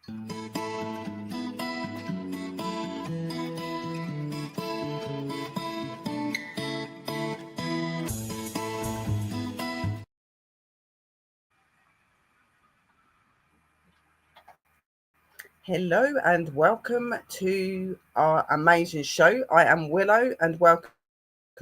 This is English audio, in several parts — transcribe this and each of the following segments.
Hello and welcome to our amazing show. I am Willow and welcome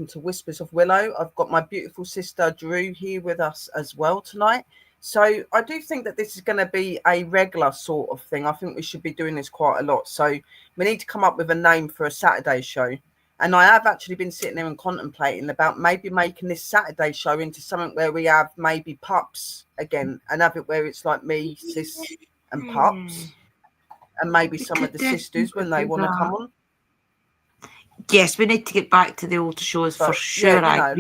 to Whispers of Willow. I've got my beautiful sister Drew here with us as well tonight. So I do think that this is going to be a regular sort of thing. I think we should be doing this quite a lot. So we need to come up with a name for a Saturday show. And I have actually been sitting there and contemplating about maybe making this Saturday show into something where we have maybe pups again and have it where it's like me, sis and pups. And maybe some of the sisters when they want to come on. Yes, we need to get back to the old shows for sure. Yeah,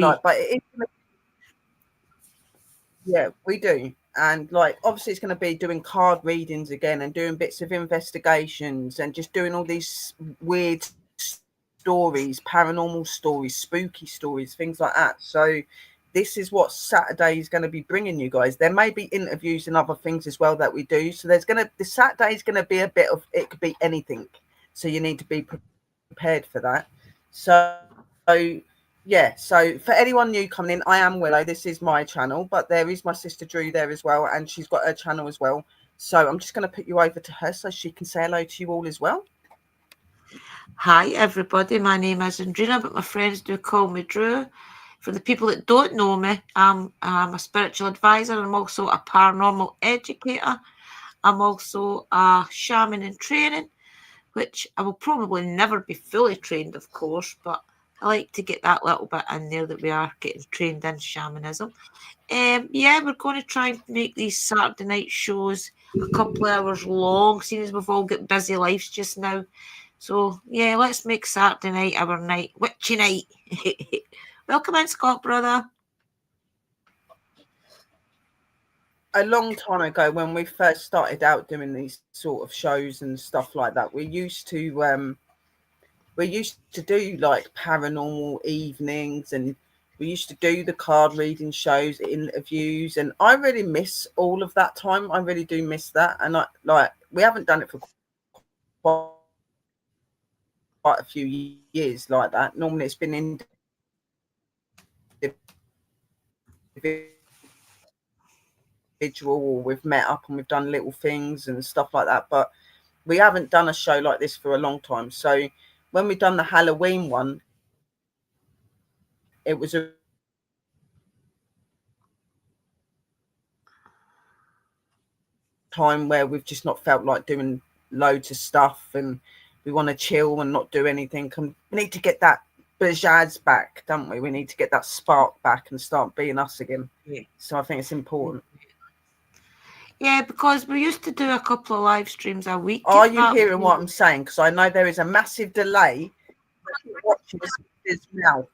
yeah, we do. And like, obviously, it's going to be doing card readings again and doing bits of investigations and just doing all these weird stories, paranormal stories, spooky stories, things like that. So this is what Saturday is going to be bringing you guys. There may be interviews and other things as well that we do. So the Saturday is going to be a bit of, it could be anything. So you need to be prepared for that. So yeah. So for anyone new coming in, I am Willow. This is my channel, but there is my sister Drew there as well. And she's got her channel as well. So I'm just going to put you over to her so she can say hello to you all as well. Hi, everybody. My name is Andrina, but my friends do call me Drew. For the people that don't know me, I'm a spiritual advisor. I'm also a paranormal educator. I'm also a shaman in training, which I will probably never be fully trained, of course, but I like to get that little bit in there that we are getting trained in shamanism. Yeah, we're going to try and make these Saturday night shows a couple of hours long, seeing as we've all got busy lives just now. So, yeah, let's make Saturday night our night, witchy night. Welcome in, Scott, brother. A long time ago, when we first started out doing these sort of shows and stuff like that, we used to do like paranormal evenings, and we used to do the card reading shows, interviews, and I really miss all of that time. I really do miss that, and we haven't done it for quite a few years like that. Normally, it's been individual, or we've met up and we've done little things and stuff like that, but we haven't done a show like this for a long time. So when we done the Halloween one, it was a time where we've just not felt like doing loads of stuff and we want to chill and not do anything. And we need to get that bajazz back, don't we? We need to get that spark back and start being us again. Yeah. So I think it's important. Yeah, because we used to do a couple of live streams a week. Are you hearing what I'm saying? Because I know there is a massive delay watching this now.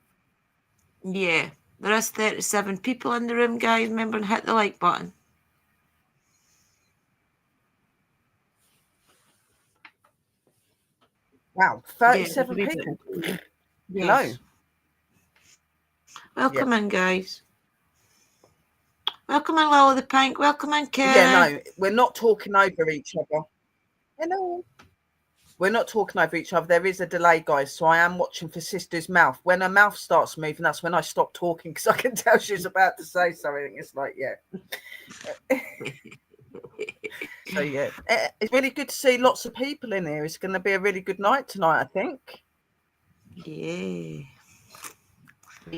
Yeah, there is 37 people in the room, guys. Remember, and hit the like button. Wow, 37 people. Yes. Hello. Welcome in, guys. Welcome in, Lila the Pink. Welcome in, Karen. Yeah, no, we're not talking over each other. Hello. We're not talking over each other. There is a delay, guys. So I am watching for Sister's mouth. When her mouth starts moving, that's when I stop talking, because I can tell she's about to say something. It's like, yeah. So, yeah. It's really good to see lots of people in here. It's going to be a really good night tonight, I think. Yeah.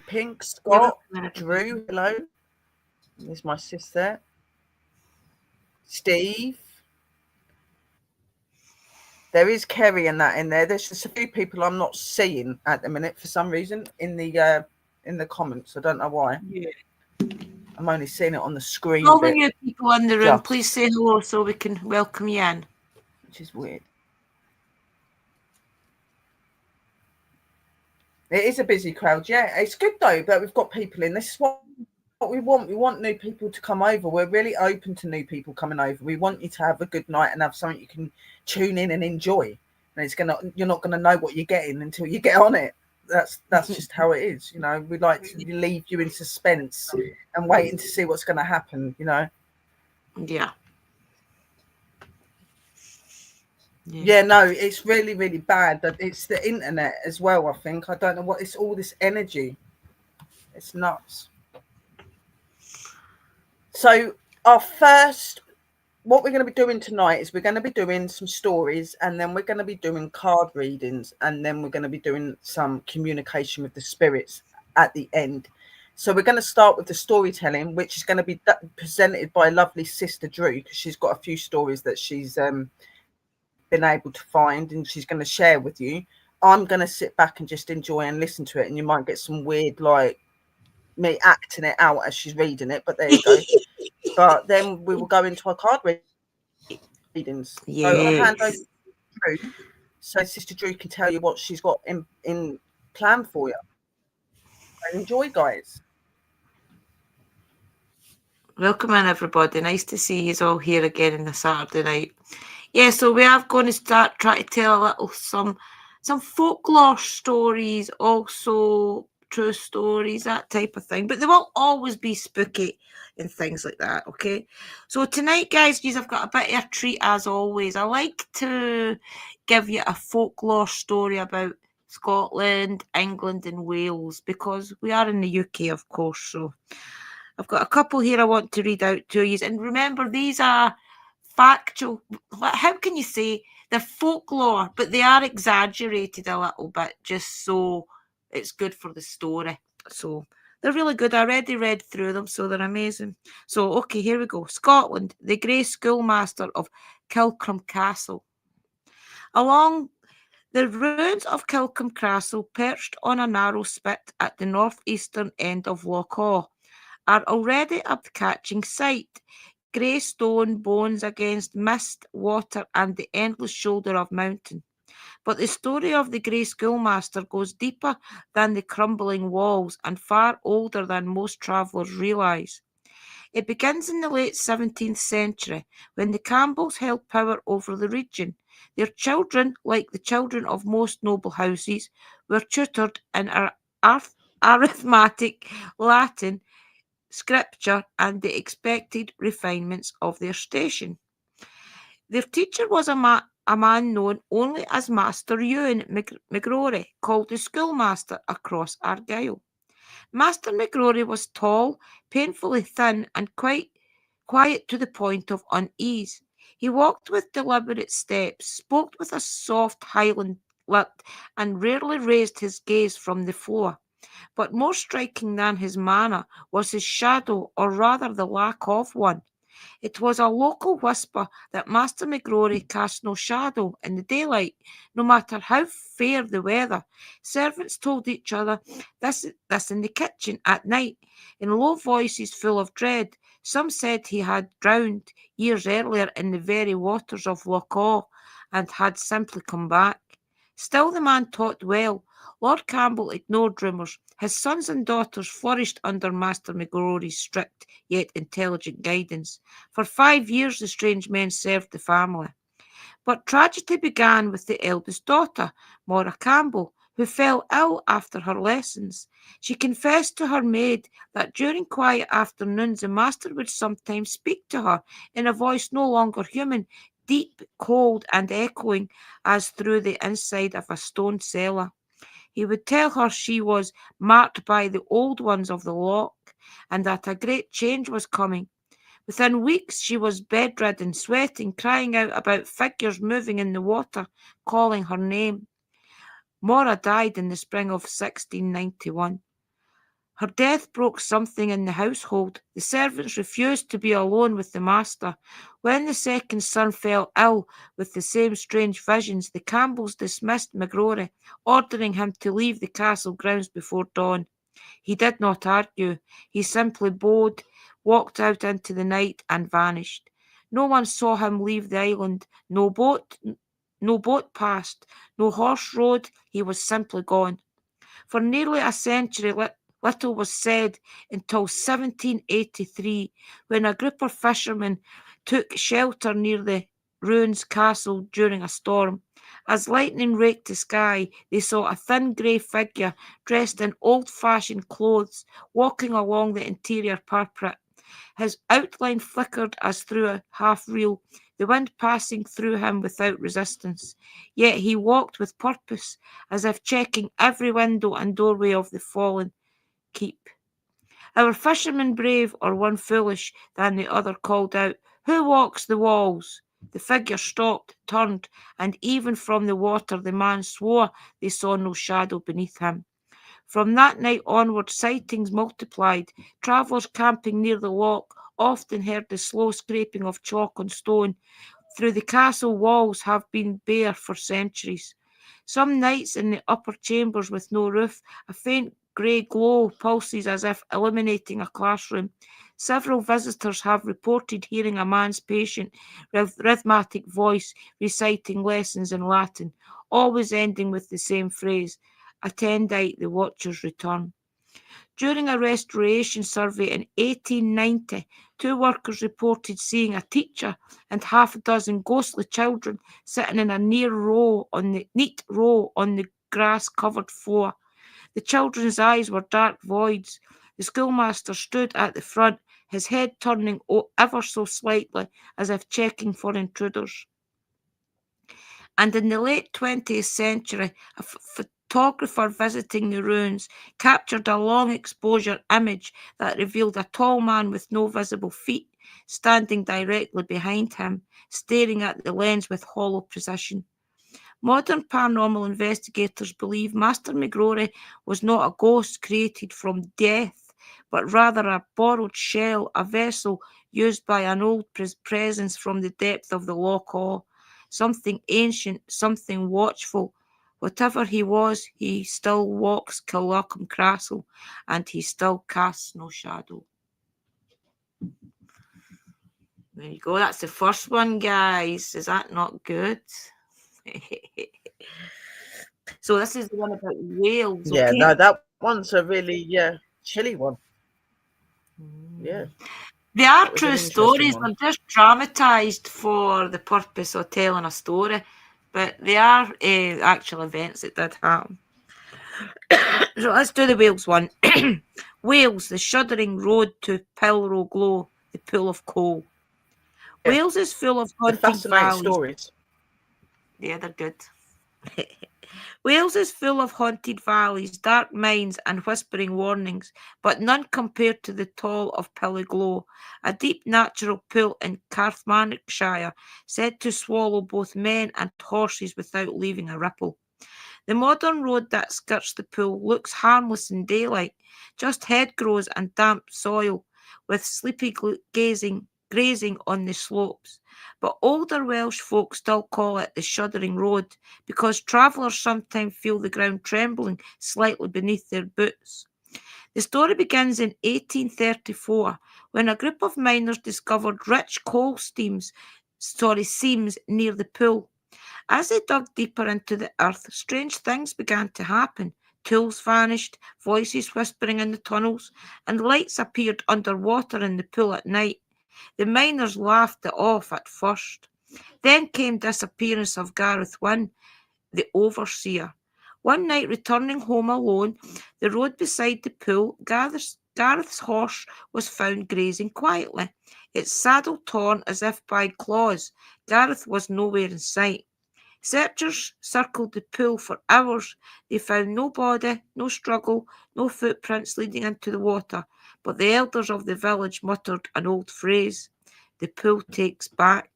Pink, Scott, Drew, hello. There's my sister. Steve. There is Kerry and that in there. There's just a few people I'm not seeing at the minute for some reason in the comments. I don't know why. Yeah. I'm only seeing it on the screen. All the new people in the room, please say hello so we can welcome you in. Which is weird. It is a busy crowd, yeah. It's good though that we've got people in. This is what we want. We want new people to come over. We're really open to new people coming over. We want you to have a good night and have something you can tune in and enjoy. And you're not gonna know what you're getting until you get on it. That's just how it is, you know. We like to leave you in suspense and waiting to see what's gonna happen, you know. Yeah. Yeah. Yeah, no, it's really, really bad. That it's the internet as well. I think I don't know what it's all this energy. It's nuts. So our first, what we're going to be doing tonight is we're going to be doing some stories, and then we're going to be doing card readings, and then we're going to be doing some communication with the spirits at the end. So we're going to start with the storytelling, which is going to be presented by lovely Sister Drew, because she's got a few stories that she's been able to find, and she's going to share with you. I'm going to sit back and just enjoy and listen to it, and you might get some weird, like me acting it out as she's reading it, but there you go. But then we will go into our card readings. So I'll hand over to Yes. Drew, so Sister Drew can tell you what she's got in plan for you. And enjoy, guys. Welcome in, everybody. Nice to see you all here again on a Saturday night. Yeah, so we are going to start trying to tell a little some folklore stories, also true stories, that type of thing. But they will always be spooky and things like that, okay? So tonight, guys, I've got a bit of a treat as always. I like to give you a folklore story about Scotland, England, and Wales because we are in the UK, of course. So I've got a couple here I want to read out to you. And remember, these are factual. How can you say they're folklore, but they are exaggerated a little bit just so it's good for the story. So they're really good. I already read through them, so they're amazing. So, okay, here we go. Scotland, the grey schoolmaster of Kilcrum Castle. Along the ruins of Kilcrum Castle, perched on a narrow spit at the northeastern end of Loch Awe, are already a catching sight. Grey stone bones against mist, water, and the endless shoulder of mountain. But the story of the Grey Schoolmaster goes deeper than the crumbling walls and far older than most travellers realise. It begins in the late 17th century when the Campbells held power over the region. Their children, like the children of most noble houses, were tutored in arithmetic, Latin, scripture, and the expected refinements of their station. Their teacher was a man known only as Master Ewan McGrory, called the schoolmaster across Argyll. Master McGrory was tall, painfully thin, and quite quiet to the point of unease. He walked with deliberate steps, spoke with a soft Highland lip, and rarely raised his gaze from the floor. But more striking than his manner was his shadow, or rather the lack of one. It was a local whisper that Master McGrory cast no shadow in the daylight, no matter how fair the weather. Servants told each other this in the kitchen at night, in low voices full of dread. Some said he had drowned years earlier in the very waters of Loch Awe and had simply come back. Still, the man taught well. Lord Campbell ignored rumours. His sons and daughters flourished under Master McGrory's strict yet intelligent guidance. For 5 years the strange men served the family. But tragedy began with the eldest daughter, Maura Campbell, who fell ill after her lessons. She confessed to her maid that during quiet afternoons the master would sometimes speak to her in a voice no longer human, deep, cold, and echoing as through the inside of a stone cellar. He would tell her she was marked by the old ones of the loch, and that a great change was coming. Within weeks she was bedridden, sweating, crying out about figures moving in the water, calling her name. Maura died in the spring of 1691. Her death broke something in the household. The servants refused to be alone with the master. When the second son fell ill with the same strange visions, the Campbells dismissed McGrory, ordering him to leave the castle grounds before dawn. He did not argue. He simply bowed, walked out into the night, and vanished. No one saw him leave the island. No boat passed. No horse rode. He was simply gone. For nearly a century, little was said until 1783, when a group of fishermen took shelter near the ruins castle during a storm. As lightning raked the sky, they saw a thin grey figure dressed in old-fashioned clothes walking along the interior parapet. His outline flickered as through a half-real the wind passing through him without resistance. Yet he walked with purpose, as if checking every window and doorway of the fallen keep. Our fisherman brave or one foolish than the other called out, "Who walks the walls?" The figure stopped, turned, and even from the water the man swore they saw no shadow beneath him. From that night onward sightings multiplied. Travellers camping near the loch often heard the slow scraping of chalk on stone. Through the castle walls have been bare for centuries. Some nights in the upper chambers with no roof, a faint grey glow pulses as if illuminating a classroom. Several visitors have reported hearing a man's patient, rhythmic voice reciting lessons in Latin, always ending with the same phrase, "Attendite the Watcher's return." During a restoration survey in 1890, two workers reported seeing a teacher and half a dozen ghostly children sitting in a neat row on the grass-covered floor. The children's eyes were dark voids. The schoolmaster stood at the front, his head turning ever so slightly, as if checking for intruders. And in the late 20th century, a photographer visiting the ruins captured a long exposure image that revealed a tall man with no visible feet standing directly behind him, staring at the lens with hollow precision. Modern paranormal investigators believe Master McGrory was not a ghost created from death, but rather a borrowed shell, a vessel used by an old presence from the depth of the Loch Awe. Something ancient, something watchful. Whatever he was, he still walks Killarcombe Castle, and he still casts no shadow. There you go. That's the first one, guys. Is that not good? So this is the one about Wales. Yeah, okay? no, that one's a really chilly one. Yeah. They are That was an true interesting stories. one. They're just dramatised for the purpose of telling a story, but they are actual events that did happen. So let's do the Wales one. Wales, the shuddering road to Pilrow Glow, the pool of coal. Yeah. Wales is full of The haunted fascinating valleys. stories. Yeah, they're good. Wales is full of haunted valleys, dark mines, and whispering warnings, but none compared to the Tall of Pilliglow, a deep natural pool in Carmarthenshire, said to swallow both men and horses without leaving a ripple. The modern road that skirts the pool looks harmless in daylight, just hedgerows and damp soil, with sleepy grazing on the slopes. But older Welsh folk still call it the Shuddering Road, because travellers sometimes feel the ground trembling slightly beneath their boots. The story begins in 1834, when a group of miners discovered rich coal seams near the pool. As they dug deeper into the earth, strange things began to happen. Tools vanished, voices whispering in the tunnels, and lights appeared underwater in the pool at night. The miners laughed it off at first. Then came disappearance of Gareth Wynne, the overseer. One night, returning home alone, the road beside the pool, Gareth's horse was found grazing quietly, its saddle torn as if by claws. Gareth was nowhere in sight. Searchers circled the pool for hours. They found no body, no struggle, no footprints leading into the water, but the elders of the village muttered an old phrase, "The pool takes back,"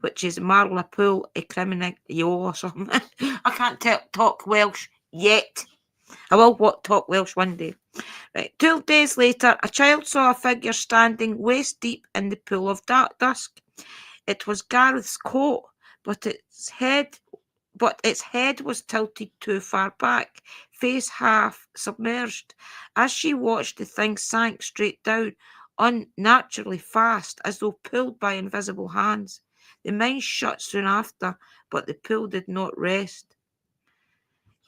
which is Marla pool a criminal or something. I can't talk Welsh yet. I will talk Welsh one day. Right. 12 days later, a child saw a figure standing waist deep in the pool of dusk. It was Gareth's coat, but its head was tilted too far back, face half submerged. As she watched, the thing sank straight down, unnaturally fast, as though pulled by invisible hands. The mine shut soon after, but the pool did not rest.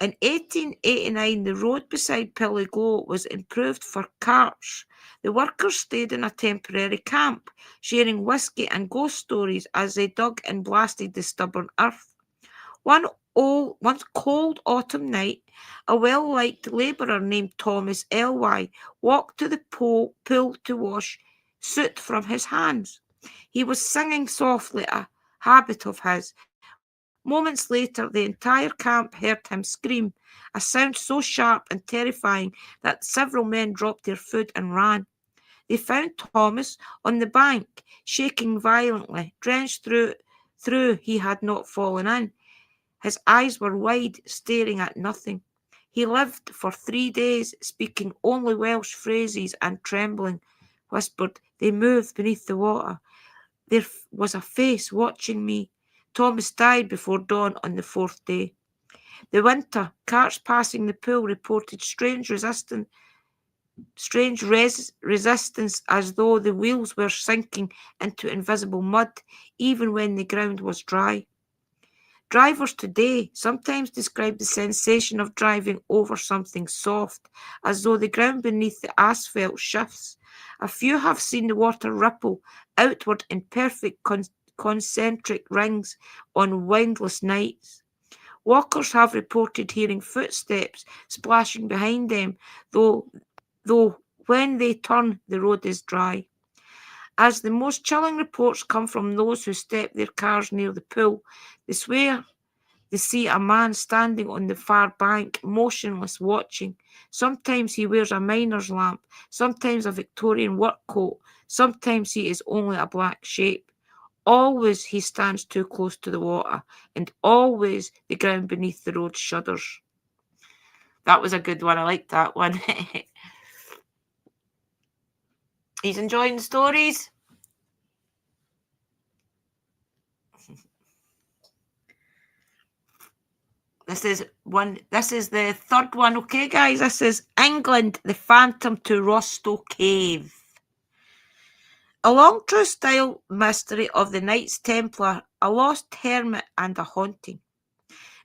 In 1889, the road beside Pilliglow was improved for carts. The workers stayed in a temporary camp, sharing whiskey and ghost stories as they dug and blasted the stubborn earth. One cold autumn night, a well-liked labourer named Thomas L.Y. walked to the pool to wash soot from his hands. He was singing softly, a habit of his. Moments later, the entire camp heard him scream, a sound so sharp and terrifying that several men dropped their food and ran. They found Thomas on the bank, shaking violently, drenched through he had not fallen in. His eyes were wide, staring at nothing. He lived for 3 days, speaking only Welsh phrases and trembling, whispered, "They moved beneath the water. There was a face watching me." Thomas died before dawn on the 4th day. The winter, carts passing the pool reported resistance as though the wheels were sinking into invisible mud, even when the ground was dry. Drivers today sometimes describe the sensation of driving over something soft, as though the ground beneath the asphalt shifts. A few have seen the water ripple outward in perfect concentric rings on windless nights. Walkers have reported hearing footsteps splashing behind them, though when they turn, the road is dry. As the most chilling reports come from those who step their cars near the pool, they swear they see a man standing on the far bank, motionless, watching. Sometimes he wears a miner's lamp, sometimes a Victorian work coat, sometimes he is only a black shape. Always he stands too close to the water, and always the ground beneath the road shudders. That was a good one. I liked that one. He's enjoying the stories. This is the third one. Okay, guys, this is England, the Phantom to Rostow Cave. A long true style mystery of the Knights Templar, a lost hermit and a haunting.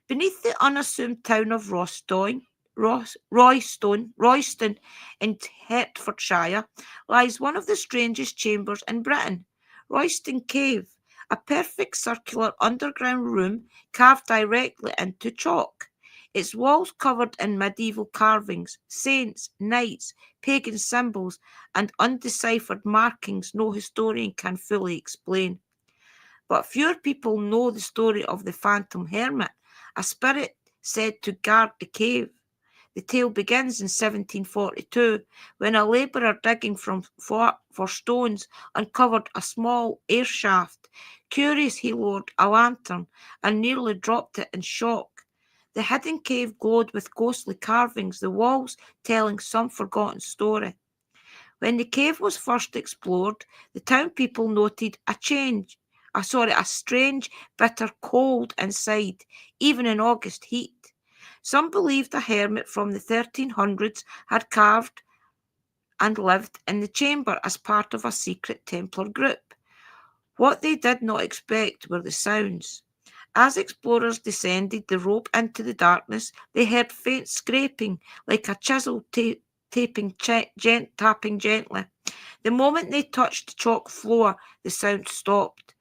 Beneath the unassumed town of Royston in Hertfordshire lies one of the strangest chambers in Britain, Royston Cave, a perfect circular underground room carved directly into chalk. Its walls covered in medieval carvings, saints, knights, pagan symbols, and undeciphered markings no historian can fully explain. But fewer people know the story of the Phantom Hermit, a spirit said to guard the cave. The tale begins in 1742 when a labourer digging for stones uncovered a small air shaft. Curious, he lowered a lantern and nearly dropped it in shock. The hidden cave glowed with ghostly carvings, the walls telling some forgotten story. When the cave was first explored, the town people noted a strange, bitter cold inside, even in August heat. Some believed a hermit from the 1300s had carved and lived in the chamber as part of a secret Templar group. What they did not expect were the sounds. As explorers descended the rope into the darkness, they heard faint scraping, like a chisel tapping gently. The moment they touched the chalk floor, the sound stopped.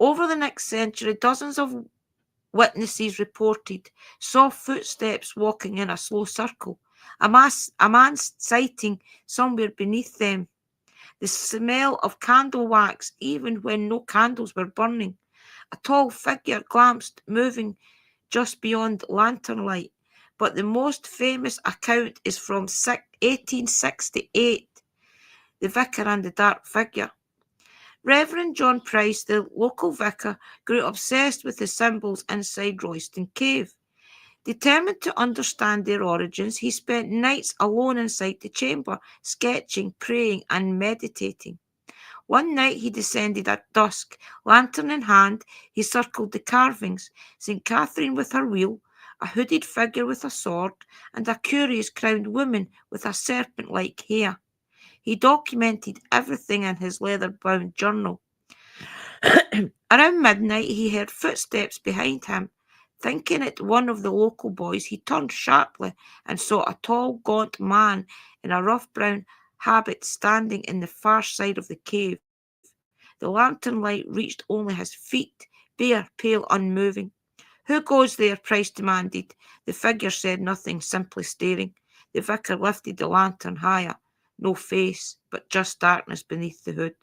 Over the next century, dozens of witnesses reported soft footsteps walking in a slow circle, a man sighting somewhere beneath them, the smell of candle wax even when no candles were burning. A tall figure glanced, moving just beyond lantern light. But the most famous account is from 1868, The Vicar and the Dark Figure. Reverend John Price, the local vicar, grew obsessed with the symbols inside Royston Cave. Determined to understand their origins, he spent nights alone inside the chamber, sketching, praying, and meditating. One night he descended at dusk. Lantern in hand, he circled the carvings, St. Catherine with her wheel, a hooded figure with a sword, and a curious crowned woman with a serpent-like hair. He documented everything in his leather-bound journal. Around midnight he heard footsteps behind him. Thinking it one of the local boys, he turned sharply and saw a tall, gaunt man in a rough brown habit standing in the far side of the cave. The lantern light reached only his feet, bare, pale, unmoving. "Who goes there?" Price demanded. The figure said nothing, simply staring. The vicar lifted the lantern higher. No face, but just darkness beneath the hood.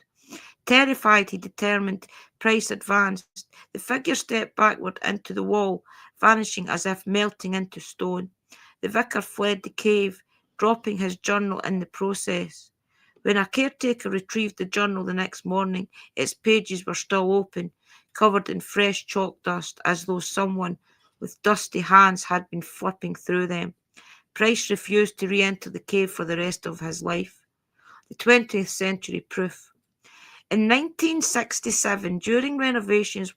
Terrified, he determined Price advanced. The figure stepped backward into the wall, vanishing as if melting into stone. The vicar fled the cave, dropping his journal in the process. When a caretaker retrieved the journal the next morning, its pages were still open, covered in fresh chalk dust, as though someone with dusty hands had been flipping through them. Price refused to re-enter the cave for the rest of his life. The 20th century proof. In 1967, during renovations,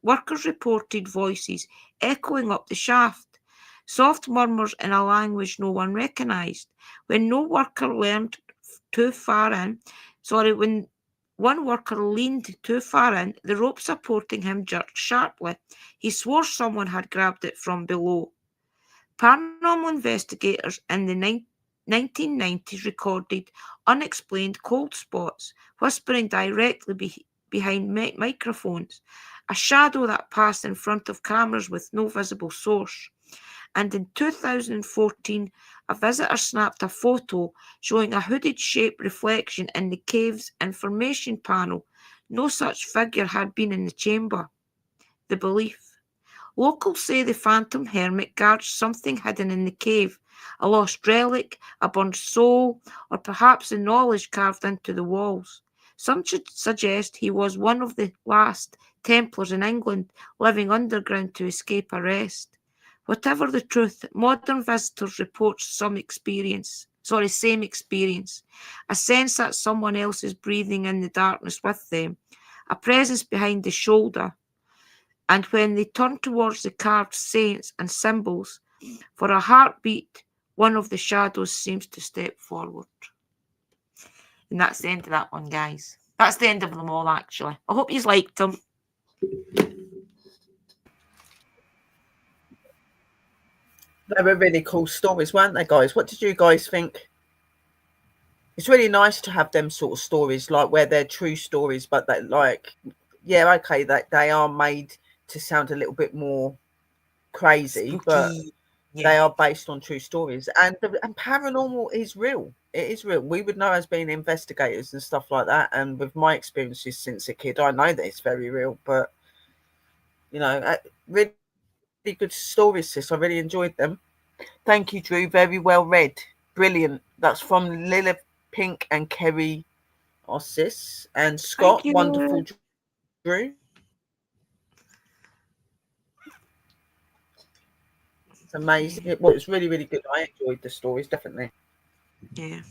workers reported voices echoing up the shaft, soft murmurs in a language no one recognised. When no worker leaned too far in, when one worker leaned too far in, the rope supporting him jerked sharply. He swore someone had grabbed it from below. Paranormal investigators in the 1990s recorded unexplained cold spots, whispering directly behind microphones, a shadow that passed in front of cameras with no visible source. And in 2014, a visitor snapped a photo showing a hooded shaped reflection in the cave's information panel. No such figure had been in the chamber. The belief. Locals say the phantom hermit guards something hidden in the cave, a lost relic, a burned soul, or perhaps the knowledge carved into the walls. Some should suggest he was one of the last Templars in England living underground to escape arrest. Whatever the truth, modern visitors report same experience, a sense that someone else is breathing in the darkness with them, a presence behind the shoulder. And when they turn towards the carved saints and symbols, for a heartbeat, one of the shadows seems to step forward. And that's the end of that one, guys. That's the end of them all, actually. I hope you liked them. They were really cool stories, weren't they, guys? What did you guys think? It's really nice to have them sort of stories, like where they're true stories, but that, like, yeah, okay, that they are made to sound a little bit more crazy, Spooky. but Yeah. they are based on true stories. And paranormal is real. It is real. We would know as being investigators and stuff like that. And with my experiences since a kid, I know that it's very real. But, you know, really good stories, sis. I really enjoyed them. Thank you, Drew. Very well read. Brilliant. That's from Lilith Pink and Kerry, our sis. And Scott, Thank you. wonderful, Drew. It's amazing. It was really, really good. I enjoyed the stories, definitely. Yeah.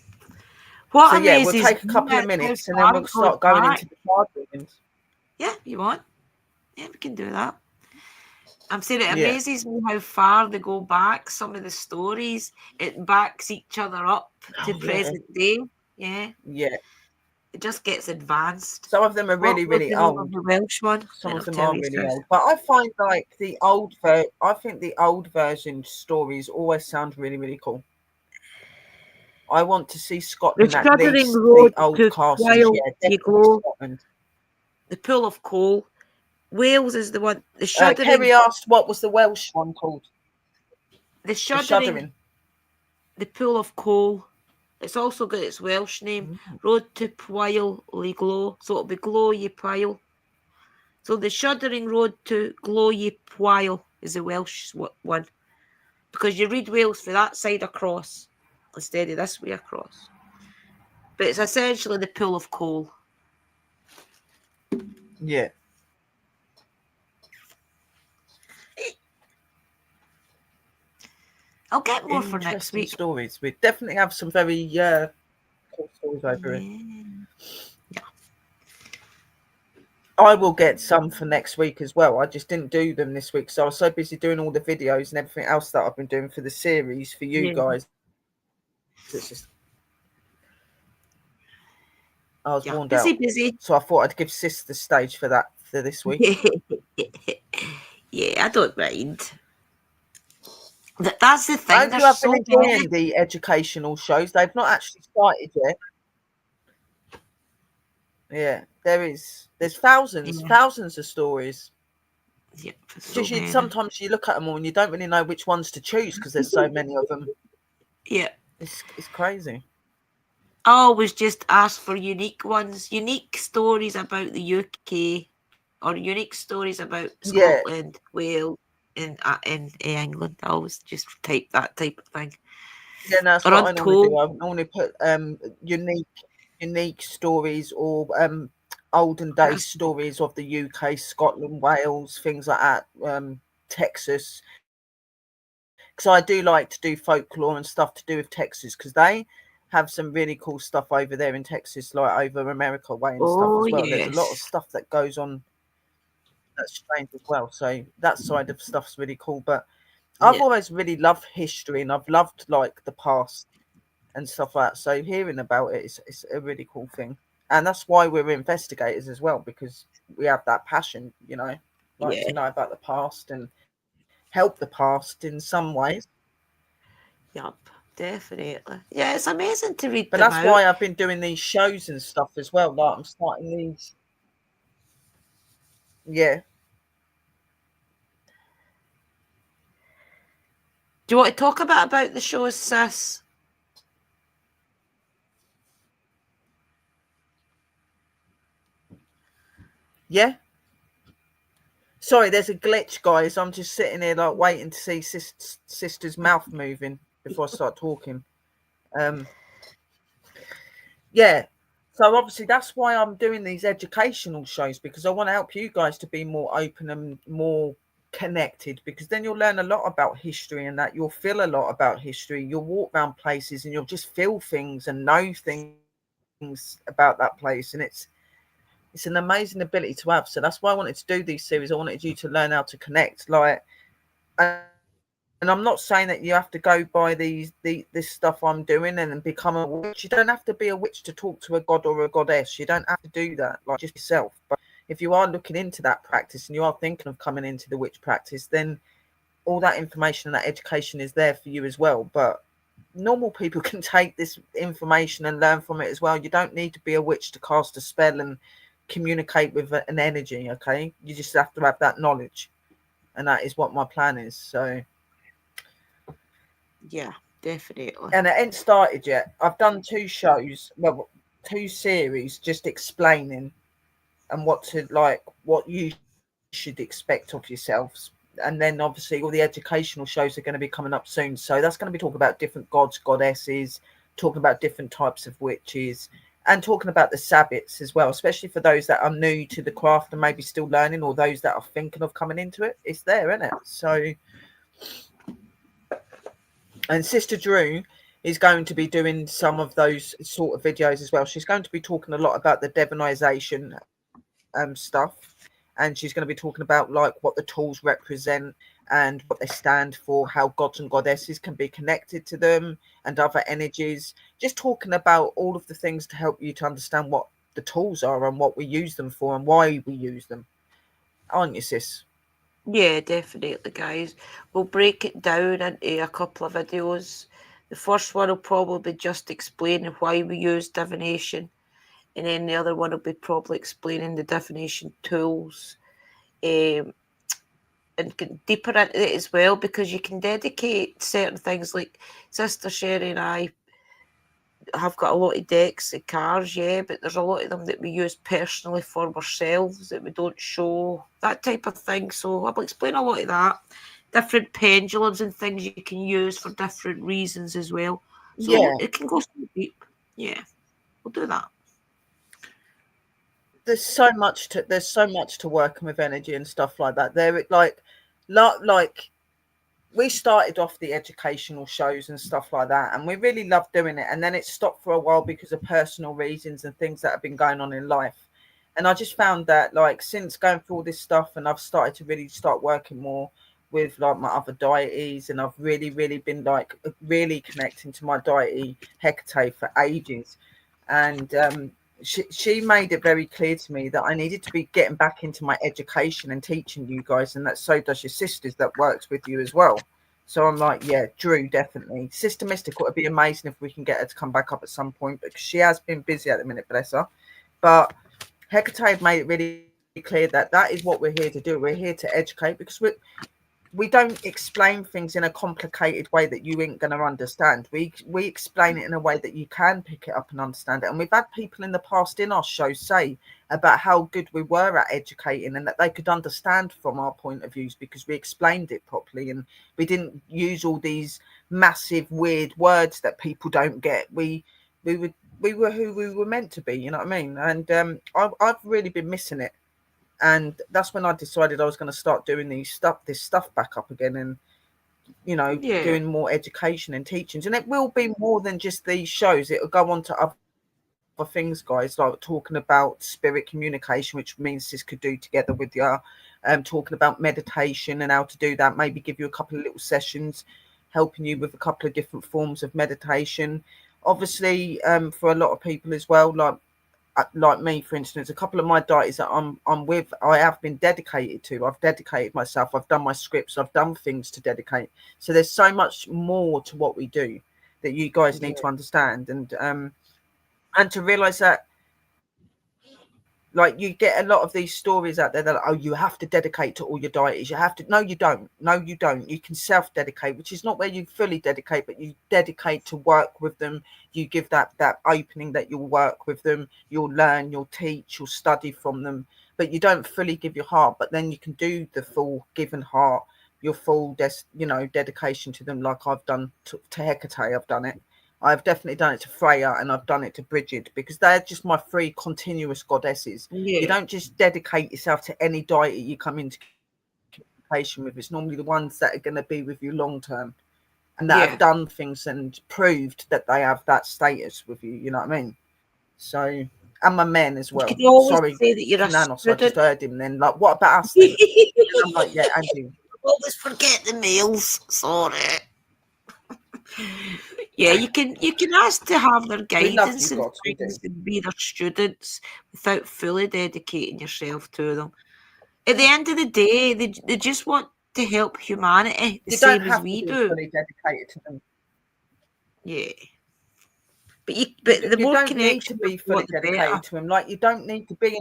What So, yeah, we'll amazes take a couple of minutes and then we'll start going into the card readings. Yeah, you want? Yeah, we can do that. I'm saying it Yeah. amazes me how far they go back. Some of the stories, it backs each other up to present day. Yeah. Yeah. It just gets advanced. Some of them are really, What was really the name of old. the Welsh one? Some Then of I'll them tell are you really first. old. But I find like I think the old version stories always sound really, really cool. I want to see The Scotland at Shuddering least, Road the old to castles. While Yeah, You definitely Glow. Scotland. The Pool of Coal. Wales is the one. The Shuddering. Kerry asked what was the Welsh one called? The Shuddering. The Pool of Coal. It's also got its Welsh name. Road to Pwyl y Glo. So it'll be Glo y Pwyl. So the Shuddering Road to Glo y Pwyl is the Welsh one. Because you read Wales for that side across instead of this way across. But it's essentially the Pool of Coal. Yeah. I'll get more for next week. Stories. We definitely have some very cool stories over it. Yeah. I will get some for next week as well. I just didn't do them this week, so I was so busy doing all the videos and everything else that I've been doing for the series for you guys. It's just I was worn out. Busy. So I thought I'd give Sis the stage for that for this week. Yeah, I don't mind. That's the thing. I hope you have been enjoying the educational shows. They've not actually started yet. Yeah, there's thousands of stories. Yeah, sometimes you look at them all and you don't really know which ones to choose because there's so many of them. Yeah, it's crazy. I always just ask for unique ones, unique stories about the UK, or unique stories about Yeah, Scotland, Wales, in England. I always just type that type of thing. yeah, no, that's Or what I normally untold. do. I normally put unique stories or olden day That's, stories of the UK, Scotland, Wales, things like that, Texas. Because I do like to do folklore and stuff to do with Texas because they have some really cool stuff over there in Texas, like over America way and stuff oh as well. There's a lot of yes, stuff that goes on that's strange as well. So that side of stuff's really cool. But I've yeah, always really loved history and I've loved like the past and stuff like that. So hearing about it is a really cool thing. And that's why we're investigators as well, because we have that passion, like yeah, to know about the past and help the past in some ways. yup, definitely. Yeah, it's amazing to read But them that's out. why I've been doing these shows and stuff as well. Like I'm starting these, yeah, Do you want to talk about the shows, sis? yeah. Sorry, there's a glitch, guys. I'm just sitting here like waiting to see sister's mouth moving before I start talking. Um, yeah. So obviously that's why I'm doing these educational shows because I want to help you guys to be more open and more connected because then you'll learn a lot about history and that you'll feel a lot about history. You'll walk around places and you'll just feel things and know things about that place and it's an amazing ability to have. So that's why I wanted to do these series. I wanted you to learn how to connect like and I'm not saying that you have to go by this stuff I'm doing and then become a witch. You don't have to be a witch to talk to a god or a goddess. You don't have to do that, like just yourself. But if you are looking into that practice and you are thinking of coming into the witch practice, then all that information and that education is there for you as well. But normal people can take this information and learn from it as well. You don't need to be a witch to cast a spell and communicate with an energy, okay? You just have to have that knowledge. And that is what my plan is. So Yeah, definitely. and it ain't started yet. I've done two shows, well, two series, just explaining and what to like, what you should expect of yourselves. And then obviously all the educational shows are going to be coming up soon. So that's going to be talking about different gods, goddesses, talking about different types of witches, and talking about the sabbats as well, especially for those that are new to the craft and maybe still learning, or those that are thinking of coming into it. It's there, isn't it? So and Sister Drew is going to be doing some of those sort of videos as well. She's going to be talking a lot about the divinization stuff, and she's going to be talking about like what the tools represent and what they stand for, how gods and goddesses can be connected to them, and other energies. Just talking about all of the things to help you to understand what the tools are and what we use them for and why we use them. Aren't you, sis? Yeah, definitely, guys. We'll break it down into a couple of videos. The first one will probably be just explaining why we use divination, and then the other one will be probably explaining the divination tools, um, and get deeper into it as well, because you can dedicate certain things. Like Sister Sherry and I have got a lot of decks and cards, yeah, but there's a lot of them that we use personally for ourselves that we don't show, that type of thing. So I'll explain a lot of that. Different pendulums and things you can use for different reasons as well. So Yeah. it can go so deep. Yeah, we'll do that. There's so much to working with energy and stuff like that. Like we started off the educational shows and stuff like that, and we really loved doing it. And then it stopped for a while because of personal reasons and things that have been going on in life. And I just found that like since going through all this stuff, and I've started to really start working more with like my other deities, and I've really been like really connecting to my deity Hecate for ages. And she made it very clear to me that I needed to be getting back into my education and teaching you guys, and that so does your sisters that works with you as well. So I'm like, yeah, Drew, definitely. Sister Mystical, it'd be amazing if we can get her to come back up at some point because she has been busy at the minute, bless her. But Hecate made it really clear that that is what we're here to do. We're here to educate because we don't explain things in a complicated way that you ain't going to understand. We explain it in a way that you can pick it up and understand it. And we've had people in the past in our show say about how good we were at educating and that they could understand from our point of views because we explained it properly and we didn't use all these massive weird words that people don't get. We were who we were meant to be, you know what I mean? And I've really been missing it. And that's when I decided I was going to start doing this stuff back up again, and Yeah. doing more education and teachings. And it will be more than just these shows. It'll go on to other things, guys, like talking about spirit communication, which me and Sis could do together with you. Talking about meditation and how to do that. Maybe give you a couple of little sessions, helping you with a couple of different forms of meditation. Obviously, for a lot of people as well, like me, for instance, a couple of my deities that I'm with, I have been dedicated to. I've dedicated myself. I've done my scripts. I've done things to dedicate. So there's so much more to what we do that you guys need to understand, and to realize that, like, you get a lot of these stories out there that, oh, you have to dedicate to all your deities. You have to. No, you don't. No, you don't. You can self-dedicate, which is not where you fully dedicate, but you dedicate to work with them. You give that opening that you'll work with them. You'll learn. You'll teach. You'll study from them. But you don't fully give your heart. But then you can do the full given heart, your full dedication to them, like I've done to Hecate. I've done it. I've definitely done it to Freya, and I've done it to Bridget, because they're just my three continuous goddesses. Yeah. You don't just dedicate yourself to any deity you come into communication with. It's normally the ones that are going to be with you long term and that have done things and proved that they have that status with you. You know what I mean? So, and my men as well. You can always Sorry, say that you're Nanos, a I just student. heard him then. Like, what about us then? And I'm like, yeah, Andrew. Always forget the males. Sorry. Yeah, you can ask to have their We love you, guidance and gods, we do. things and be their students without fully dedicating yourself to them. At the end of the day, they just want to help humanity the You don't same as have to we be do. fully dedicated to them. Yeah. But the You more don't need to connection be you've fully got, the better. dedicated to him. Like, you don't need to be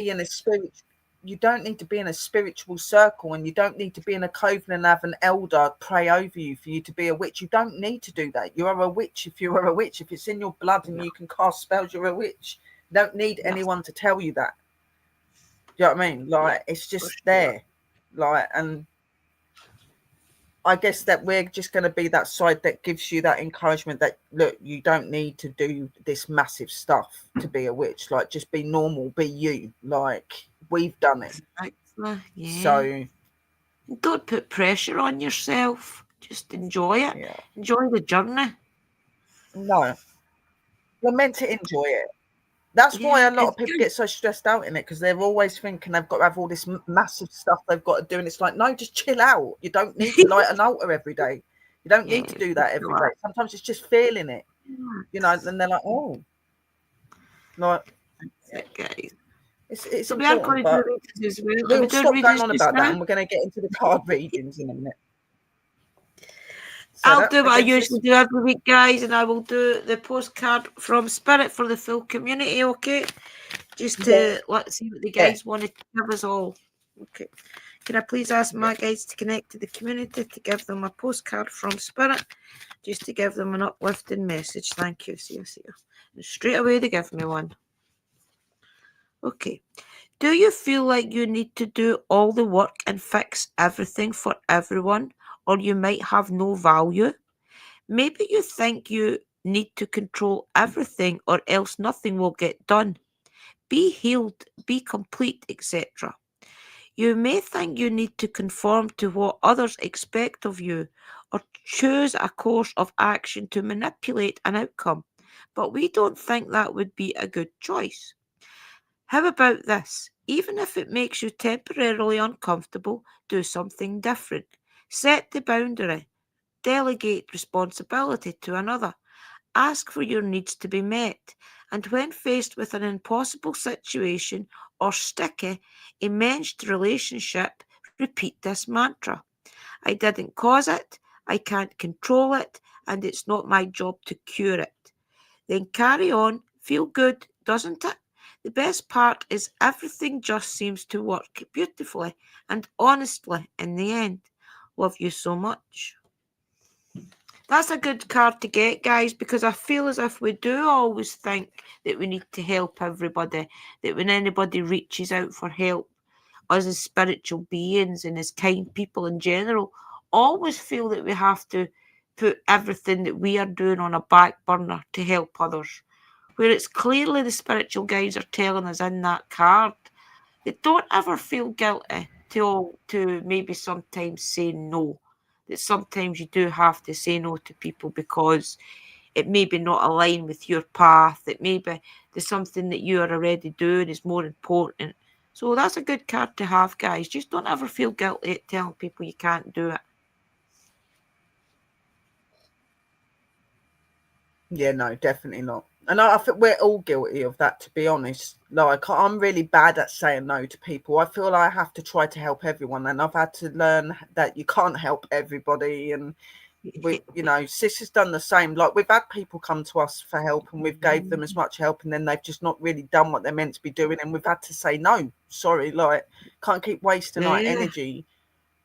in a spirit. You don't need to be in a spiritual circle, and you don't need to be in a coven and have an elder pray over you for you to be a witch. You don't need to do that. You are a witch if you are a witch. If it's in your blood and No, you can cast spells, you're a witch. You don't need no, anyone to tell you that. Do you know what I mean? yeah, Like, it's for just sure. there. Like, and I guess that we're just going to be that side that gives you that encouragement that, look, you don't need to do this massive stuff to be a witch. Like, just be normal, be you. Like, we've done it. Exactly. Yeah. So, Don't put pressure on yourself. Just enjoy it. yeah. Enjoy the journey. No, you're meant to enjoy it. That's why Yeah, a lot it's of people good. get so stressed out in it, because they're always thinking they've got to have all this massive stuff they've got to do. And it's like, no, just chill out. You don't need to light an altar every day. You don't Yeah, need to do for that every day. sure. Sometimes it's just feeling it, Relax. and they're like, oh, like, That's yeah, it, guys. it's So we are important. going to do But readings as well. Are we we'll doing stop going readings on just about that, now? and we're going to get into the card readings in a minute. So I'll that do what I again, usually sis? do every week, guys, and I will do the postcard from Spirit for the full community, okay? Just to let's see what the Yeah, guys wanted to give us all. Okay. Can I please ask yeah. my guys to connect to the community to give them a postcard from Spirit, just to give them an uplifting message? Thank you. See you. And straight away they give me one. Okay. Do you feel like you need to do all the work and fix everything for everyone, or you might have no value? Maybe you think you need to control everything, or else nothing will get done. Be healed, be complete, etc. You may think you need to conform to what others expect of you, or choose a course of action to manipulate an outcome, but we don't think that would be a good choice. How about this? Even if it makes you temporarily uncomfortable, do something different. Set the boundary. Delegate responsibility to another. Ask for your needs to be met. And when faced with an impossible situation or sticky, enmeshed relationship, repeat this mantra. I didn't cause it, I can't control it, and it's not my job to cure it. Then carry on. Feel good, doesn't it? The best part is everything just seems to work beautifully and honestly in the end. Love you so much. That's a good card to get, guys, because I feel as if we do always think that we need to help everybody, that when anybody reaches out for help, us as spiritual beings and as kind people in general, always feel that we have to put everything that we are doing on a back burner to help others. Where it's clearly the spiritual guides are telling us in that card that don't ever feel guilty to maybe sometimes say no. That sometimes you do have to say no to people because it may be not aligned with your path. That maybe there's something that you are already doing is more important. So that's a good card to have, guys. Just don't ever feel guilty at telling people you can't do it. Yeah, no, definitely not. And I think we're all guilty of that, to be honest. Like, I'm really bad at saying no to people. I feel I have to try to help everyone, and I've had to learn that you can't help everybody. And we, Sis has done the same. Like, we've had people come to us for help, and we've gave them as much help, and then they've just not really done what they're meant to be doing, and we've had to say no. Sorry, like, can't keep wasting our Yeah. energy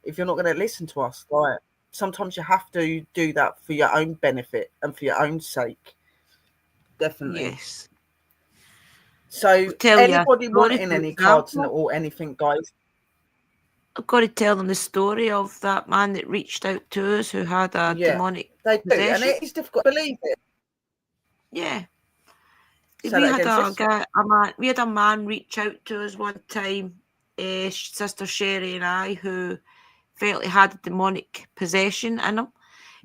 if you're not going to listen to us. Like, sometimes you have to do that for your own benefit and for your own sake. Definitely. Yes. So, I'll tell you a anybody story, wanting for any cards example. or anything, guys? I've got to tell them the story of that man that reached out to us who had a Yeah, demonic they do, and possession. it is difficult to believe it. Yeah. Say We that had again, a sis. guy, a man. We had a man reach out to us one time, Sister Sherry and I, who felt he had a demonic possession in him.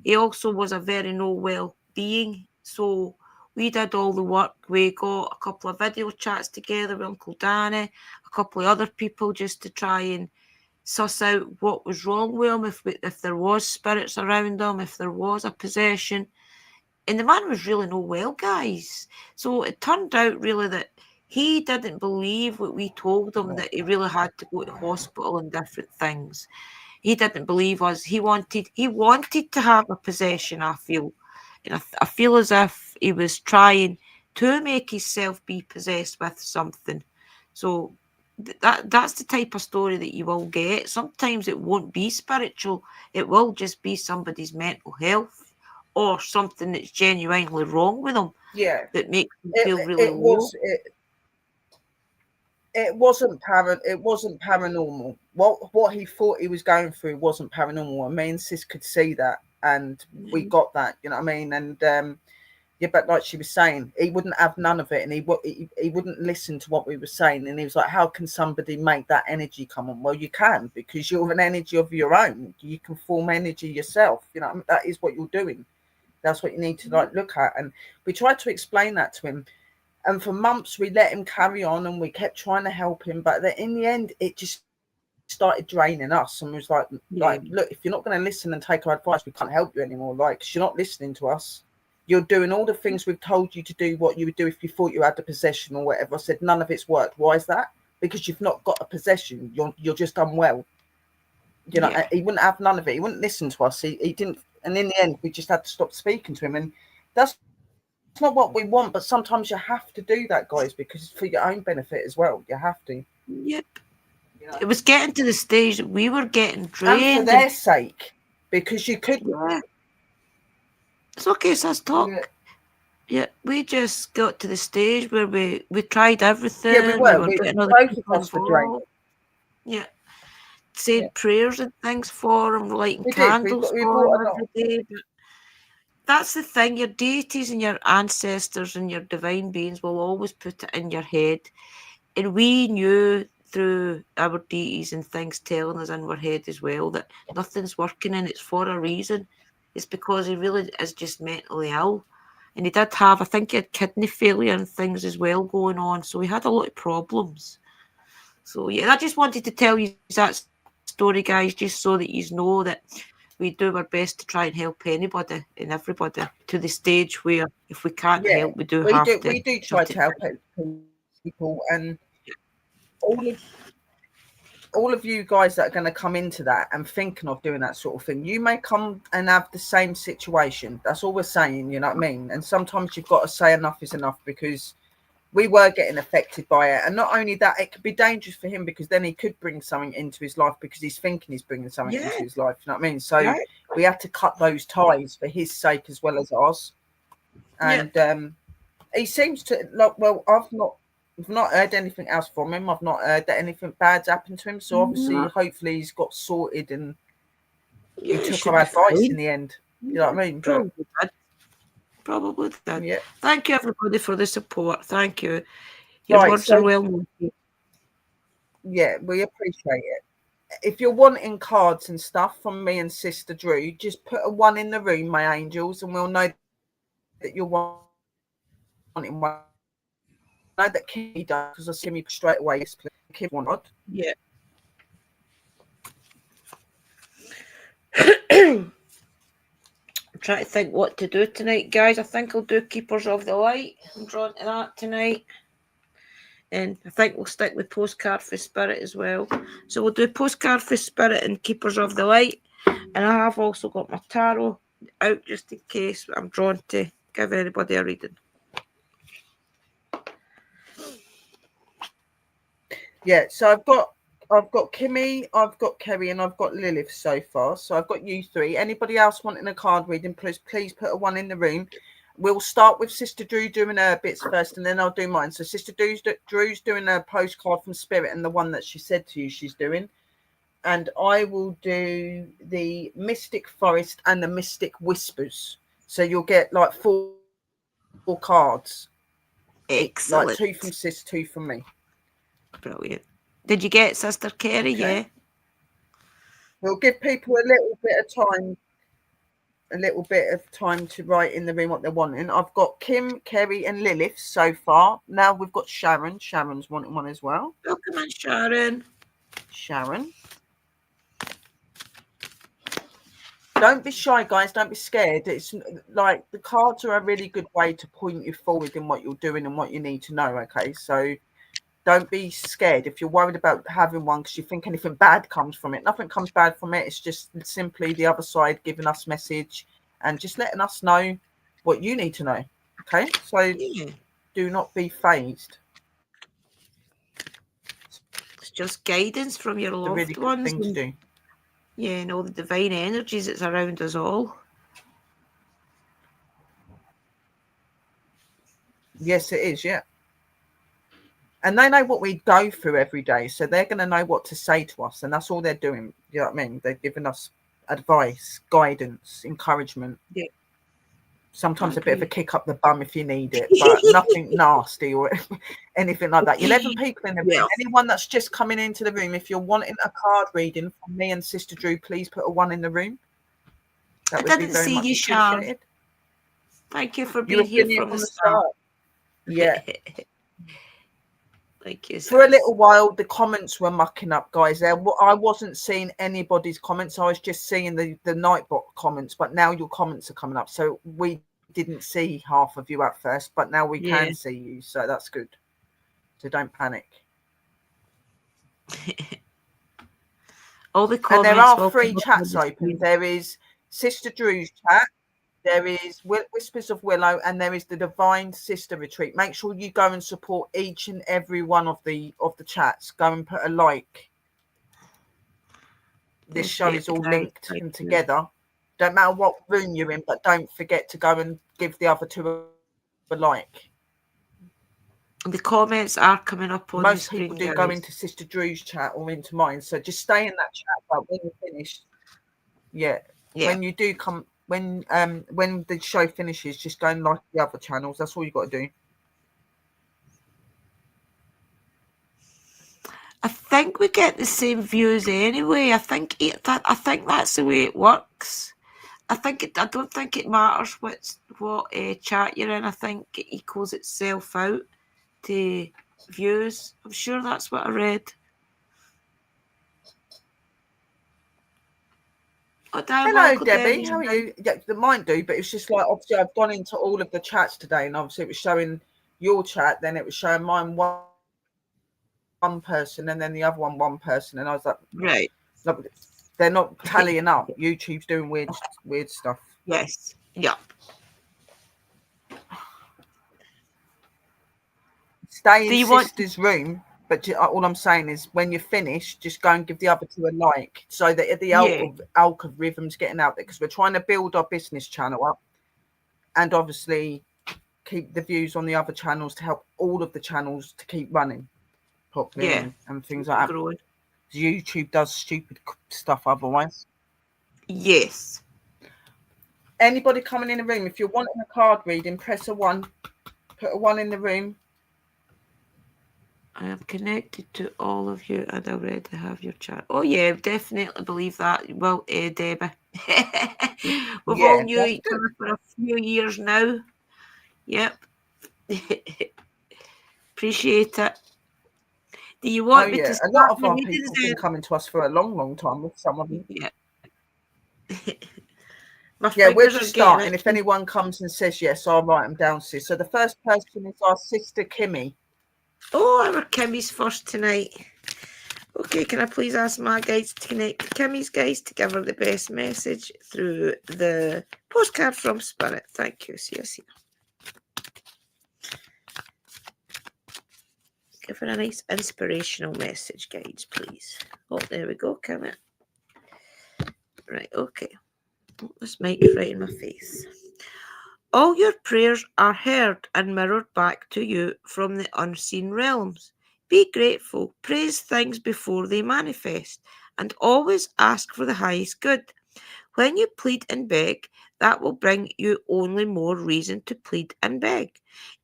He also was a very no well being, so we did all the work. We got a couple of video chats together with Uncle Danny, a couple of other people, just to try and suss out what was wrong with him, if there was spirits around him, if there was a possession. And the man was really no well, guys. So it turned out really that he didn't believe what we told him, that he really had to go to hospital and different things. He didn't believe us. He wanted to have a possession, I feel. And I feel as if he was trying to make himself be possessed with something. So that's the type of story that you will get. Sometimes it won't be spiritual. It will just be somebody's mental health or something that's genuinely wrong with them Yeah, that makes them feel it, really it low. was it wasn't paranormal. What he thought he was going through wasn't paranormal. And me and Sis could see that, and we got that. You know what I mean? And yeah, but like she was saying, he wouldn't have none of it, and he wouldn't listen to what we were saying. And he was like, "How can somebody make that energy come on?" Well, you can, because you're an energy of your own. You can form energy yourself. You know what I mean? That is what you're doing. That's what you need to like look at. And we tried to explain that to him. And for months we let him carry on, and we kept trying to help him. But in the end, it just started draining us, and was Yeah, look, if you're not going to listen and take our advice, we can't help you anymore. Like, 'cause you're not listening to us. You're doing all the things we've told you to do, what you would do if you thought you had the possession or whatever. I said none of it's worked. Why is that? Because you've not got a possession. You're just unwell. yeah, He wouldn't have none of it. He wouldn't listen to us. He didn't. And in the end, we just had to stop speaking to him. And that's not what we want. But sometimes you have to do that, guys, because it's for your own benefit as well. You have to. yep. It was getting to the stage that we were getting And for drained, and their sake, because you could. yeah, it's okay, so let's Yeah, talk. Yeah, we just got to the stage where we tried yeah, we everything. We were. were We getting other both of people us were drained. involved. Yeah, Yeah, said prayers and things for him, lighting we did. candles We for him brought a lot. every day. But that's the thing, your deities and your ancestors and your divine beings will always put it in your head. And we knew through our deities and things telling us in our head as well that nothing's working and it's for a reason. It's because he really is just mentally ill. And he did have, I think he had kidney failure and things as well going on. So he had a lot of problems. So yeah, I just wanted to tell you that story, guys, just so that you know that we do our best to try and help anybody and everybody to the stage where if we can't help, Yeah, we do have to we do shut try it to help down. people, and all of all of you guys that are going to come into that and thinking of doing that sort of thing, you may come and have the same situation. That's all we're saying. You know what I mean? And sometimes you've got to say enough is enough, because we were getting affected by it. And not only that, it could be dangerous for him because then he could bring something into his life because he's thinking he's bringing something into his life. You know what I mean? So we had to cut those ties for his sake as well as ours. And he seems to like. Well, I've not heard anything else from him. I've not heard that anything bad's happened to him. So obviously, hopefully, he's got sorted and he took our advice in the end. You know what I mean? Probably did. Yeah. Thank you, everybody, for the support. Thank you. Your words are well noted. Yeah, we appreciate it. If you're wanting cards and stuff from me and Sister Drew, just put a 1 in the room, my angels, and we'll know that you're wanting one. I know that Kimmy does because I see me straight away. Kim wanted. Yeah. I'm trying to think what to do tonight, guys. I think I'll do Keepers of the Light. I'm drawn to that tonight. And I think we'll stick with Postcard for Spirit as well. So we'll do Postcard for Spirit and Keepers of the Light. And I have also got my tarot out just in case I'm drawn to give anybody a reading. Yeah, so I've got Kimmy, I've got Kerry, and I've got Lilith so far. So I've got you three. Anybody else wanting a card reading, please put a 1 in the room. We'll start with Sister Drew doing her bits first, and then I'll do mine. So Sister Drew's doing a postcard from Spirit and the one that she said to you she's doing. And I will do the Mystic Forest and the Mystic Whispers. So you'll get like four cards. Excellent. Like 2 from Sis, 2 from me. Brilliant. Did you get Sister Kerry? Okay. Yeah. We'll give people a little bit of time to write in the room what they're wanting. I've got Kim, Kerry, and Lilith so far. Now we've got Sharon. Sharon's wanting one as well. Welcome in, Sharon. Sharon. Don't be shy, guys. Don't be scared. It's like the cards are a really good way to point you forward in what you're doing and what you need to know. Okay, so don't be scared if you're worried about having one because you think anything bad comes from it. Nothing comes bad from it. It's just simply the other side giving us message and just letting us know what you need to know. Okay, so do not be phased. It's just guidance from your loved really ones. Thing to do. Yeah, and all the divine energies that's around us all. Yes, it is. Yeah. And they know what we go through every day, so they're going to know what to say to us, and that's all they're doing. You know what I mean? They're giving us advice, guidance, encouragement. Yeah. Sometimes a bit of a kick up the bum if you need it, but nothing nasty or anything like that. 11 people in the room. Yeah. Anyone that's just coming into the room, if you're wanting a card reading from me and Sister Drew, please put a 1 in the room. That would be very much appreciated. Thank you for being here from the start. Yeah. Thank you. For a little while, the comments were mucking up, guys. I wasn't seeing anybody's comments. I was just seeing the Nightbot comments, but now your comments are coming up. So we didn't see half of you at first, but now we can see you. So that's good. So don't panic. All the comments. And there are 3 chats open. There is Sister Drew's chat. There is Whispers of Willow, and there is the Divine Sister Retreat. Make sure you go and support each and every one of the chats. Go and put a like. This show is all linked and together. Don't matter what room you're in, but don't forget to go and give the other 2 a like. The comments are coming up on Most the screen, people do go into Sister Drew's chat or into mine, so just stay in that chat. But when you're finished, when you do come. When the show finishes, just go and like the other channels. That's all you got to do. I think we get the same views anyway. I think that's the way it works. I don't think it matters what chat you're in. I think it equals itself out to views. I'm sure that's what I read. Hello, Debbie. How are you? Yeah, they might do, but it's just like obviously I've gone into all of the chats today, and obviously it was showing your chat, then it was showing mine one person, and then the other one person, and I was like, right, they're not tallying up. YouTube's doing weird stuff. Yes. Yeah. Stay Do in you want to? sister's room, but all I'm saying is when you're finished, just go and give the other two a like, so that the Yeah, algorithm's getting out there, because we're trying to build our business channel up, and obviously keep the views on the other channels to help all of the channels to keep running properly yeah. and things like that. Growing. YouTube does stupid stuff otherwise. Yes. Anybody coming in the room, if you're wanting a card reading, press a 1. Put a 1 in the room. I am connected to all of you and I already have your chat. Oh yeah, definitely believe that. Well, Debbie. We've all knew each other for a few years now. Yep. Appreciate it. Do you want me to A start lot of the our readings people have been then? coming to us for a long, long time with some of them. Yeah. My Yeah, we're fingers are just getting starting. it. If anyone comes and says yes, I'll write them down, sis. So the first person is our sister Kimmy. Oh, our Kimmy's first tonight. Okay, can I please ask my guides to connect to Kimmy's guides to give her the best message through the postcard from Spirit? Thank you. See you soon. Give her a nice inspirational message, guides, please. Oh, there we go, Kimmy. Right, okay. Oh, this mic is right in my face. All your prayers are heard and mirrored back to you from the unseen realms. Be grateful, praise things before they manifest, and always ask for the highest good. When you plead and beg, that will bring you only more reason to plead and beg.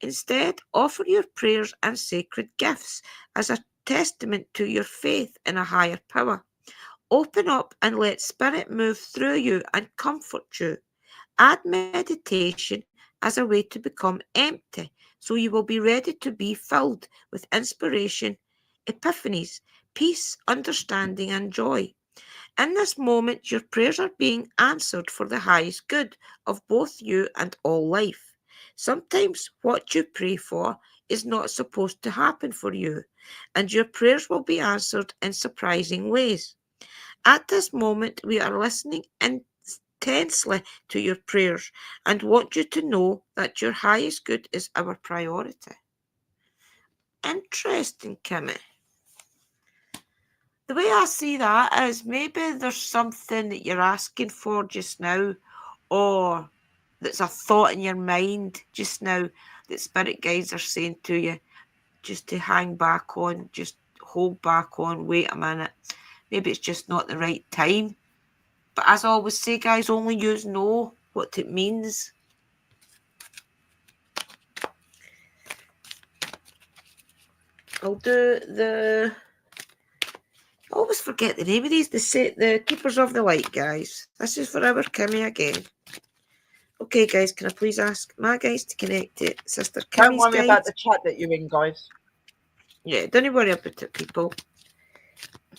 Instead, offer your prayers and sacred gifts as a testament to your faith in a higher power. Open up and let Spirit move through you and comfort you. Add meditation as a way to become empty, so you will be ready to be filled with inspiration, epiphanies, peace, understanding, and joy. In this moment, your prayers are being answered for the highest good of both you and all life. Sometimes what you pray for is not supposed to happen for you, and your prayers will be answered in surprising ways. At this moment, we are listening intensely to your prayers and want you to know that your highest good is our priority. Interesting, Kimmy. The way I see that is maybe there's something that you're asking for just now, or that's a thought in your mind just now that spirit guides are saying to you just to hang back on, just hold back on, wait a minute. Maybe it's just not the right time. But as I always say, guys, only you know what it means. I'll do the... I always forget the name of these. The Keepers of the Light, guys. This is for our Kimmy again. Okay, guys, can I please ask my guys to connect to Sister Kimmy's Don't worry guides? about the chat that you're in, guys. Yeah, don't worry about it, people.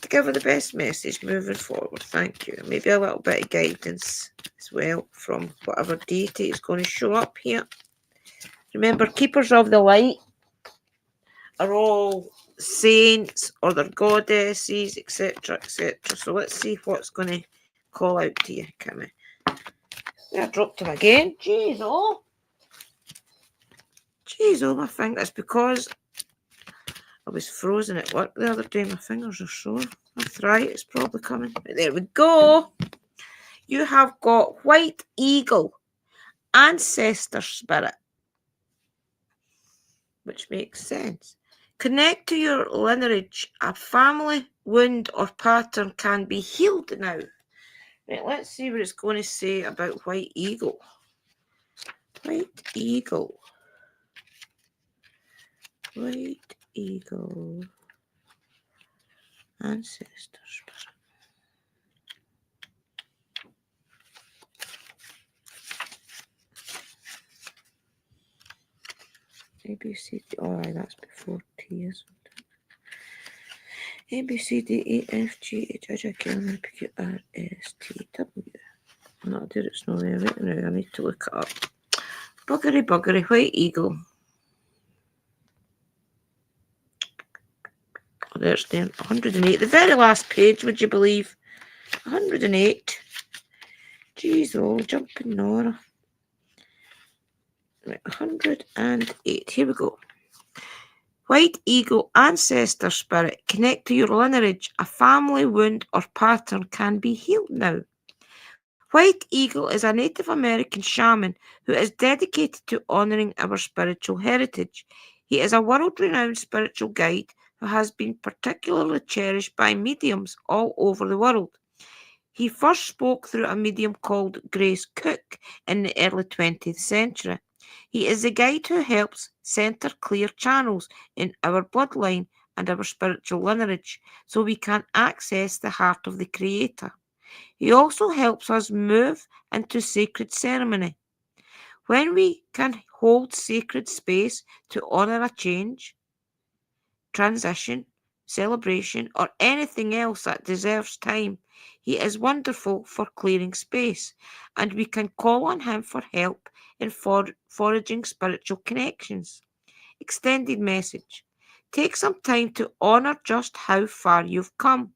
To give her the best message moving forward, thank you. Maybe a little bit of guidance as well from whatever deity is going to show up here. Remember, Keepers of the Light are all saints or their goddesses, etc., etc. So let's see what's going to call out to you, Kimmy. I dropped him again. Jeez, oh. Jeez, oh, my fingers. Because I was frozen at work the other day. My fingers are sore. Arthritis probably coming. But there we go. You have got White Eagle, Ancestor Spirit, which makes sense. Connect to your lineage. A family wound or pattern can be healed now. Right, let's see what it's going to say about White Eagle. White Eagle. White Eagle. Ancestor Spirit. A, B, C, D. Oh, that's before T, isn't it? A, B, C, D, E, F, G, H, I, J, K, L, M, N, P, Q, R, S, T, W. No, dude, it's not there right now. I need to look it up. Buggery, White Eagle. Oh, there's the 108. The very last page, would you believe? 108. Jeez, oh, jumping Nora. Right, 108. Here we go. White eagle ancestor spirit, connect to your lineage. A family wound or pattern can be healed now. White Eagle is a Native American shaman who is dedicated to honoring our spiritual heritage. He is a world renowned spiritual guide who has been particularly cherished by mediums all over the world. He first spoke through a medium called Grace Cook in the early 20th century. He is the guide who helps center clear channels in our bloodline and our spiritual lineage so we can access the heart of the Creator. He also helps us move into sacred ceremony. When we can hold sacred space to honor a change, transition, celebration, or anything else that deserves time, he is wonderful for clearing space, and we can call on him for help in foraging spiritual connections. Extended message. Take some time to honor just how far you've come,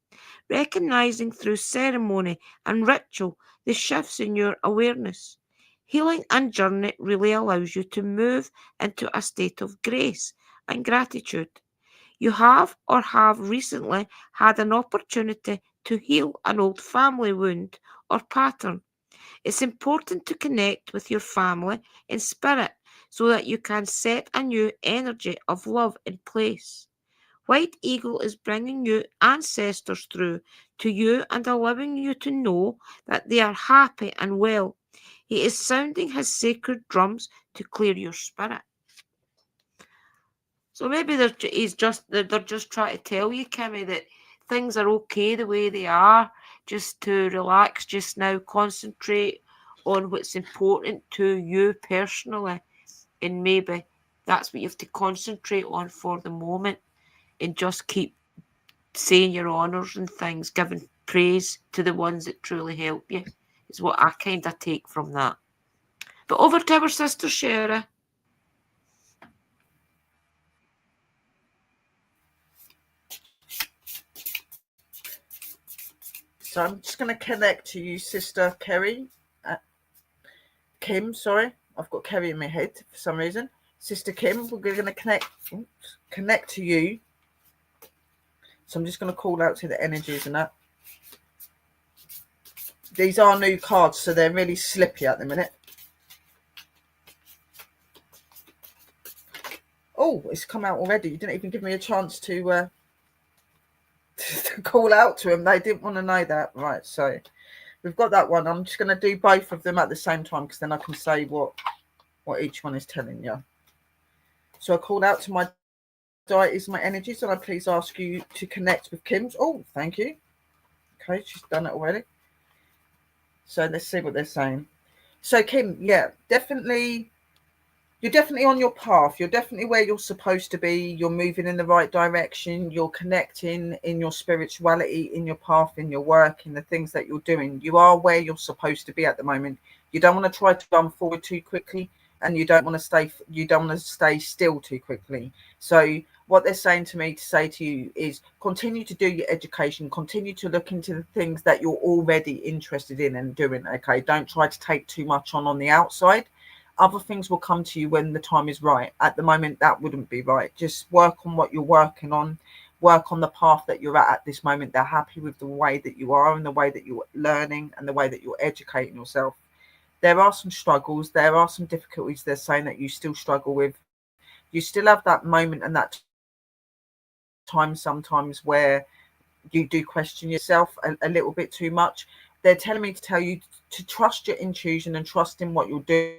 recognizing through ceremony and ritual the shifts in your awareness. Healing and journey really allows you to move into a state of grace and gratitude. You have or have recently had an opportunity to heal an old family wound or pattern. It's important to connect with your family in spirit so that you can set a new energy of love in place. White Eagle is bringing you ancestors through to you and allowing you to know that they are happy and well. He is sounding his sacred drums to clear your spirit. So maybe they're just trying to tell you, Kimmy, that things are okay the way they are. Just to relax, just now concentrate on what's important to you personally, and maybe that's what you have to concentrate on for the moment, and just keep saying your honours and things, giving praise to the ones that truly help you, is what I kind of take from that. But over to our sister Shara. So I'm just going to connect to you, Sister Kim, sorry. I've got Kerry in my head for some reason. Sister Kim, we're going to connect to you. So I'm just going to call out to the energies and that. These are new cards, so they're really slippy at the minute. Oh, it's come out already. You didn't even give me a chance to call out to them. They didn't want to know that. Right, so we've got that one. I'm just going to do both of them at the same time because then I can say what each one is telling you. So I called out to my deities, my energies, and I please ask you to connect with Kim's. Oh, thank you. Okay, she's done it already. So let's see what they're saying. So Kim, yeah, definitely. You're definitely on your path. You're definitely where you're supposed to be. You're moving in the right direction. You're connecting in your spirituality, in your path, in your work, in the things that you're doing. You are where you're supposed to be at the moment. You don't want to try to run forward too quickly, and you don't want to stay still too quickly. So what they're saying to me to say to you is continue to do your education, continue to look into the things that you're already interested in and doing. Okay, don't try to take too much on the outside. Other things will come to you when the time is right. At the moment, that wouldn't be right. Just work on what you're working on, work on the path that you're at this moment. They're happy with the way that you are and the way that you're learning and the way that you're educating yourself. There are some struggles, there are some difficulties they're saying that you still struggle with. You still have that moment and that time sometimes where you do question yourself a little bit too much. They're telling me to tell you to trust your intuition and trust in what you're doing.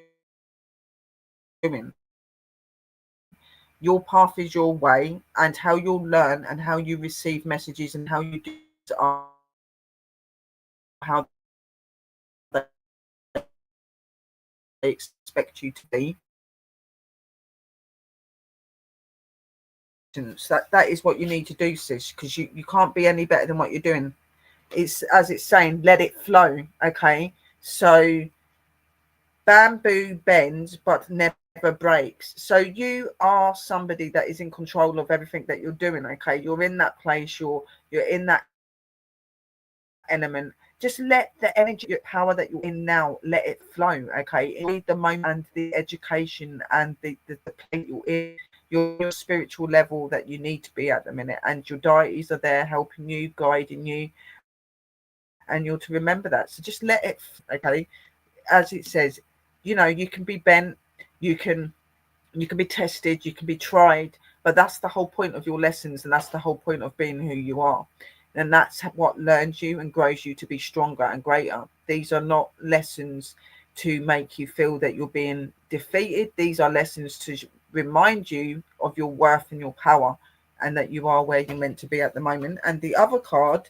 Your path is your way, and how you'll learn and how you receive messages and how you do are how they expect you to be. That is what you need to do, sis, because you can't be any better than what you're doing. It's as it's saying, let it flow. Okay, so bamboo bends but never breaks. So you are somebody that is in control of everything that you're doing. Okay, you're in that place, you're in that element. Just let the energy power that you're in now, let it flow. Okay, enjoy the moment and the education and the play you're in. you're your spiritual level that you need to be at the minute, and your deities are there helping you, guiding you, and you're to remember that. So just let it, okay? As it says, you can be bent, you can be tested, you can be tried, but that's the whole point of your lessons, and that's the whole point of being who you are. And that's what learns you and grows you to be stronger and greater. These are not lessons to make you feel that you're being defeated. These are lessons to remind you of your worth and your power, and that you are where you're meant to be at the moment. And the other card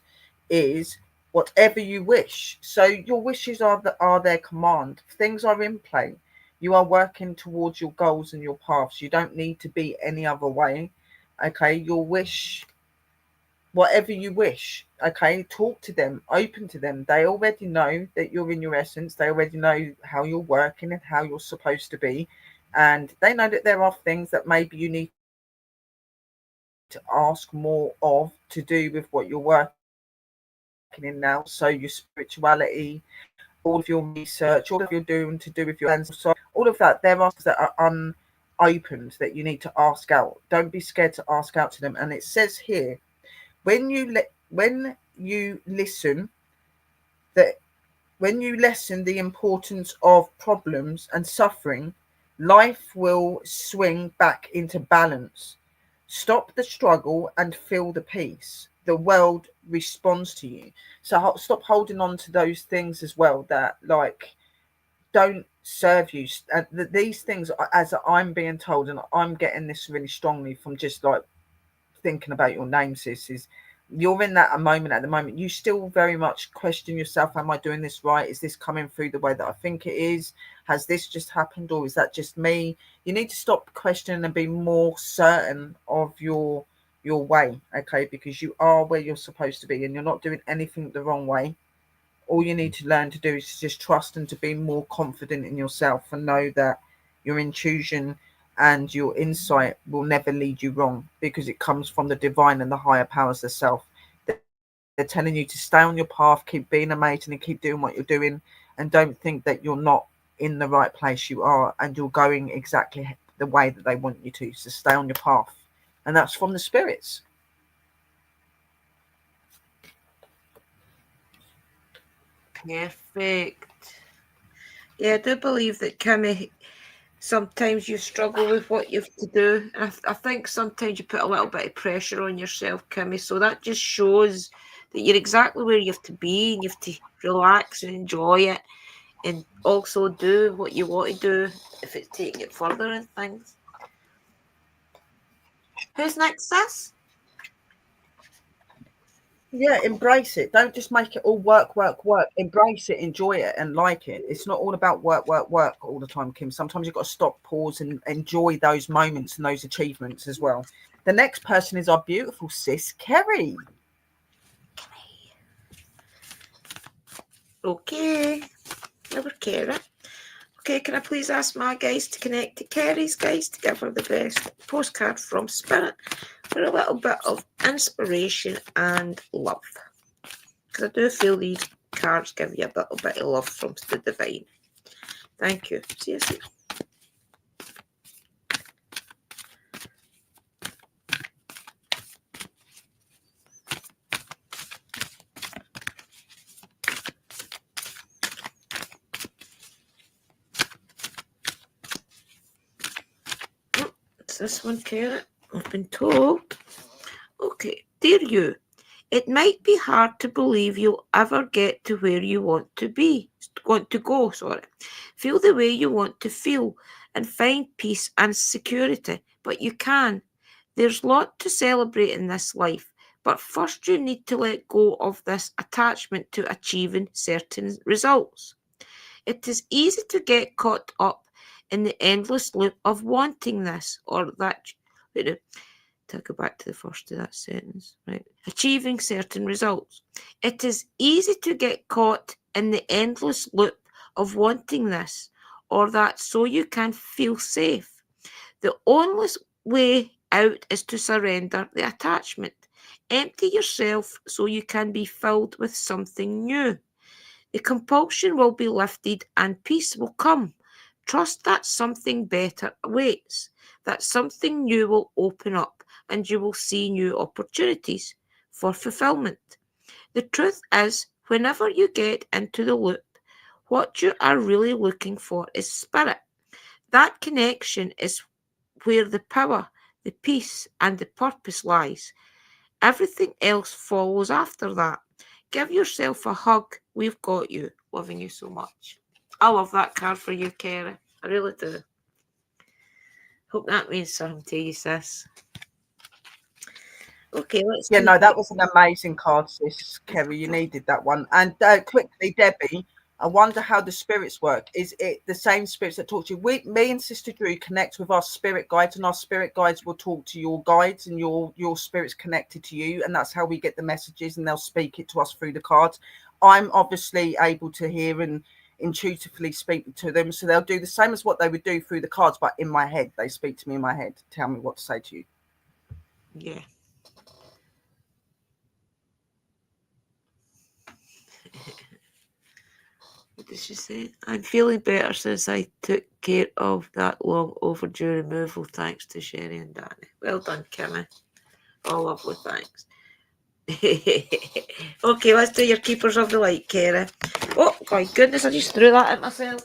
is whatever you wish. So your wishes are their command. Things are in play. You are working towards your goals and your paths. You don't need to be any other way. Okay, your wish, whatever you wish. Okay, talk to them, open to them. They already know that you're in your essence. They already know how you're working and how you're supposed to be. And they know that there are things that maybe you need to ask more of to do with what you're working in now. So your spirituality, all of your research, all of your doing to do with your plans, all of that. There are things that are unopened that you need to ask out. Don't be scared to ask out to them. And it says here, when you listen, that when you lessen the importance of problems and suffering, life will swing back into balance. Stop the struggle and feel the peace. The world responds to you. So stop holding on to those things as well that like don't serve you. And these things, as I'm being told, and I'm getting this really strongly from just like thinking about your name, sis, is you're in that a moment at the moment. You still very much question yourself, am I doing this right? Is this coming through the way that I think it is? Has this just happened, or is that just me? You need to stop questioning and be more certain of your way, okay? Because you are where you're supposed to be and you're not doing anything the wrong way. All you need to learn to do is to just trust and to be more confident in yourself and know that your intuition and your insight will never lead you wrong, because it comes from the divine and the higher powers of self. They're telling you to stay on your path, keep being amazing and keep doing what you're doing, and don't think that you're not in the right place. You are, and you're going exactly the way that they want you to. So stay on your path. And that's from the spirits. Perfect. Yeah, I do believe that, Kimmy, sometimes you struggle with what you have to do. And I think sometimes you put a little bit of pressure on yourself, Kimmy. So that just shows that you're exactly where you have to be, and you have to relax and enjoy it, and also do what you want to do if it's taking it further and things. Who's next, sis? Yeah, embrace it. Don't just make it all work, work, work. Embrace it, enjoy it, and like it. It's not all about work, work, work all the time, Kim. Sometimes you've got to stop, pause, and enjoy those moments and those achievements as well. The next person is our beautiful sis, Kerry. Okay. Never care it. Okay, can I please ask my guys to connect to Kerry's guys to give her the best postcard from Spirit for a little bit of inspiration and love? Because I do feel these cards give you a little bit of love from the divine. Thank you. See you soon. It's this one, Carrot. I've been told. Okay, dear you, it might be hard to believe you'll ever get to where you want to go, sorry. Feel the way you want to feel and find peace and security, but you can. There's a lot to celebrate in this life, but first you need to let go of this attachment to achieving certain results. It is easy to get caught up in the endless loop of wanting this or that. Wait, no, to go back to the first of that sentence, right? Achieving certain results. It is easy to get caught in the endless loop of wanting this or that so you can feel safe. The only way out is to surrender the attachment. Empty yourself so you can be filled with something new. The compulsion will be lifted and peace will come. Trust that something better awaits. that something new will open up and you will see new opportunities for fulfillment. The truth is, whenever you get into the loop, what you are really looking for is spirit. That connection is where the power, the peace, and the purpose lies. Everything else follows after that. Give yourself a hug. We've got you. Loving you so much. I love that card for you, Kerry. I really do. Hope that means something to you, sis. Okay, let's Yeah, do. no, that was an amazing card, sis, Kerry. You needed that one. And quickly, Debbie, I wonder how the spirits work. Is it the same spirits that talk to you? Me and Sister Drew connect with our spirit guides, and our spirit guides will talk to your guides, and your spirits connected to you, and that's how we get the messages, and they'll speak it to us through the cards. I'm obviously able to hear and intuitively speak to them, so they'll do the same as what they would do through the cards, but in my head, they speak to me in my head, tell me what to say to you. Yeah. What did she say? I'm feeling better since I took care of that long overdue removal, thanks to Sherry and Danny. Well done, Kimmy. All lovely, thanks. Okay, let's do your Keepers of the Light, Kara. Oh, my goodness, I just threw that at myself.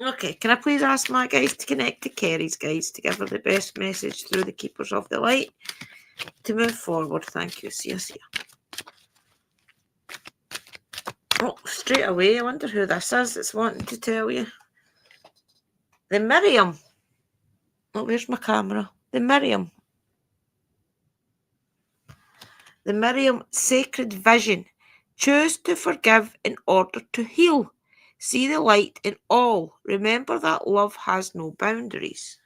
Okay, can I please ask my guys to connect to Kerry's guys to give her the best message through the Keepers of the Light to move forward? Thank you. See you. Oh, straight away, I wonder who this is that's wanting to tell you. The Miriam. Oh, where's my camera? The Miriam. The Miriam Sacred Vision. Choose to forgive in order to heal. See the light in all. Remember that love has no boundaries.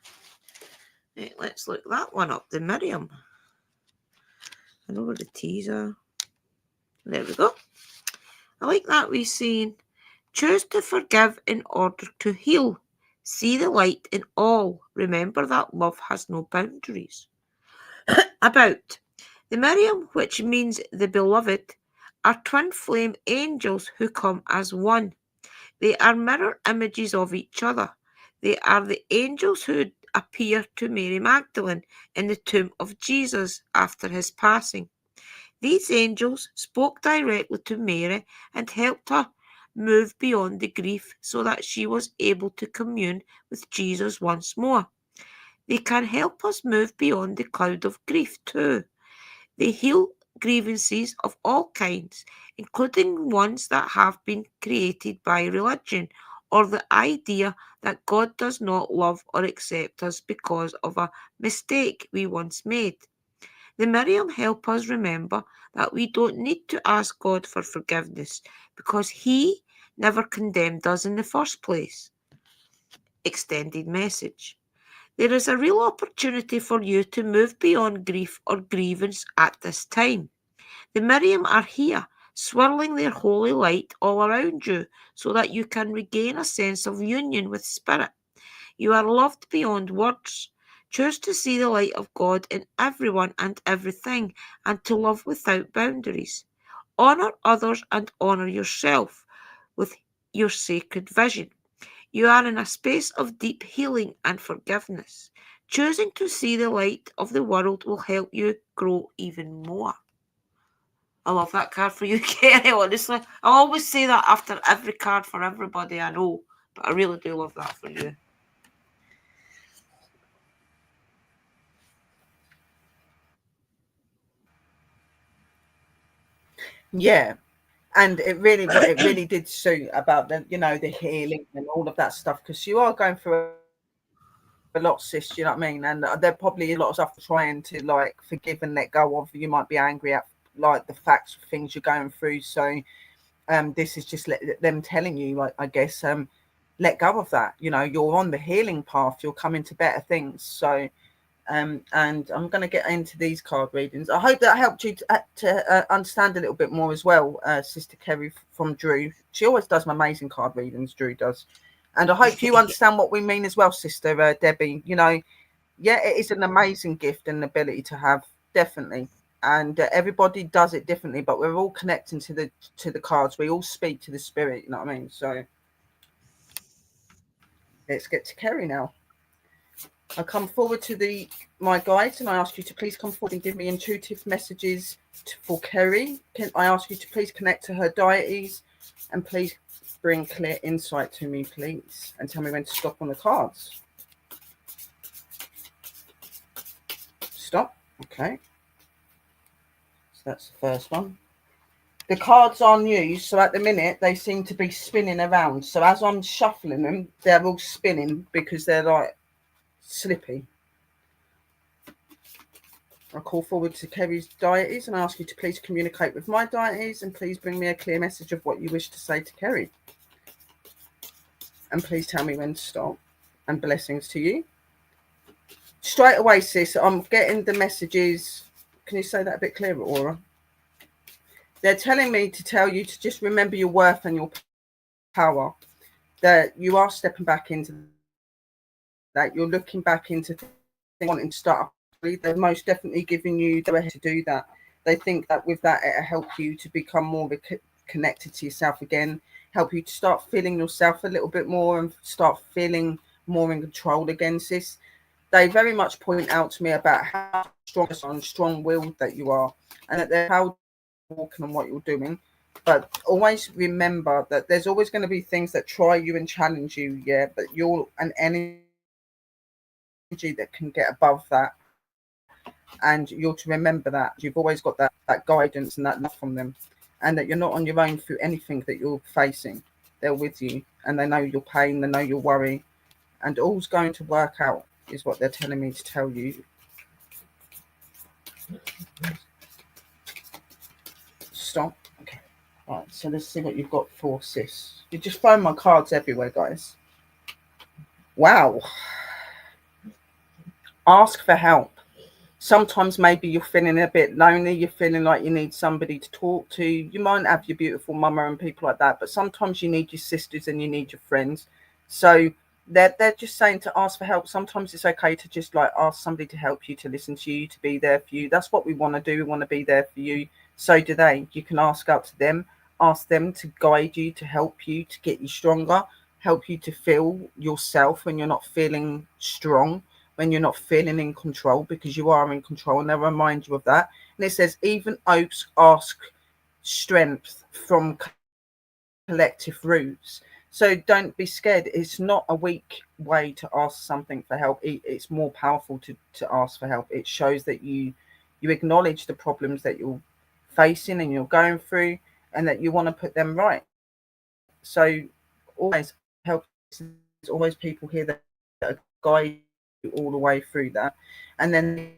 Right, let's look that one up. The Miriam. I know where the T's are. There we go. I like that wee saying. Choose to forgive in order to heal. See the light in all. Remember that love has no boundaries. About. The Miriam, which means the beloved, are twin flame angels who come as one. They are mirror images of each other. They are the angels who appear to Mary Magdalene in the tomb of Jesus after his passing. These angels spoke directly to Mary and helped her move beyond the grief so that she was able to commune with Jesus once more. They can help us move beyond the cloud of grief too. They heal grievances of all kinds, including ones that have been created by religion or the idea that God does not love or accept us because of a mistake we once made. The Miriam help us remember that we don't need to ask God for forgiveness because He never condemned us in the first place. Extended message. There is a real opportunity for you to move beyond grief or grievance at this time. The Miriam are here, swirling their holy light all around you so that you can regain a sense of union with Spirit. You are loved beyond words. Choose to see the light of God in everyone and everything and to love without boundaries. Honour others and honour yourself with your sacred vision. You are in a space of deep healing and forgiveness. Choosing to see the light of the world will help you grow even more. I love that card for you, Kerry, honestly. I always say that after every card for everybody I know, but I really do love that for you. Yeah, and it really did suit about the healing and all of that stuff, because you are going through a lot, sis. You know what I mean? And there probably is a lot of stuff trying to like forgive and let go of. You might be angry at like the facts of things you're going through. So this is just them telling you, like, I guess, let go of that. You're on the healing path. You're coming to better things. So and I'm going to get into these card readings. I hope that helped you to understand a little bit more as well, Sister Kerry from Drew. She always does my amazing card readings, Drew does. And I hope you understand what we mean as well, Sister Debbie. Yeah, it is an amazing gift and ability to have, definitely. And everybody does it differently, but we're all connecting to the cards. We all speak to the spirit, you know what I mean? So let's get to Kerry now. I come forward to my guides and I ask you to please come forward and give me intuitive messages for Kerry. I ask you to please connect to her deities and please bring clear insight to me, please, and tell me when to stop on the cards. Stop. Okay. So that's the first one. The cards aren't used, so at the minute they seem to be spinning around. So as I'm shuffling them, they're all spinning because they're like slippy. I call forward to Kerry's deities and ask you to please communicate with my deities and please bring me a clear message of what you wish to say to Kerry. And please tell me when to stop. And blessings to you. Straight away, sis, I'm getting the messages. Can you say that a bit clearer, Aura? They're telling me to tell you to just remember your worth and your power. That you are stepping back into that. You're looking back into wanting to start up. They're most definitely giving you the way to do that. They think that with that, it'll help you to become more connected to yourself again, help you to start feeling yourself a little bit more and start feeling more in control again, sis. They very much point out to me about how strong and strong-willed that you are and that they're proud of walking and what you're doing. But always remember that there's always going to be things that try you and challenge you, yeah, but you're an energy that can get above that. And you're to remember that you've always got that guidance and that love from them, and that you're not on your own through anything that you're facing. They're with you and they know your pain, they know your worry, and all's going to work out is what they're telling me to tell you. Stop. Okay. Right, so let's see what you've got for sis. You just find my cards everywhere, guys. Wow. Ask for help. Sometimes maybe you're feeling a bit lonely, you're feeling like you need somebody to talk to. You might have your beautiful mama and people like that, but sometimes you need your sisters and you need your friends. So they're just saying to ask for help. Sometimes it's okay to just like ask somebody to help you, to listen to you, to be there for you. That's what we want to do. We want to be there for you. So do they. You can ask out to them, ask them to guide you, to help you, to get you stronger, help you to feel yourself when you're not feeling strong, when you're not feeling in control, because you are in control, and they'll remind you of that. And it says, even oaks ask strength from collective roots. So don't be scared. It's not a weak way to ask something for help. It's more powerful to ask for help. It shows that you acknowledge the problems that you're facing and you're going through, and that you want to put them right. So always help. There's always people here that are guide all the way through that. And then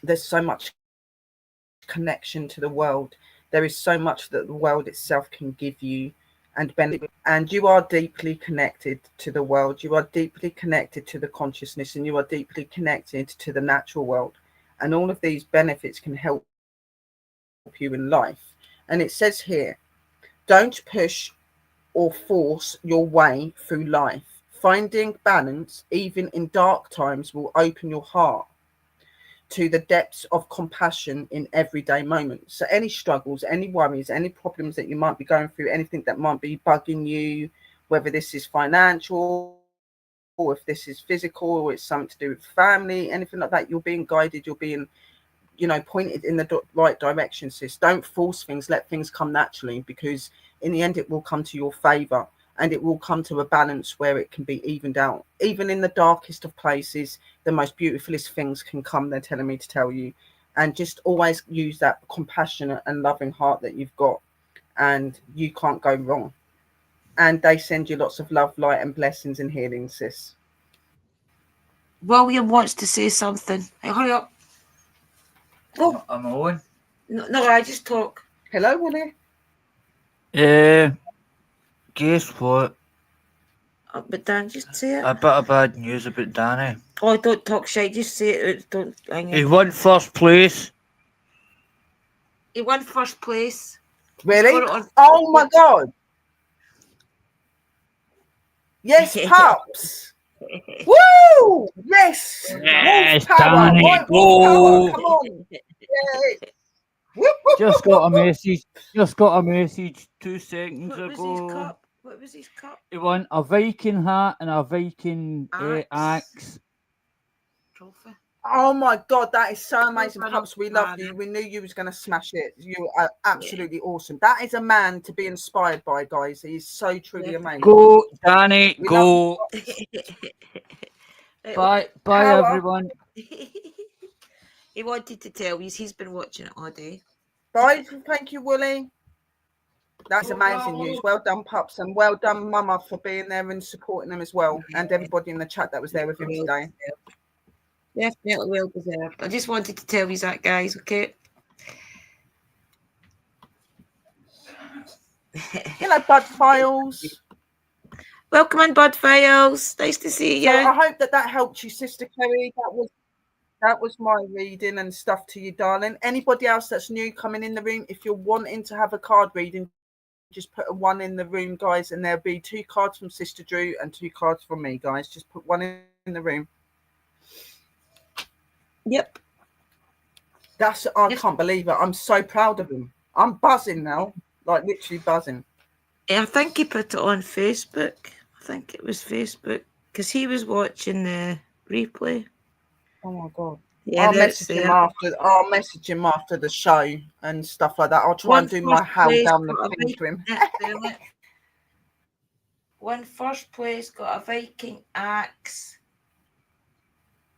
there's so much connection to the world. There is so much that the world itself can give you and benefit, and you are deeply connected to the world. You are deeply connected to the consciousness, and you are deeply connected to the natural world, and all of these benefits can help you in life. And it says here, don't push or force your way through life. Finding balance, even in dark times, will open your heart to the depths of compassion in everyday moments. So any struggles, any worries, any problems that you might be going through, anything that might be bugging you, whether this is financial or if this is physical or it's something to do with family, anything like that, you're being guided, you're being, pointed in the right direction, sis. Don't force things, let things come naturally, because in the end it will come to your favor, and it will come to a balance where it can be evened out. Even in the darkest of places, the most beautifulest things can come, they're telling me to tell you. And just always use that compassionate and loving heart that you've got, and you can't go wrong. And they send you lots of love, light and blessings and healing, sis. William wants to say something. Hey, hurry up. Go. I'm on. No, I just talk. Hello, Willie. Guess what? But Dan, just say it. A bit of bad news about Danny. Oh, don't talk shit. Just say it. Don't. He won first place. He won first place. Really? Oh my God. Yes, pups. Woo! Yes. Yes, Wolf power. Danny, Wolf go. power. Come on. Yay. Just got a message. Just got a message 2 seconds What was his ago. cup? What was his cup? He won a Viking hat and a Viking axe. Trophy. Oh my God, that is so amazing, Well done, Pups. We love Dana. you. We knew you was going to smash it. You are absolutely awesome. That is a man to be inspired by, guys. He's so truly amazing. Go, Danny, We go. love you, Right, Bye, okay. bye, Power. everyone. He wanted to tell you he's been watching it all day. Bye. Thank you, Willie. That's amazing news. Well done, Pups, and well done, Mama, for being there and supporting them as well, and everybody in the chat that was there with him today. Definitely well deserved. I just wanted to tell you that, guys, okay? Hello, Bud Files. Welcome in, Bud Files. Nice to see you. So I hope that helped you, Sister Kerry. That was my reading and stuff to you, darling. Anybody else that's new coming in the room, if you're wanting to have a card reading, just put a 1 in the room, guys, and there'll be 2 cards from Sister Drew and 2 cards from me, guys. Just put 1 in the room. Yep. I can't believe it. I'm so proud of him. I'm buzzing now, like literally buzzing. I think he put it on Facebook. I think it was Facebook because he was watching the replay. Oh my God. Yeah, I'll message him after the show and stuff like that. I'll try and do my howl down the thing to him. One first place got a Viking axe.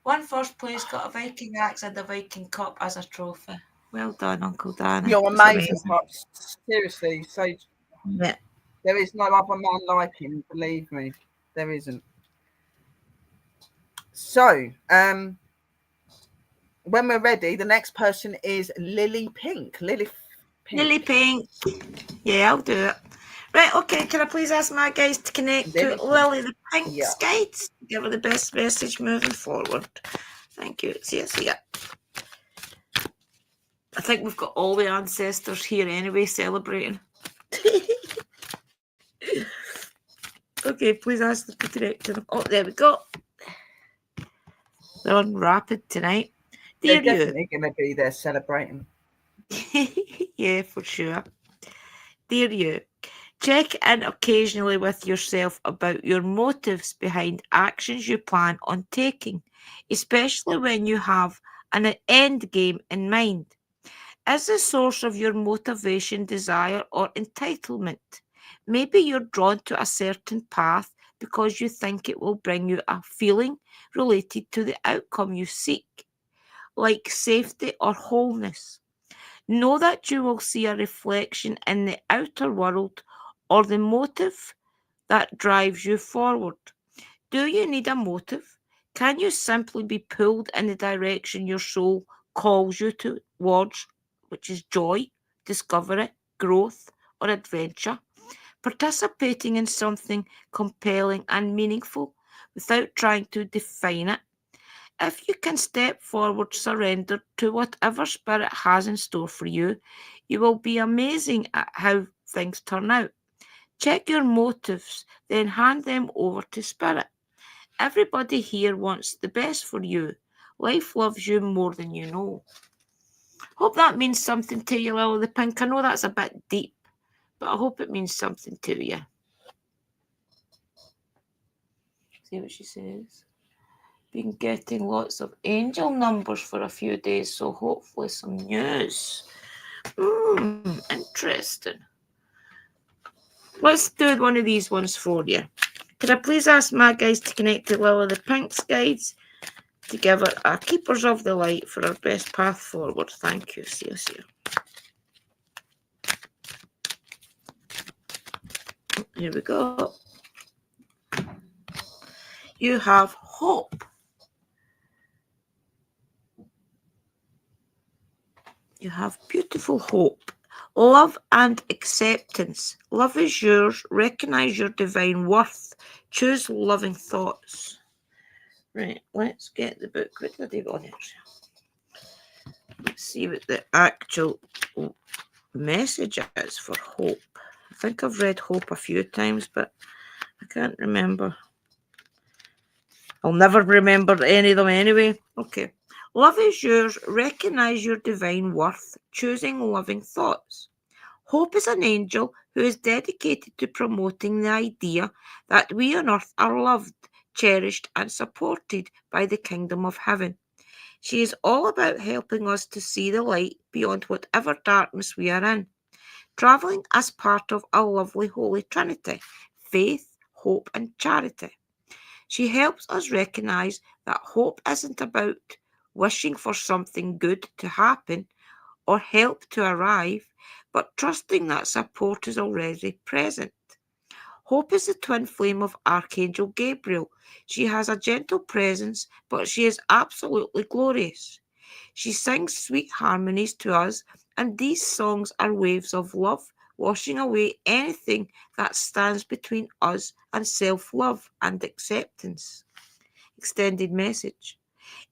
One first place got a Viking axe and a Viking cup as a trophy. Well done, Uncle Dan. You're amazing, Pops. Seriously. So yeah. There is no other man like him, believe me. There isn't. So, when we're ready, the next person is Lily Pink. Lily Pink. Yeah, I'll do it. Right, okay. Can I please ask my guys to connect to Lily the Pink's guides? Give her the best message moving forward. Thank you. See ya. I think we've got all the ancestors here anyway celebrating. Okay, please ask them to connect to them. Oh, there we go. They're on rapid tonight. They're definitely going to be there celebrating. Yeah, for sure. Dear you, check in occasionally with yourself about your motives behind actions you plan on taking, especially when you have an end game in mind. Is the source of your motivation desire or entitlement? Maybe you're drawn to a certain path because you think it will bring you a feeling related to the outcome you seek, like safety or wholeness. Know that you will see a reflection in the outer world or the motive that drives you forward. Do you need a motive? Can you simply be pulled in the direction your soul calls you towards, which is joy, discovery, growth, or adventure? Participating in something compelling and meaningful without trying to define it. If you can step forward, surrender to whatever Spirit has in store for you, you will be amazing at how things turn out. Check your motives, then hand them over to Spirit. Everybody here wants the best for you. Life loves you more than you know. Hope that means something to you, Lily the Pink. I know that's a bit deep, but I hope it means something to you. See what she says. Been getting lots of angel numbers for a few days, so hopefully some news. Interesting. Let's do one of these ones for you. Could I please ask my guys to connect to Lily the Pink's guides to give her a Keepers of the Light for our best path forward? Thank you. See you. Here we go. You have hope. You have beautiful hope. Love and acceptance. Love is yours. Recognize your divine worth. Choose loving thoughts. Right, let's get the book. What did I do on it? Let's see what the actual message is for hope. I think I've read hope a few times, but I can't remember. I'll never remember any of them anyway. Okay. Love is yours. Recognize your divine worth. Choosing loving thoughts. Hope is an angel who is dedicated to promoting the idea that we on earth are loved, cherished, and supported by the kingdom of heaven. She is all about helping us to see the light beyond whatever darkness we are in, travelling as part of a lovely Holy Trinity: faith, hope, and charity. She helps us recognise that hope isn't about wishing for something good to happen or help to arrive, but trusting that support is already present. Hope is the twin flame of Archangel Gabriel. She has a gentle presence, but she is absolutely glorious. She sings sweet harmonies to us, and these songs are waves of love, washing away anything that stands between us and self love and acceptance. Extended message.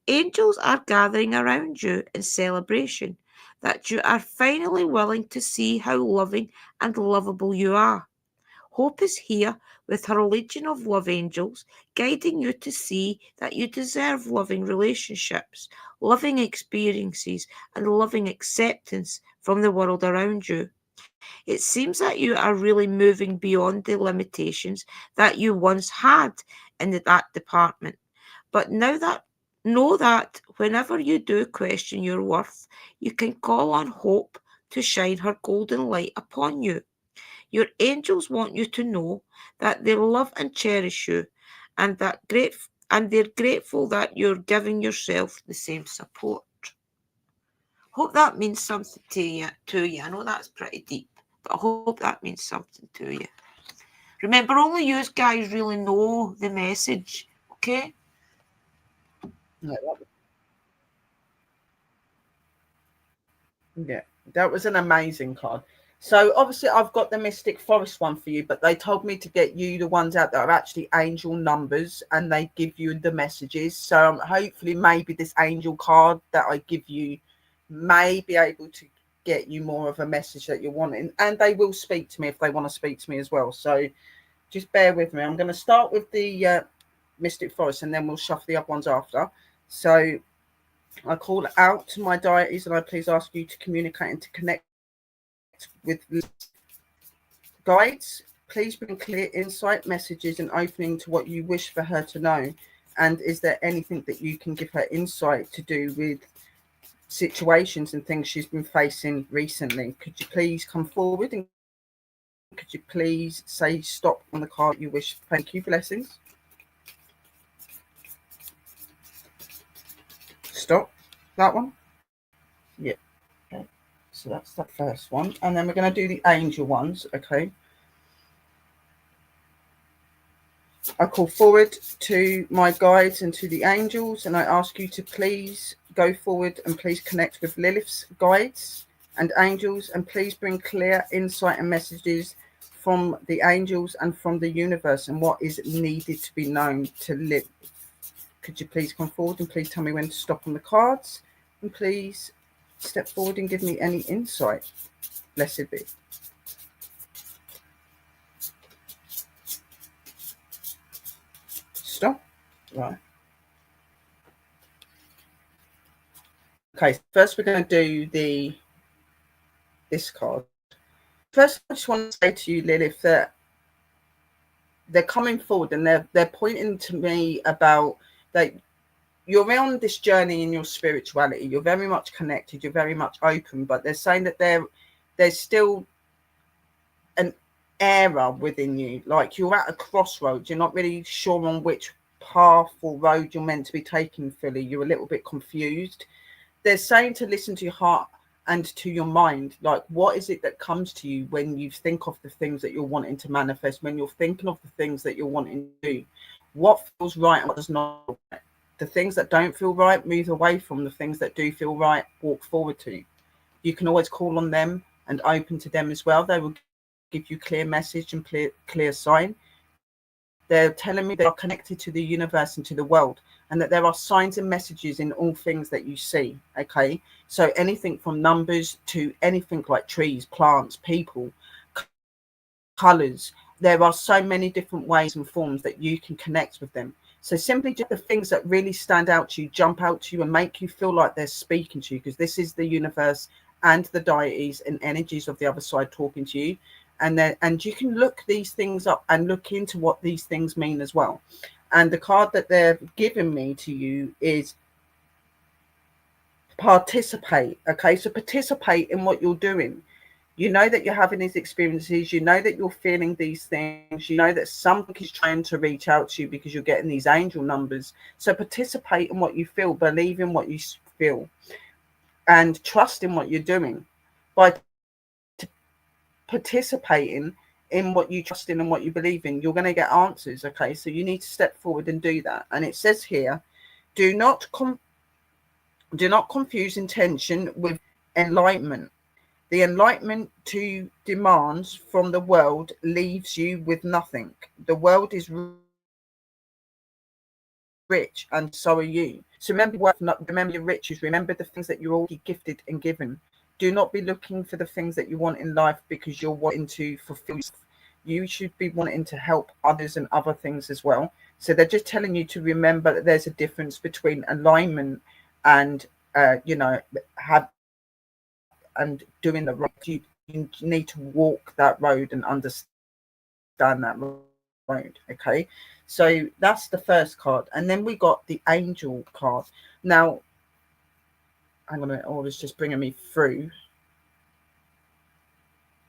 Angels are gathering around you in celebration that you are finally willing to see how loving and lovable you are. Hope is here with her legion of love angels, guiding you to see that you deserve loving relationships, loving experiences, and loving acceptance from the world around you. It seems that you are really moving beyond the limitations that you once had in that department. But now that know that whenever you do question your worth, you can call on hope to shine her golden light upon you. Your angels want you to know that they love and cherish you, and they're grateful that you're giving yourself the same support. Hope that means something to you. I know that's pretty deep, but I hope that means something to you. Remember, only you guys really know the message, okay? Yeah, that was an amazing card. So obviously I've got the Mystic Forest one for you, but they told me to get you the ones out that are actually angel numbers and they give you the messages. So hopefully maybe this angel card that I give you may be able to get you more of a message that you're wanting. And they will speak to me if they want to speak to me as well. So just bear with me. I'm going to start with the Mystic Forest and then we'll shuffle the other ones after. So I call out to my deities and I please ask you to communicate and to connect with guides. Please bring clear insight, messages, and opening to what you wish for her to know. And is there anything that you can give her insight to do with situations and things she's been facing recently? Could you please come forward and could you please say stop on the card you wish? Thank you. Blessings. Stop. That one? Yeah. Okay. So that's the first one. And then we're going to do the angel ones. Okay. I call forward to my guides and to the angels, and I ask you to please go forward and please connect with Lilith's guides and angels, and please bring clear insight and messages from the angels and from the universe and what is needed to be known to live. Could you please come forward and please tell me when to stop on the cards, and please step forward and give me any insight. Blessed be. Stop. Right. Okay, first we're going to do this card. First, I just want to say to you, Lilith, that they're coming forward and they're pointing to me about that you're on this journey in your spirituality. You're very much connected. You're very much open, but they're saying that there's still an error within you, like you're at a crossroads. You're not really sure on which path or road you're meant to be taking fully. You're a little bit confused. They're saying to listen to your heart and to your mind. Like, what is it that comes to you when you think of the things that you're wanting to manifest, when you're thinking of the things that you're wanting to do? What feels right and what does not feel right? The things that don't feel right, move away from. The things that do feel right, walk forward to. You can always call on them and open to them as well. They will give you clear message and clear sign. They're telling me they are connected to the universe and to the world, and that there are signs and messages in all things that you see. Okay, so anything from numbers to anything like trees, plants, people, colors. There are so many different ways and forms that you can connect with them. So simply just the things that really stand out to you, jump out to you, and make you feel like they're speaking to you, because this is the universe and the deities and energies of the other side talking to you. and you can look these things up and look into what these things mean as well. And the card that they're giving me to you is participate. Okay, so participate in what you're doing. You know that you're having these experiences, you know that you're feeling these things, you know that something is trying to reach out to you because you're getting these angel numbers. So participate in what you feel, believe in what you feel, and trust in what you're doing. By participating in what you trust in and what you believe in, you're going to get answers. Okay, so you need to step forward and do that. And it says here, do not confuse intention with enlightenment. The enlightenment to demands from the world leaves you with nothing. The world is rich and so are you. So remember your riches, remember the things that you're already gifted and given. Do not be looking for the things that you want in life because you're wanting to fulfill yourself. You should be wanting to help others and other things as well. So they're just telling you to remember that there's a difference between alignment and have and doing the right. You need to walk that road and understand that road. Okay, so that's the first card, and then we got the angel card. Now hang on a minute, oh, it's just bringing me through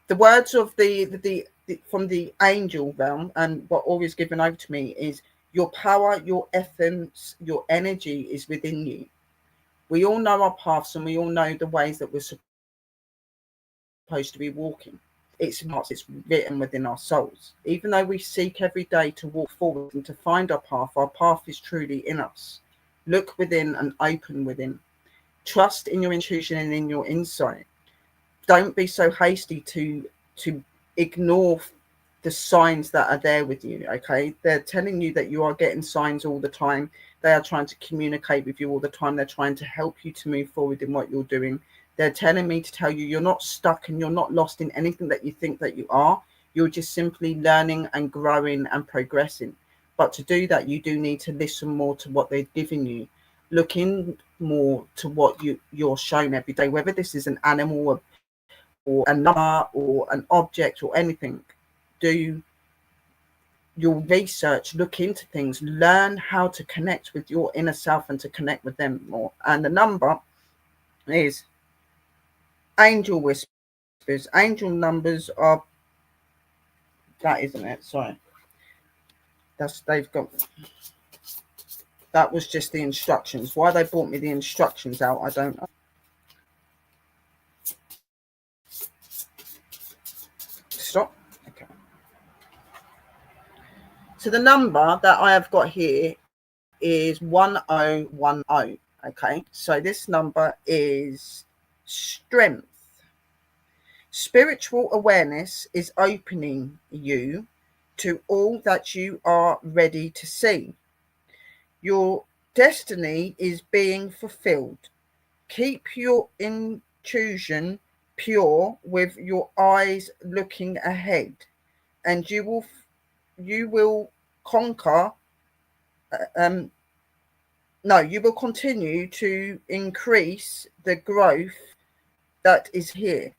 the words of the from the angel realm, and what always given over to me is your power, your essence, your energy is within you. We all know our paths and we all know the ways that we're supposed to be walking. It's written within our souls. Even though we seek every day to walk forward and to find our path is truly in us. Look within and open within. Trust in your intuition and in your insight. Don't be so hasty to ignore the signs that are there with you. Okay, they're telling you that you are getting signs all the time. They are trying to communicate with you all the time. They're trying to help you to move forward in what you're doing. They're telling me to tell you you're not stuck and you're not lost in anything that you think that you are. You're just simply learning and growing and progressing. But to do that, you do need to listen more to what they're giving you. Look in more to what you're shown every day, whether this is an animal or a number or an object or anything. Do your research, look into things, learn how to connect with your inner self and to connect with them more. And the number is angel whispers. Angel numbers are, that isn't it, sorry, they've got, that was just the instructions. Why they brought me the instructions out, I don't know. Stop. Okay, so the number that I have got here is 1010. Okay, so this number is strength. Spiritual awareness is opening you to all that you are ready to see. Your destiny is being fulfilled. Keep your intuition pure with your eyes looking ahead, and you will conquer. You will continue to increase the growth that is here.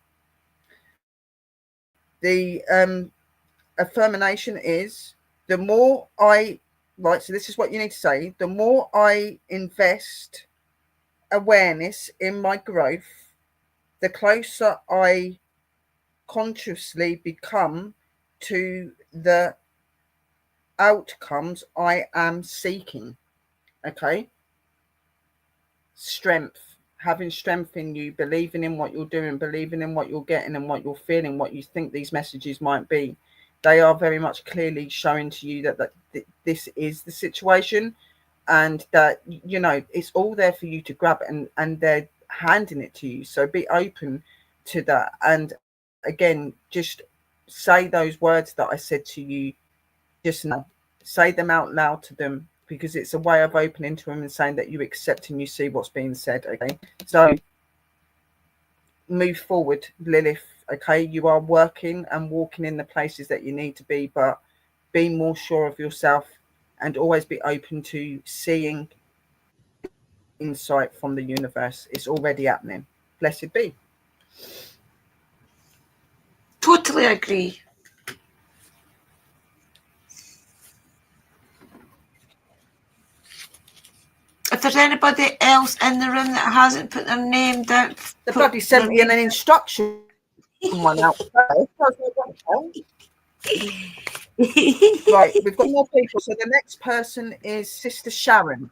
The affirmation is the more I, right, so this is what you need to say, the more I invest awareness in my growth, the closer I consciously become to the outcomes I am seeking. Okay, strength, having strength in you, believing in what you're doing, believing in what you're getting and what you're feeling, what you think these messages might be. They are very much clearly showing to you that this is the situation, and that it's all there for you to grab, and they're handing it to you. So be open to that, and again, just say those words that I said to you just now. Say them out loud to them, because it's a way of opening to them and saying that you accept and you see what's being said. Okay, so move forward, Lilith. Okay, you are working and walking in the places that you need to be, but be more sure of yourself and always be open to seeing insight from the universe. It's already happening. Blessed be. totally agree. If there's anybody else in the room that hasn't put their name down, The bloody sent me an instruction one out. Right, we've got more people. So the next person is Sister Sharon.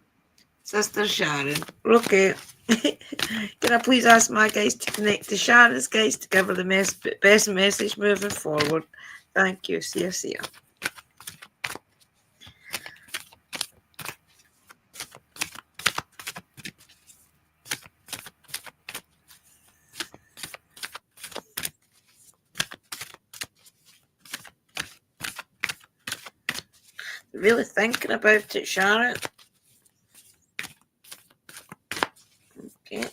Sister Sharon. Okay. Can I please ask my guys to connect to Sharon's guys to give her the best message moving forward? Thank you. See you. Really thinking about it, Sharon. Okay.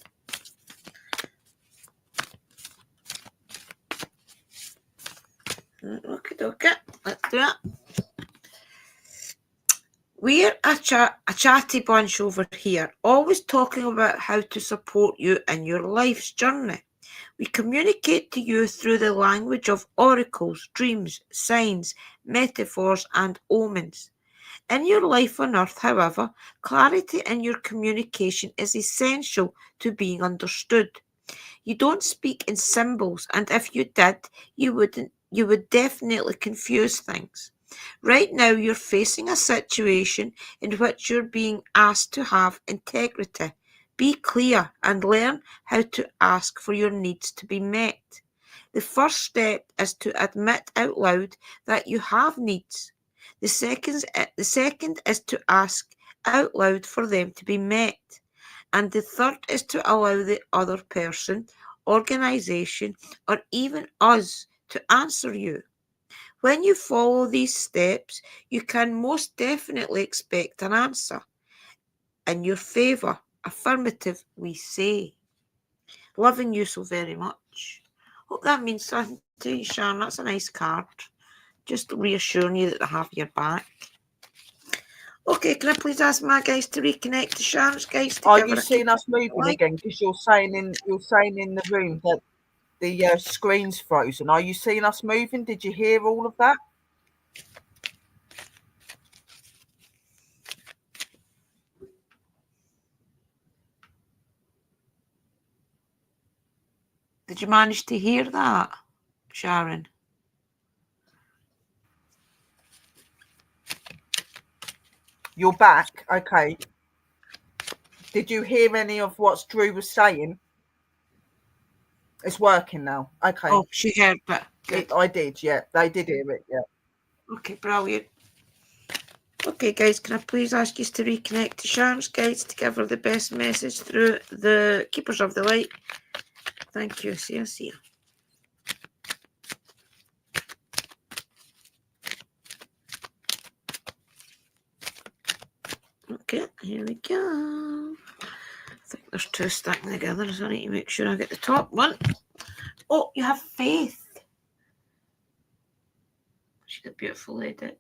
Okay. Let's do it. We're a chatty bunch over here, always talking about how to support you in your life's journey. We communicate to you through the language of oracles, dreams, signs, metaphors, and omens. In your life on earth, however, clarity in your communication is essential to being understood. You don't speak in symbols, and if you did, you would definitely confuse things. Right now, you're facing a situation in which you're being asked to have integrity. Be clear and learn how to ask for your needs to be met. The first step is to admit out loud that you have needs. The second is to ask out loud for them to be met. And the third is to allow the other person, organisation, or even us to answer you. When you follow these steps, you can most definitely expect an answer. In your favour, affirmative, we say. Loving you so very much. Hope that means something to you, Sharon. That's a nice card. Just reassuring you that they have your back. Okay, can I please ask my guys to reconnect to Sharon's guys? Are you seeing us moving again? Because you're saying in the room that the screen's frozen. Are you seeing us moving? Did you hear all of that? Did you manage to hear that, Sharon? You're back. Okay. Did you hear any of what Drew was saying? It's working now. Okay. Oh, she heard that. I did, yeah. They did hear it, yeah. Okay, brilliant. Okay, guys, can I please ask you to reconnect to Sharon's guides to give her the best message through the Keepers of the Light? Thank you. See you. Okay, here we go. I think there's two sticking together, so I need to make sure I get the top one. Oh, you have Faith. She's a beautiful lady.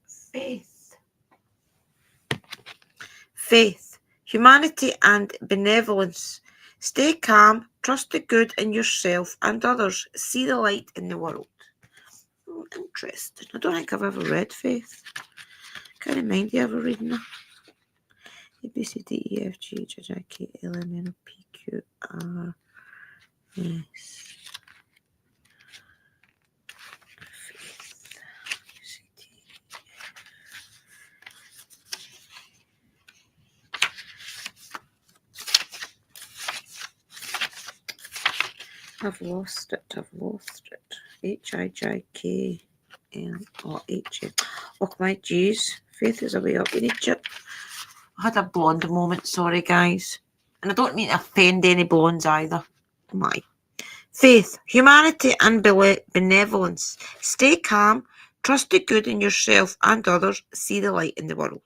Faith, humanity and benevolence. Stay calm, trust the good in yourself and others, see the light in the world. Oh, interesting. I don't think I've ever read Faith. Can't remind you ever reading that. A, B, C, D, E, F, G, H, I, K, L, M, N, O, P, Q, R, S. I've lost it. H-I-J-K-L-O-H. Oh, my geez. Faith is away up in Egypt. I had a blonde moment. Sorry, guys. And I don't mean to offend any blondes either. Oh, my. Faith, humanity and benevolence. Stay calm. Trust the good in yourself and others. See the light in the world.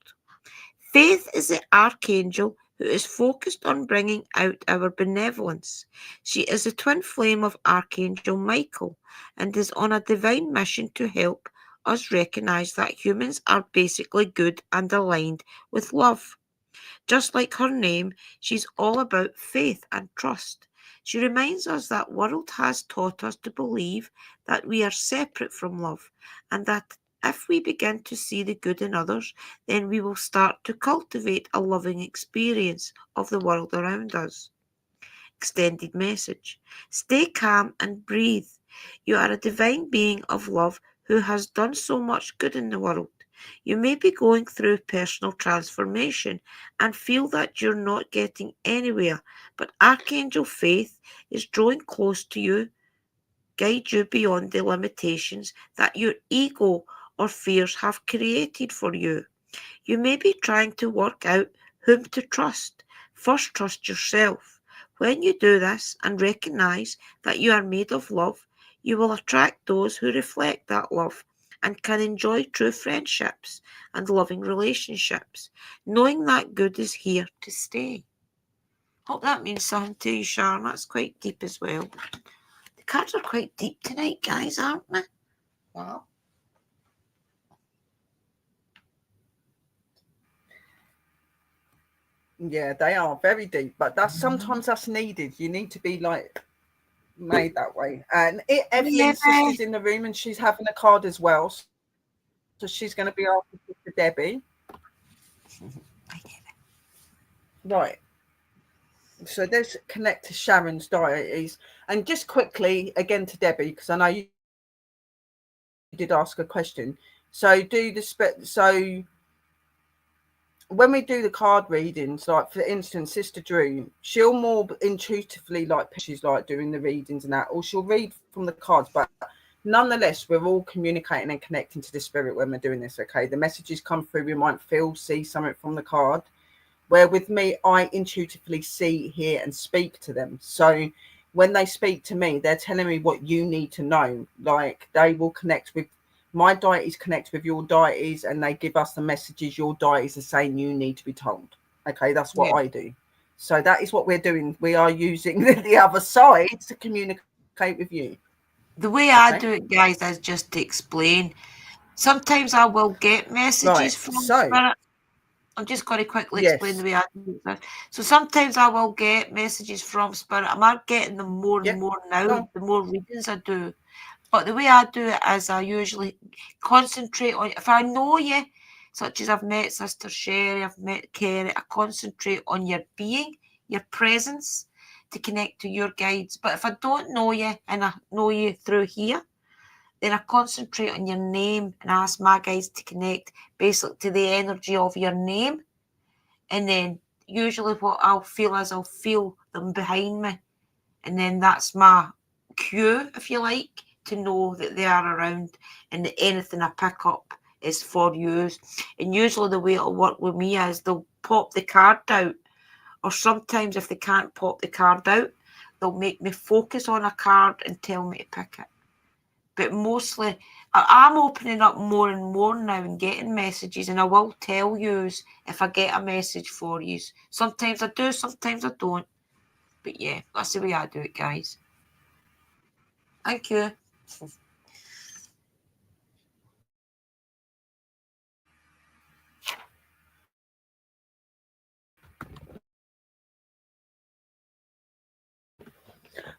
Faith is the archangel who is focused on bringing out our benevolence. She is the twin flame of Archangel Michael and is on a divine mission to help us recognize that humans are basically good and aligned with love. Just like her name, she's all about faith and trust. She reminds us that world has taught us to believe that we are separate from love, and that if we begin to see the good in others, then we will start to cultivate a loving experience of the world around us. Extended message. Stay calm and breathe. You are a divine being of love who has done so much good in the world. You may be going through personal transformation and feel that you're not getting anywhere, but Archangel Faith is drawing close to you, guide you beyond the limitations that your ego or fears have created for you. You may be trying to work out whom to trust. First, trust yourself. When you do this and recognize that you are made of love, you will attract those who reflect that love and can enjoy true friendships and loving relationships, knowing that good is here to stay. Hope that means something to you, Sharon. That's quite deep as well. The cards are quite deep tonight, guys, aren't they? Wow. Yeah, they are very deep, but sometimes that's needed. You need to be like made that way. And Evelyn's sister's in the room, and she's having a card as well, so she's going to be asking for Debbie. Right. So let's connect to Sharon's deities, and just quickly again to Debbie, because I know you did ask a question. So so when we do the card readings, like for instance, Sister Drew, she'll more intuitively she's like doing the readings and that, or she'll read from the cards, but nonetheless, we're all communicating and connecting to the spirit when we're doing this. Okay, the messages come through, we might see something from the card, where with me, I intuitively see, hear, and speak to them. So when they speak to me, they're telling me what you need to know. Like they will connect with my deities, connect with your deities, and they give us the messages your deities are saying you need to be told. Okay, that's what I do. So that is what we're doing. We are using the other side to communicate with you. The way I do it, guys, is just to explain. Sometimes I will get messages from spirit. I'm just going to quickly explain the way I do it. So sometimes I will get messages from spirit. I'm getting them more and more now, the more readings I do. But the way I do it is I usually concentrate on, if I know you, such as I've met Sister Sherry, I've met Kerry, I concentrate on your being, your presence, to connect to your guides. But if I don't know you and I know you through here, then I concentrate on your name and ask my guides to connect basically to the energy of your name. And then usually what I'll feel is I'll feel them behind me. And then that's my cue, if you like, to know that they are around and that anything I pick up is for you. And usually the way it'll work with me is they'll pop the card out, or sometimes if they can't pop the card out, they'll make me focus on a card and tell me to pick it. But mostly I'm opening up more and more now and getting messages, and I will tell you if I get a message for you. Sometimes I do, sometimes I don't. But yeah, that's the way I do it, guys. Thank you.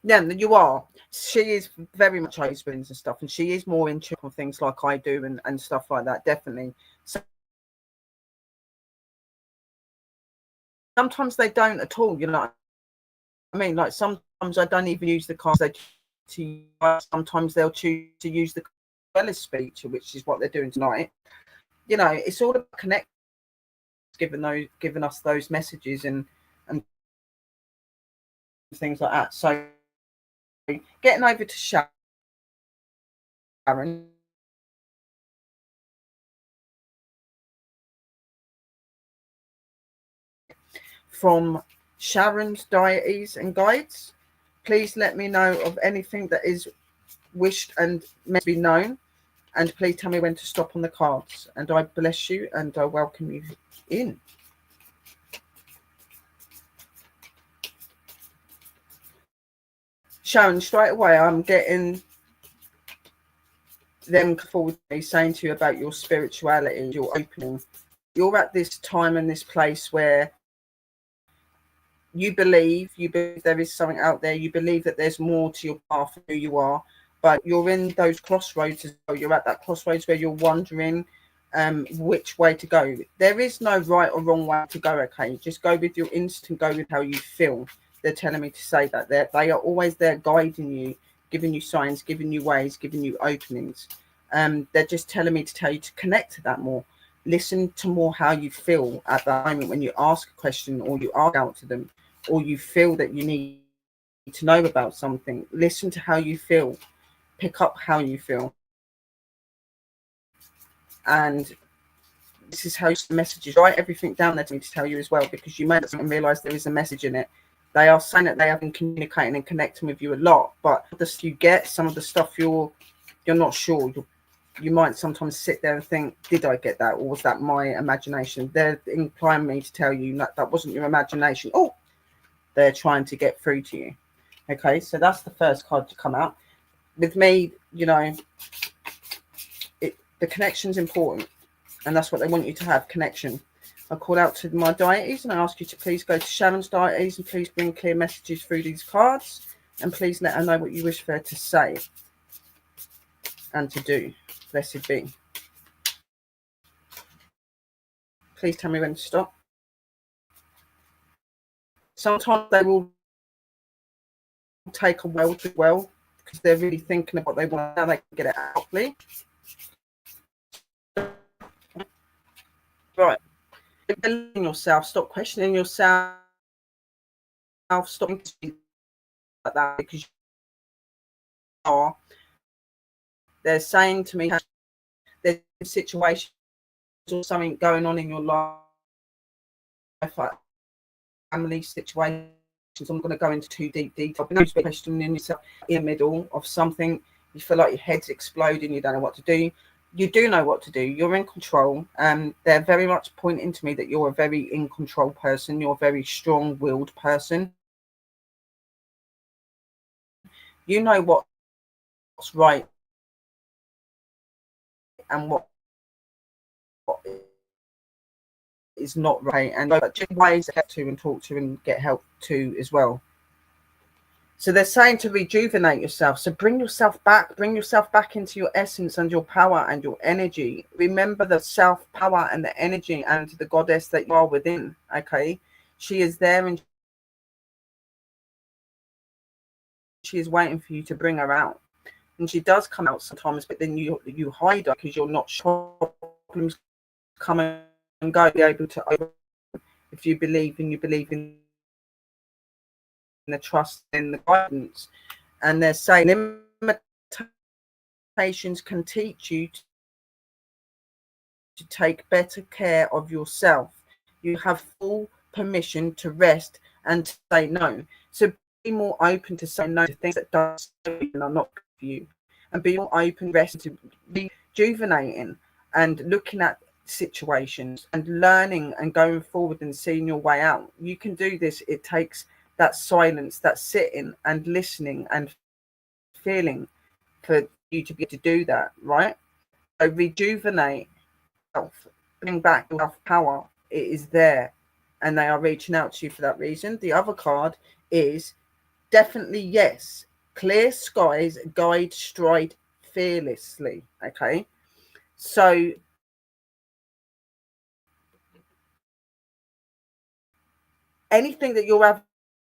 Yeah, you are. She is very much husbands and stuff, and she is more in tune with things like I do and stuff like that, definitely. So sometimes they don't at all, you know. I mean, like sometimes I don't even use the cards. Sometimes they'll choose to use the Bellis feature, which is what they're doing tonight. You know, it's all about connecting, giving us those messages and things like that. So getting over to Sharon. From Sharon's deities and guides, please let me know of anything that is wished and meant to be known, and please tell me when to stop on the cards, and I bless you and I welcome you in. Sharon, straight away I'm getting them forward to me saying to you about your spirituality, your opening. You're at this time and this place where you believe there is something out there. You believe that there's more to your path of who you are, but you're in those crossroads as well. You're at that crossroads where you're wondering which way to go. There is no right or wrong way to go. Okay, just go with your instinct, go with how you feel. They're telling me to say that they are always there guiding you, giving you signs, giving you ways, giving you openings. They're just telling me to tell you to connect to that more. Listen to more how you feel at that moment when you ask a question or you ask out to them, or you feel that you need to know about something. Listen to how you feel, pick up how you feel, and this is how you send messages. Write everything down there to me to tell you as well, because you may not realize there is a message in it. They are saying that they have been communicating and connecting with you a lot, but the stuff you get, some of the stuff you're not sure. You might sometimes sit there and think, did I get that, or was that my imagination? They're implying me to tell you that wasn't your imagination. Oh, they're trying to get through to you. Okay, so that's the first card to come out. With me, you know, the connection's important, and that's what they want you to have, connection. I call out to my deities and I ask you to please go to Sharon's deities and please bring clear messages through these cards, and please let her know what you wish for her to say and to do. Blessed be. Please tell me when to stop. Sometimes they will take a while to because they're really thinking of what they want, how they can get it out properly. Right. Believe in yourself. Stop questioning yourself. Stop like that, because you are. They're saying to me, there's situations or something going on in your life, like family situations. I'm going to go into too deep detail. But you're questioning yourself in the middle of something. You feel like your head's exploding. You don't know what to do. You do know what to do. You're in control. They're very much pointing to me that you're a very in control person. You're a very strong-willed person. You know what's right and what is not right, and just ways to get to and talk to and get help to as well. So they're saying to rejuvenate yourself. So bring yourself back into your essence and your power and your energy. Remember the self-power and the energy and the goddess that you are within. Okay, she is there and she is waiting for you to bring her out. And she does come out sometimes, but then you hide her because you're not sure. Problems come and go. Be able to open if you believe in the trust and the guidance. And they're saying limitations can teach you to take better care of yourself. You have full permission to rest and to say no. So be more open to say no to things that don't serve you and are not good for you, and be more open, rest, to rejuvenating and looking at situations and learning and going forward and seeing your way out. You can do this. It takes that silence, that sitting and listening and feeling for you to be able to do that, right? So rejuvenate yourself, bring back your power. It is there, and they are reaching out to you for that reason. The other card is definitely yes. Clear skies, guide, stride fearlessly. Okay, so anything that you're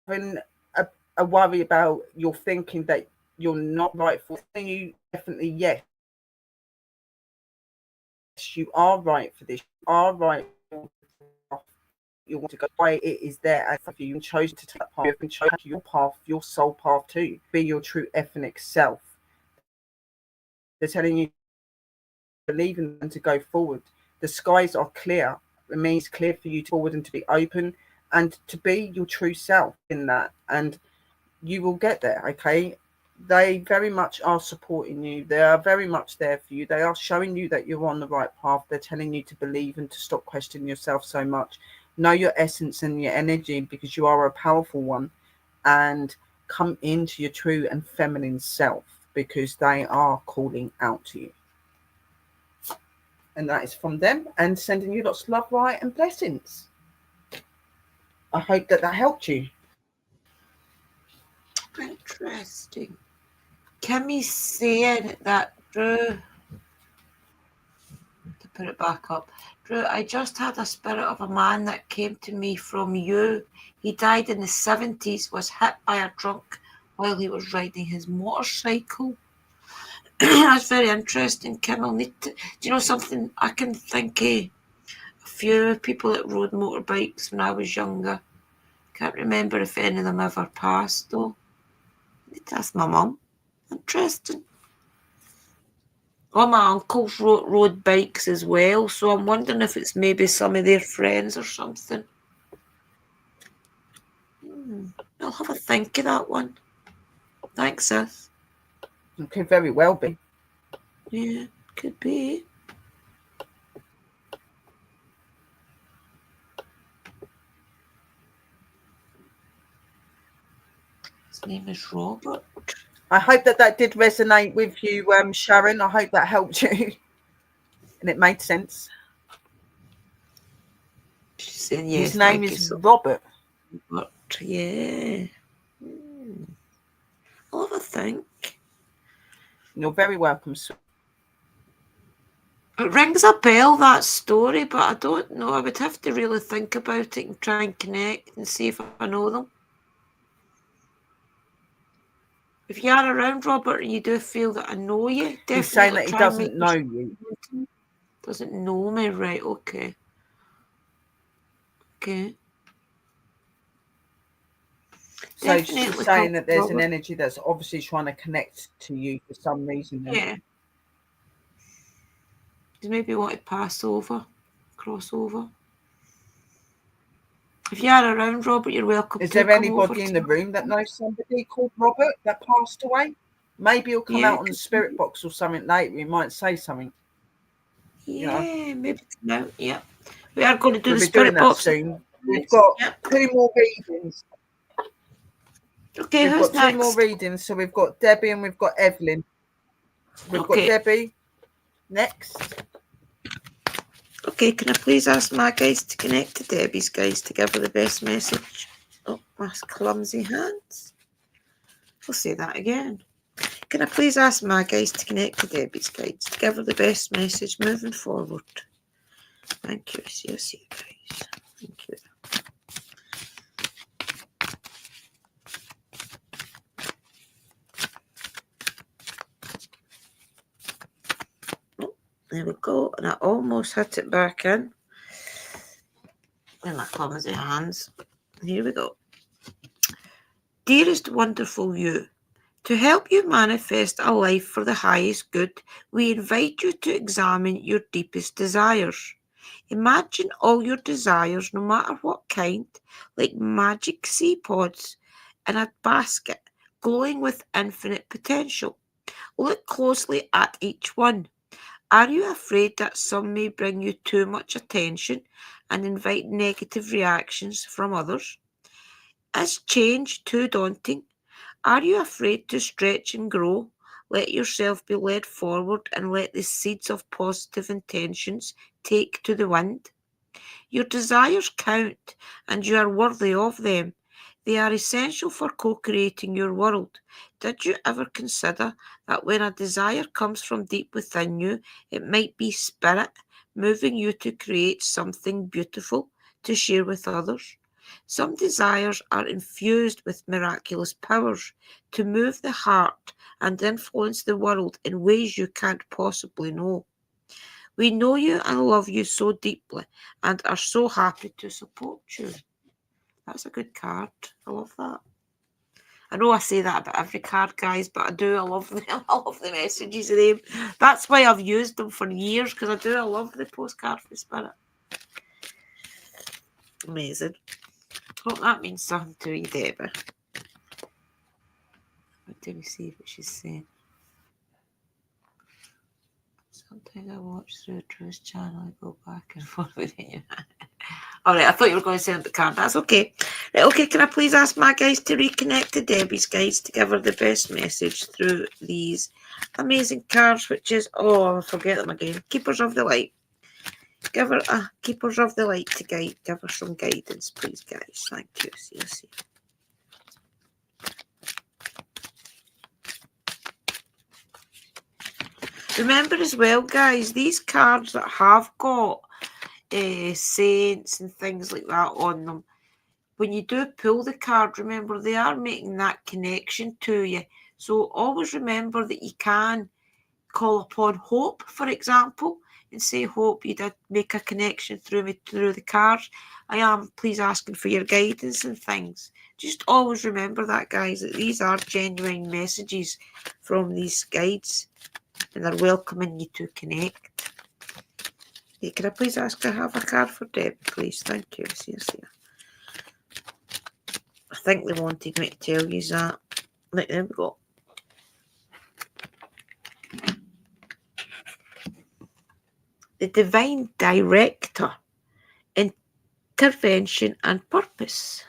having a worry about, you're thinking that you're not right for, you definitely yes, you are right for this. You are right. You want to go away. It is there as for you, and chosen to take that path. You have been chosen your path, your soul path too. Be your true ethnic self. They're telling you to believe in and to go forward. The skies are clear. It means clear for you to forward and to be open and to be your true self in that. And you will get there. Okay. They very much are supporting you. They are very much there for you. They are showing you that you're on the right path. They're telling you to believe and to stop questioning yourself so much. Know your essence and your energy, because you are a powerful one, and come into your true and feminine self, because they are calling out to you. And that is from them, and sending you lots of love, light, and blessings. I hope that helped you. Interesting. Kimmy's saying that, Drew, to put it back up, Drew, I just had a spirit of a man that came to me from you. He died in the 70s, was hit by a truck while he was riding his motorcycle. That's very interesting, Kim. I'll need to, do you know something? I can think of a few people that rode motorbikes when I was younger. Can't remember if any of them ever passed, though. I need to ask my mum. Interesting. All my uncles rode bikes as well, so I'm wondering if it's maybe some of their friends or something. I'll have a think of that one. Thanks, sis. It could very well be. Yeah, could be. His name is Robert. I hope that did resonate with you, Sharon. I hope that helped you and it made sense. She's saying yes. His name is Robert. Robert, yeah. I'll have a think. You're very welcome. It rings a bell, that story, but I don't know. I would have to really think about it and try and connect and see if I know them. If you are around, Robert, and you do feel that I know you, definitely. He's saying that he doesn't know you. Doesn't know me, right? Okay. Okay. So she's saying that there's an energy that's obviously trying to connect to you for some reason. Yeah. Does maybe want to cross over. If you are around, Robert, you're welcome. Is there anybody in the room that knows somebody called Robert that passed away? Maybe he'll come out on the spirit box or something later. He might say something. Yeah, maybe no. Yeah, we are going to do the spirit box soon. We've got 2 more readings. Okay, we've who's got next? 2 more readings. So we've got Debbie and we've got Evelyn. We've got Debbie next. Okay, can I please ask my guys to connect to Debbie's guys to give her the best message? Oh, my clumsy hands. I'll say that again. Can I please ask my guys to connect to Debbie's guys to give her the best message moving forward? Thank you. Yes, you guys. Thank you. There we go. And I almost hit it back in. In my clumsy hands. Here we go. Dearest wonderful you, to help you manifest a life for the highest good, we invite you to examine your deepest desires. Imagine all your desires, no matter what kind, like magic sea pods in a basket, glowing with infinite potential. Look closely at each one. Are you afraid that some may bring you too much attention and invite negative reactions from others? Is change too daunting? Are you afraid to stretch and grow? Let yourself be led forward and let the seeds of positive intentions take to the wind. Your desires count and you are worthy of them. They are essential for co-creating your world. Did you ever consider that when a desire comes from deep within you, it might be spirit moving you to create something beautiful to share with others? Some desires are infused with miraculous powers to move the heart and influence the world in ways you can't possibly know. We know you and love you so deeply and are so happy to support you. That's a good card. I love that. I know I say that about every card, guys, but I do. I love them. I love the messages of them. That's why I've used them for years, because I do. I love the postcard for Spirit. Amazing. Hope that means something to you, Deborah. Let me see what she's saying. Sometimes I watch through Drew's channel. I go back and forth with you. All right, I thought you were going to send the card. That's okay. Right, okay, can I please ask my guys to reconnect to Debbie's guys to give her the best message through these amazing cards, which is, oh, I forget them again. Keepers of the Light. Give her a keepers of the light to guide. Give her some guidance, please, guys. Thank you. See. Remember as well, guys, these cards that have got saints and things like that on them, when you do pull the card, remember they are making that connection to you. So always remember that you can call upon Hope, for example, and say, Hope, you did make a connection through the cards. I am, please, asking for your guidance and things. Just always remember that, guys, that these are genuine messages from these guides, and they're welcoming you to connect. Hey, can I please ask to have a card for Deb, please? Thank you. See. I think they wanted me to tell you that. Right, there we go. The Divine Director, Intervention and Purpose.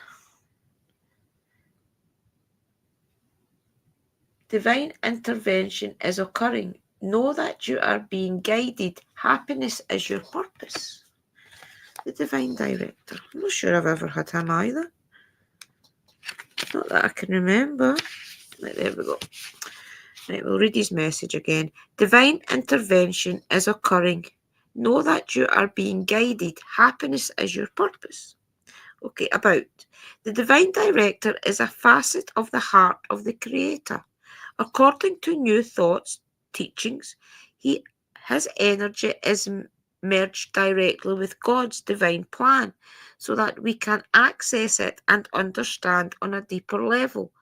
Divine intervention is occurring. Know that you are being guided. Happiness is your purpose. The Divine Director. I'm not sure I've ever had him either. Not that I can remember. Right, there we go. Right, we'll read his message again. Divine intervention is occurring. Know that you are being guided. Happiness is your purpose. Okay, about. The Divine Director is a facet of the heart of the Creator. According to New Thought's teachings, his energy is merged directly with God's divine plan so that we can access it and understand on a deeper level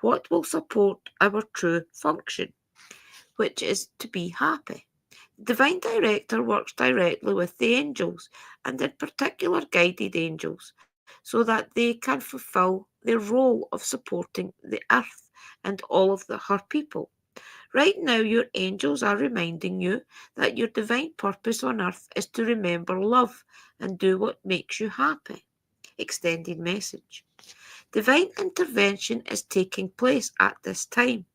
what will support our true function, which is to be happy. The Divine Director works directly with the angels, and in particular guided angels, so that they can fulfill their role of supporting the earth and all of her people. Right now, your angels are reminding you that your divine purpose on earth is to remember love and do what makes you happy. Extended message. Divine intervention is taking place at this time.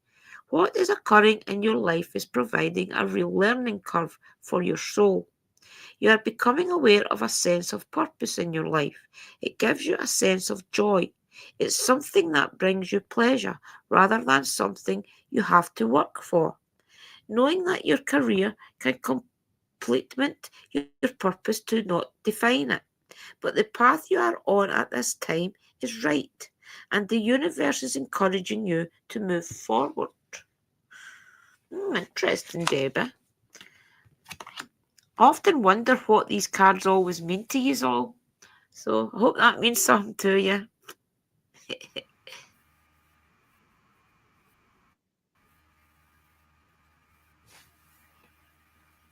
What is occurring in your life is providing a real learning curve for your soul. You are becoming aware of a sense of purpose in your life. It gives you a sense of joy. It's something that brings you pleasure rather than something you have to work for. Knowing that your career can complement your purpose to not define it. But the path you are on at this time is right, and the universe is encouraging you to move forward. Interesting, Debbie. I often wonder what these cards always mean to you all. So I hope that means something to you.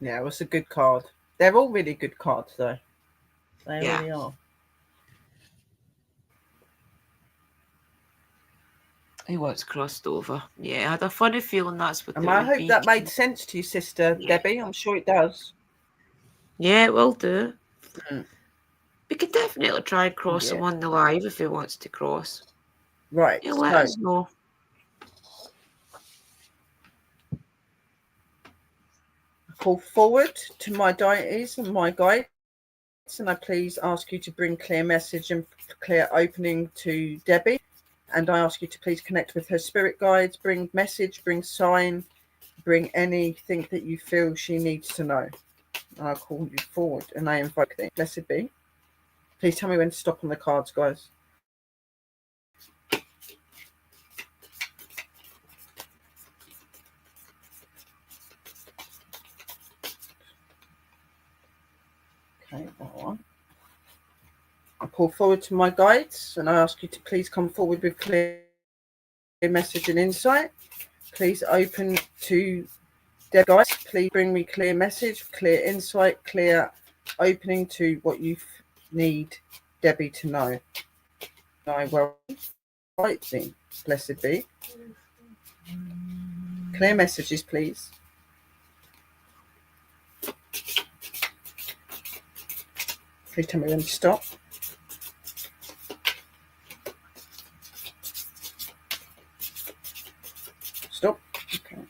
Yeah, it was a good card. They're all really good cards, though. They really are. He was crossed over. Yeah, I had a funny feeling that's what And it I would hope be. that made sense to you, Sister Debbie. I'm sure it does. Yeah, it will do. Mm. We can definitely try and cross him on the live if he wants to cross. Right. He'll let us know. Call forward to my deities and my guides, and I please ask you to bring clear message and clear opening to Debbie. And I ask you to please connect with her spirit guides, bring message, bring sign, bring anything that you feel she needs to know. And I'll call you forward and I invoke them. Blessed be. Please tell me when to stop on the cards, guys. Okay, that one. I call forward to my guides and I ask you to please come forward with clear message and insight. Please open to Debbie, guys. Please bring me clear message, clear insight, clear opening to what you need Debbie to know. I will write thee. Blessed be. Clear messages, please. Please tell me when to stop. Stop. Okay.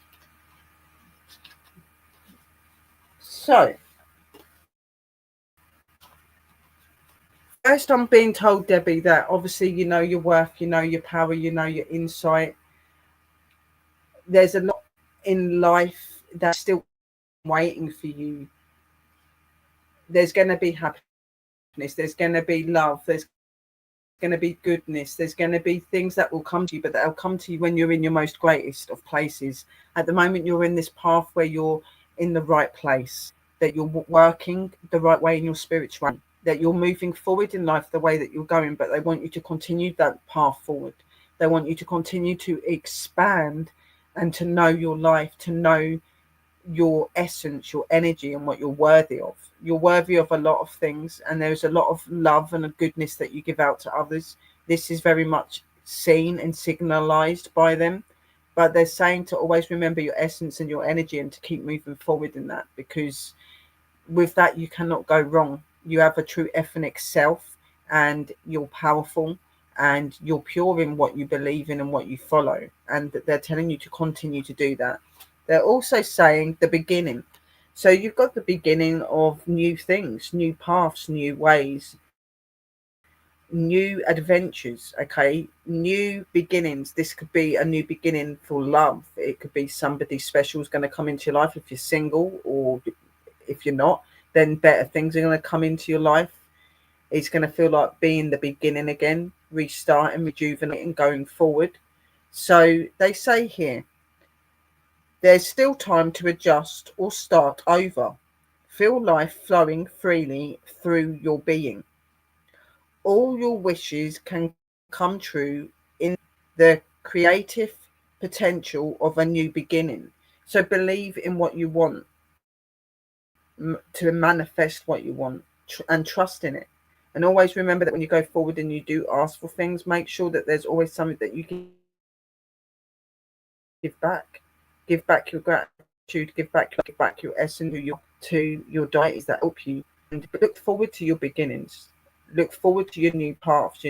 So, first I'm being told, Debbie, that obviously you know your worth, you know your power, you know your insight. There's a lot in life that's still waiting for you. There's going to be happiness, there's going to be love, there's going to be goodness, there's going to be things that will come to you, but they'll come to you when you're in your most greatest of places. At the moment, you're in this path where you're in the right place, that you're working the right way in your spiritual, that you're moving forward in life the way that you're going, but they want you to continue that path forward. They want you to continue to expand and to know your life, to know your essence, your energy, and what you're worthy of. You're worthy of a lot of things, and there's a lot of love and a goodness that you give out to others. This is very much seen and signalized by them, but they're saying to always remember your essence and your energy and to keep moving forward in that, because with that you cannot go wrong. You have a true ethnic self, and you're powerful, and you're pure in what you believe in and what you follow, and they're telling you to continue to do that. They're also saying the beginning. So you've got the beginning of new things, new paths, new ways, new adventures, okay? New beginnings. This could be a new beginning for love. It could be somebody special is going to come into your life if you're single, or if you're not, then better things are going to come into your life. It's going to feel like being the beginning again, restarting, rejuvenating, going forward. So they say here, there's still time to adjust or start over. Feel life flowing freely through your being. All your wishes can come true in the creative potential of a new beginning. So believe in what you want, to manifest what you want, and trust in it. And always remember that when you go forward and you do ask for things, make sure that there's always something that you can give back. Give back your gratitude, give back your essence to your deities that help you, and look forward to your beginnings. Look forward to your new paths,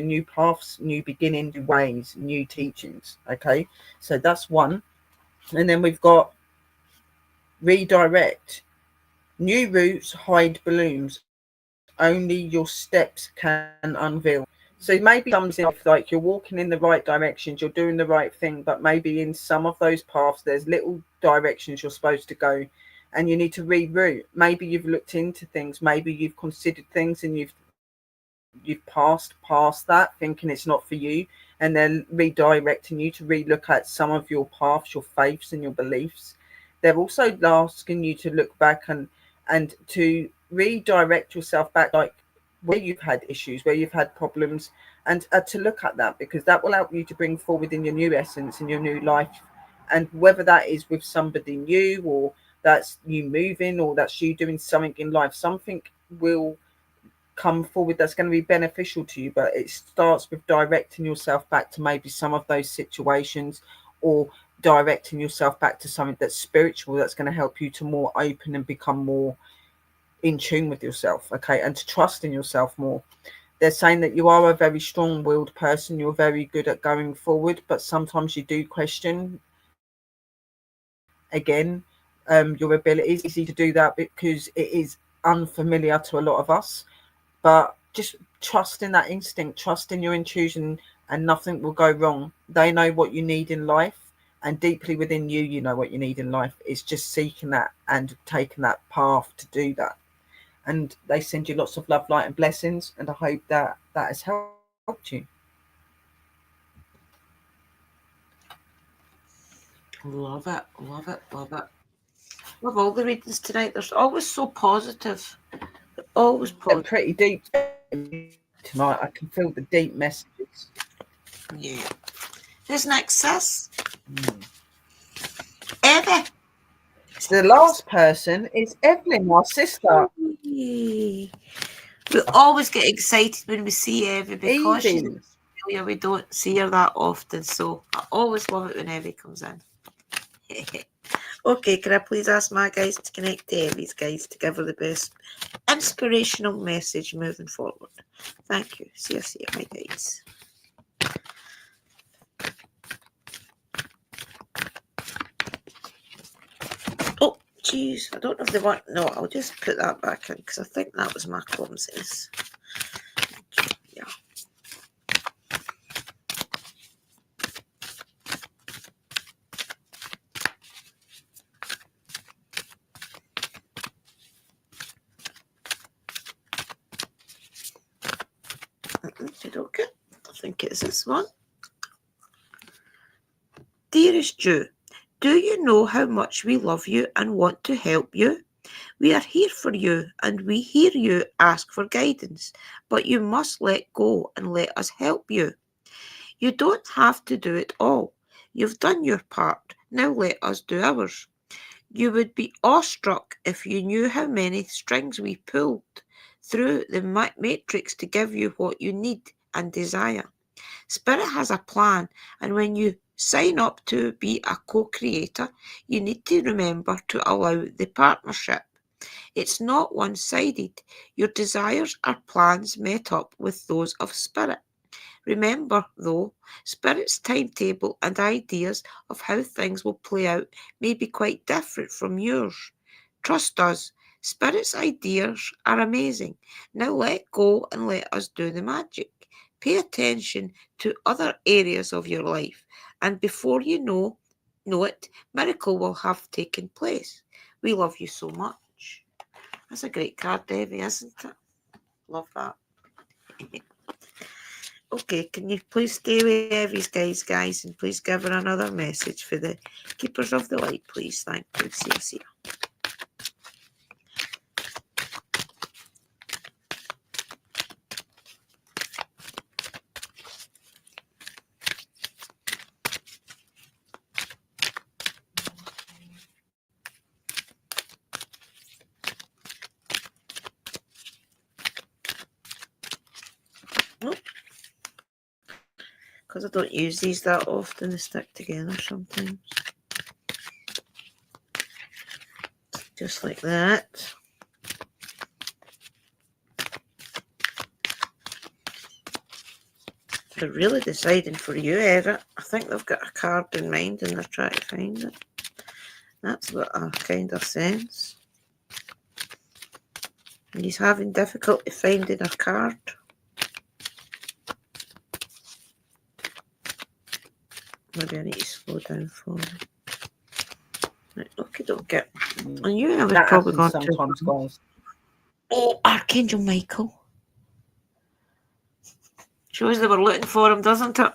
new beginnings, new ways, new teachings. Okay, so that's one. And then we've got redirect. New routes hide blooms. Only your steps can unveil. So maybe something like you're walking in the right directions, you're doing the right thing, but maybe in some of those paths there's little directions you're supposed to go, and you need to reroute. Maybe you've looked into things, maybe you've considered things, and you've passed past that thinking it's not for you, and then redirecting you to relook at some of your paths, your faiths, and your beliefs. They're also asking you to look back and to redirect yourself back, like where you've had issues, where you've had problems, and to look at that, because that will help you to bring forward in your new essence in your new life. And whether that is with somebody new, or that's you moving, or that's you doing something in life, something will come forward that's going to be beneficial to you. But it starts with directing yourself back to maybe some of those situations, or directing yourself back to something that's spiritual, that's going to help you to more open and become more in tune with yourself, okay, and to trust in yourself more. They're saying that you are a very strong-willed person, you're very good at going forward, but sometimes you do question again your abilities. It's easy to do that because it is unfamiliar to a lot of us, but just trust in that instinct, trust in your intuition, and nothing will go wrong. They know what you need in life, and deeply within you, you know what you need in life. It's just seeking that and taking that path to do that. And they send you lots of love, light, and blessings, and I hope that that has helped you. Love it, love it, love it. Love all the readings tonight. They're always so positive. They're always They're positive. pretty deep tonight. I can feel the deep messages. Yeah. Who's next, sis? Evie. The last person is Evelyn, our sister. We always get excited when we see Evie because she's in Evie. Australia. We don't see her that often, so I always love it when Evie comes in. Okay, can I please ask my guys to connect to Evie's guys to give her the best inspirational message moving forward? Thank you. See you, my guys. Oh, jeez. I don't know if they want... No, I'll just put that back in because I think that was my clumsiness. is this one. Dearest Jew, do you know how much we love you and want to help you? We are here for you and we hear you ask for guidance, but you must let go and let us help you. You don't have to do it all. You've done your part. Now let us do ours. You would be awestruck if you knew how many strings we pulled through the matrix to give you what you need and desire. Spirit has a plan, and when you sign up to be a co-creator, you need to remember to allow the partnership. It's not one-sided. Your desires are plans met up with those of Spirit. Remember, though, Spirit's timetable and ideas of how things will play out may be quite different from yours. Trust us, Spirit's ideas are amazing. Now let go and let us do the magic. Pay attention to other areas of your life, and before you know it, miracle will have taken place. We love you so much. That's a great card, Debbie, isn't it? Love that. Okay, can you please stay with Evie's guys, and please give her another message for the Keepers of the Light, please. Thank you, Cecilia. Nope. Because I don't use these that often, they stick together sometimes. Just like that. They're really deciding for you, Eric. I think they've got a card in mind and they're trying to find it. That's what I kind of sense. And he's having difficulty finding a card. Maybe I need to slow down for him. Right, okay. I knew I was That probably going sometimes, to. guys. Oh, Archangel Michael. Shows they were looking for him, doesn't it?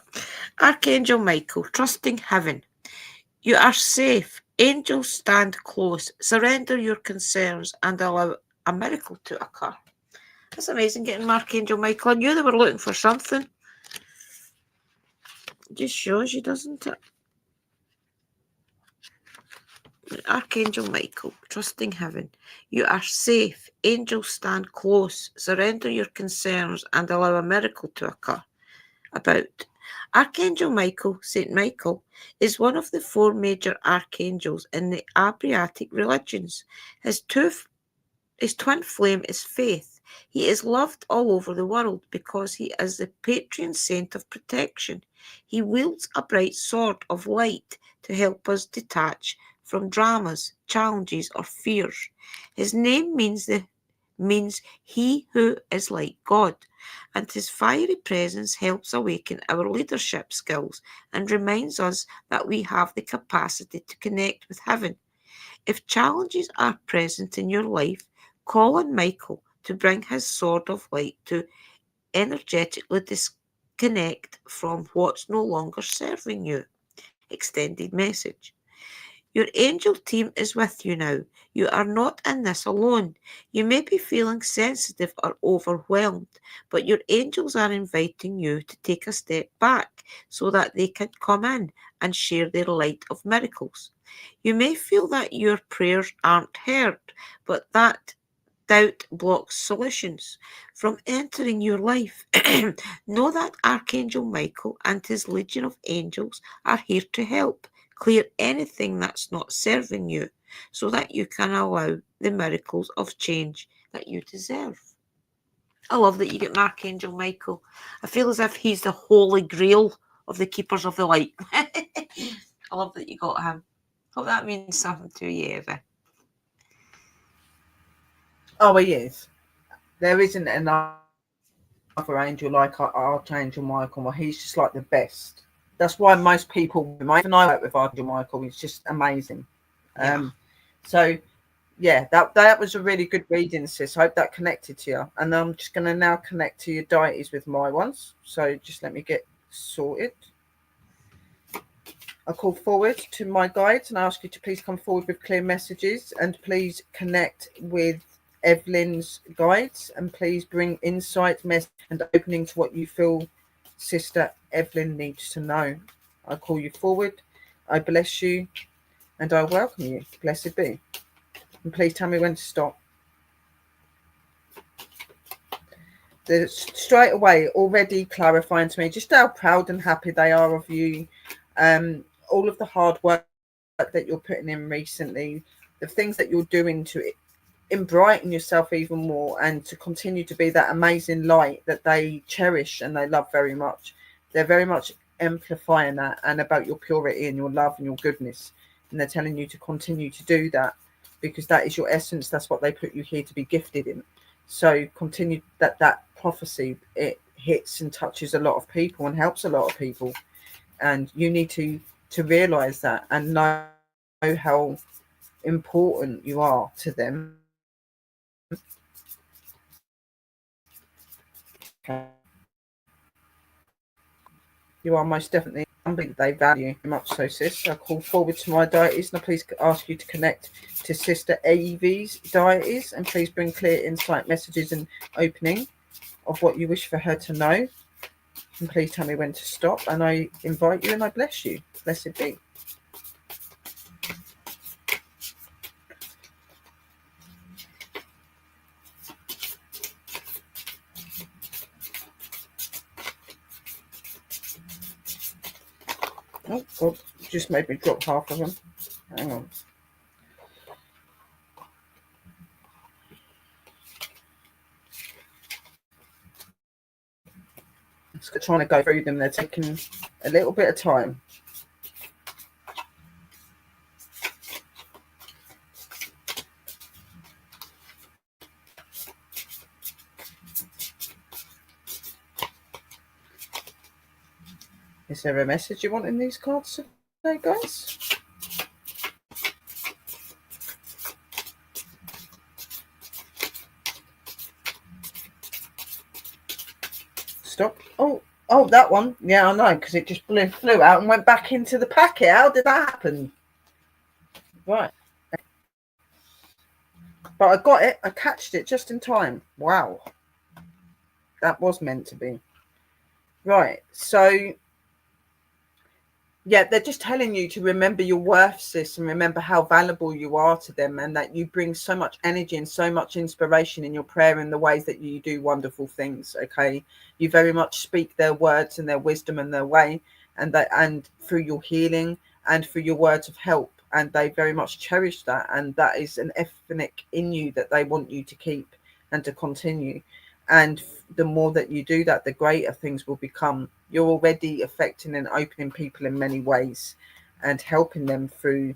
Archangel Michael, trusting heaven. You are safe. Angels stand close. Surrender your concerns and allow a miracle to occur. That's amazing getting Archangel Michael. I knew they were looking for something. It just shows you, doesn't it? Archangel Michael, trusting heaven. You are safe. Angels stand close. Surrender your concerns and allow a miracle to occur. About Archangel Michael, Saint Michael, is one of the 4 major archangels in the Abrahamic religions. His twin flame is faith. He is loved all over the world because he is the patron saint of protection. He wields a bright sword of light to help us detach from dramas, challenges, or fears. His name means he who is like God, and his fiery presence helps awaken our leadership skills and reminds us that we have the capacity to connect with heaven. If challenges are present in your life, call on Michael to bring his sword of light to energetically disconnect from what's no longer serving you. Extended message. Your angel team is with you now. You are not in this alone. You may be feeling sensitive or overwhelmed, but your angels are inviting you to take a step back so that they can come in and share their light of miracles. You may feel that your prayers aren't heard, but that doubt blocks solutions from entering your life. Know that Archangel Michael and his legion of angels are here to help clear anything that's not serving you so that you can allow the miracles of change that you deserve. I love that you get Archangel Michael. I feel as if he's the holy grail of the Keepers of the Light. I love that you got him. Hope that means something to you, Eva. Oh, he is. There isn't another angel like Archangel Michael. Well, he's just like the best. That's why most people, even I work with Archangel Michael, it's just amazing. So, yeah, that was a really good reading, sis. I hope that connected to you. And I'm just going to now connect to your deities with my ones. So just let me get Sorted. I call forward to my guides and ask you to please come forward with clear messages, and please connect with Evelyn's guides, and please bring insight, message, and opening to what you feel Sister Evelyn needs to know. I call you forward. I bless you and I welcome you. Blessed be. And please tell me when to stop. They're straight away already clarifying to me just how proud and happy they are of you. All of the hard work that you're putting in recently, the things that you're doing to brighten yourself even more, and to continue to be that amazing light that they cherish and they love very much. They're very much amplifying that and about your purity and your love and your goodness. And they're telling you to continue to do that, because that is your essence. That's what they put you here to be gifted in. So continue that prophecy. It hits and touches a lot of people and helps a lot of people. And you need to realize that and know how important you are to them. Okay. You are most definitely something they value very much. So, sis, I call forward to my deities, and I please ask you to connect to Sister Evie's deities, and please bring clear insight, messages, and opening of what you wish for her to know. And please tell me when to stop. And I invite you and I bless you. Blessed be. Oh, God, just made me drop half of them. Hang on. Just trying to go through them. They're taking a little bit of time. Is there a message you want in these cards today, guys? Stop. Oh, that one. Yeah, I know, because it just flew out and went back into the packet. How did that happen? Right. But I got it. I catched it just in time. Wow. That was meant to be. Right. So, yeah, they're just telling you to remember your worth, sis, and remember how valuable you are to them, and that you bring so much energy and so much inspiration in your prayer and the ways that you do wonderful things. Okay, you very much speak their words and their wisdom and their way, and through your healing and through your words of help, and they very much cherish that, and that is an ethnic in you that they want you to keep and to continue. And the more that you do that, the greater things will become. You're already affecting and opening people in many ways and helping them through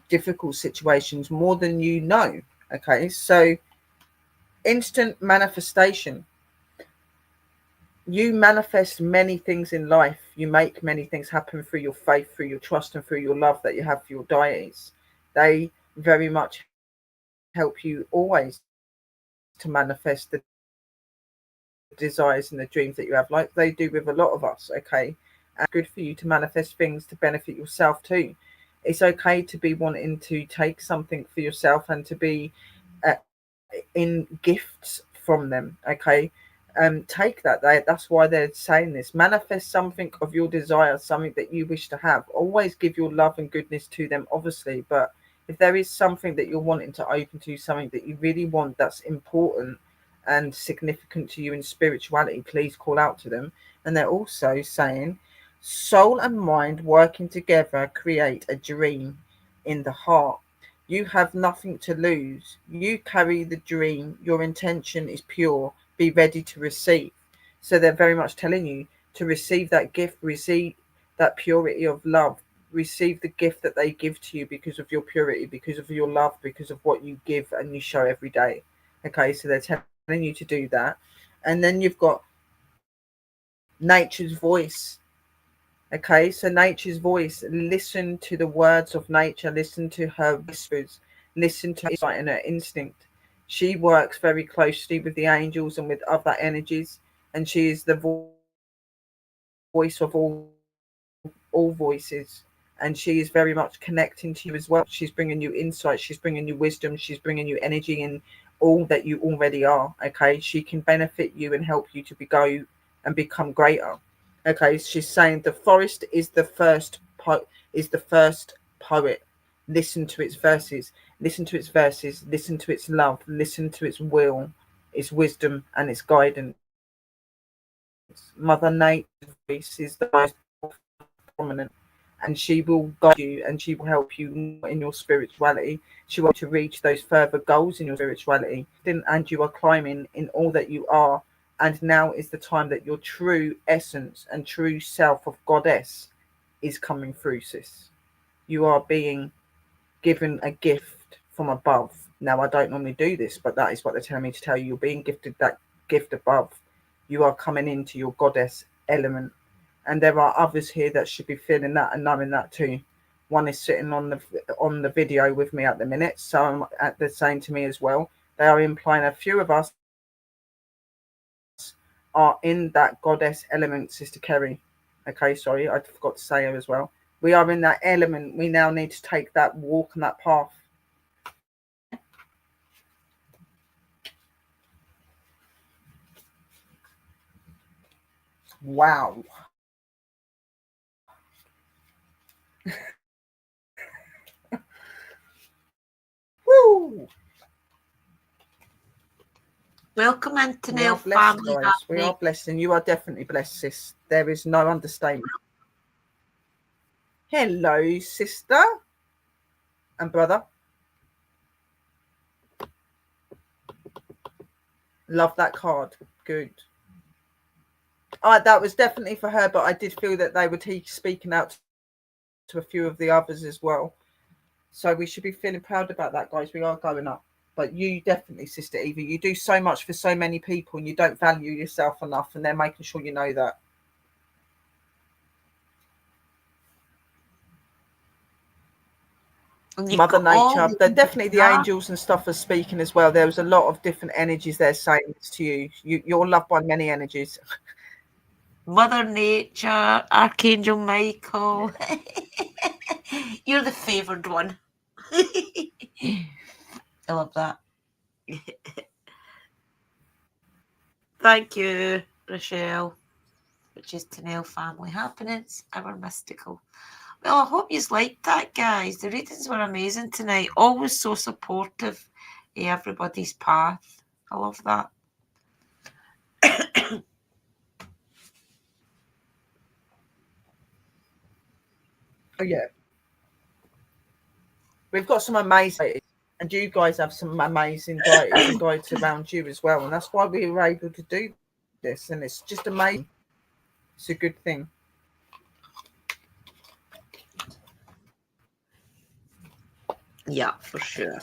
difficult situations more than you know. Okay, so instant manifestation. You manifest many things in life. You make many things happen through your faith, through your trust, and through your love that you have for your deities. They very much help you always to manifest the desires and the dreams that you have, like they do with a lot of us. Okay, and good for you to manifest things to benefit yourself too. It's okay to be wanting to take something for yourself and to be in gifts from them. Okay, take that. That's why they're saying this. Manifest something of your desire, something that you wish to have. Always give your love and goodness to them, obviously, but if there is something that you're wanting to open to, something that you really want that's important and significant to you in spirituality, please call out to them. And they're also saying soul and mind working together create a dream in the heart. You have nothing to lose. You carry the dream. Your intention is pure. Be ready to receive. So they're very much telling you to receive that gift, receive that purity of love, receive the gift that they give to you because of your purity, because of your love, because of what you give and you show every day. Okay, so they're telling you to do that. And then you've got nature's voice. Okay, so nature's voice. Listen to the words of nature. Listen to her whispers. Listen to her insight and her instinct. She works very closely with the angels and with other energies, and she is the voice of all voices, and she is very much connecting to you as well. She's bringing you insight, she's bringing you wisdom, she's bringing you energy and all that you already are. Okay, she can benefit you and help you to go and become greater. Okay, she's saying the forest is the first poet. Listen to its verses, listen to its verses, listen to its love, listen to its will, its wisdom and its guidance. Mother Nature's voice is the most prominent, and she will guide you and she will help you in your spirituality. She wants to reach those further goals in your spirituality, and you are climbing in all that you are. And now is the time that your true essence and true self of goddess is coming through, sis. You are being given a gift from above. Now, I don't normally do this, but that is what they're telling me to tell you. You're being gifted that gift above. You are coming into your goddess element. And there are others here that should be feeling that and knowing that too. One is sitting on the video with me at the minute, so they're saying to me as well. They are implying a few of us are in that goddess element, Sister Kerry. Okay, sorry, I forgot to say her as well. We are in that element. We now need to take that walk and that path. Wow. Woo! Welcome into We are the blessed, family. guys. We are blessed, and you are definitely blessed, sis. There is no understatement. Hello, sister and brother. Love that card. Good. That was definitely for her, but I did feel that they were speaking out to a few of the others as well. So we should be feeling proud about that, guys. We are going up. But you definitely, Sister Eva, you do so much for so many people and you don't value yourself enough, and they're making sure you know that. Mother Nature, they're definitely the angels and stuff are speaking as well. There was a lot of different energies there saying this to you. You're loved by many energies. Mother Nature, Archangel Michael. You're the favoured one. I love that. Thank you, Rochelle, which is Tanel Family Happenings, our mystical. Well, I hope you liked that, guys. The readings were amazing tonight. Always so supportive of everybody's path. I love that. Oh, yeah. We've got some amazing, and you guys have some amazing guides and guides around you as well. And that's why we were able to do this. And it's just amazing. It's a good thing. Yeah, for sure.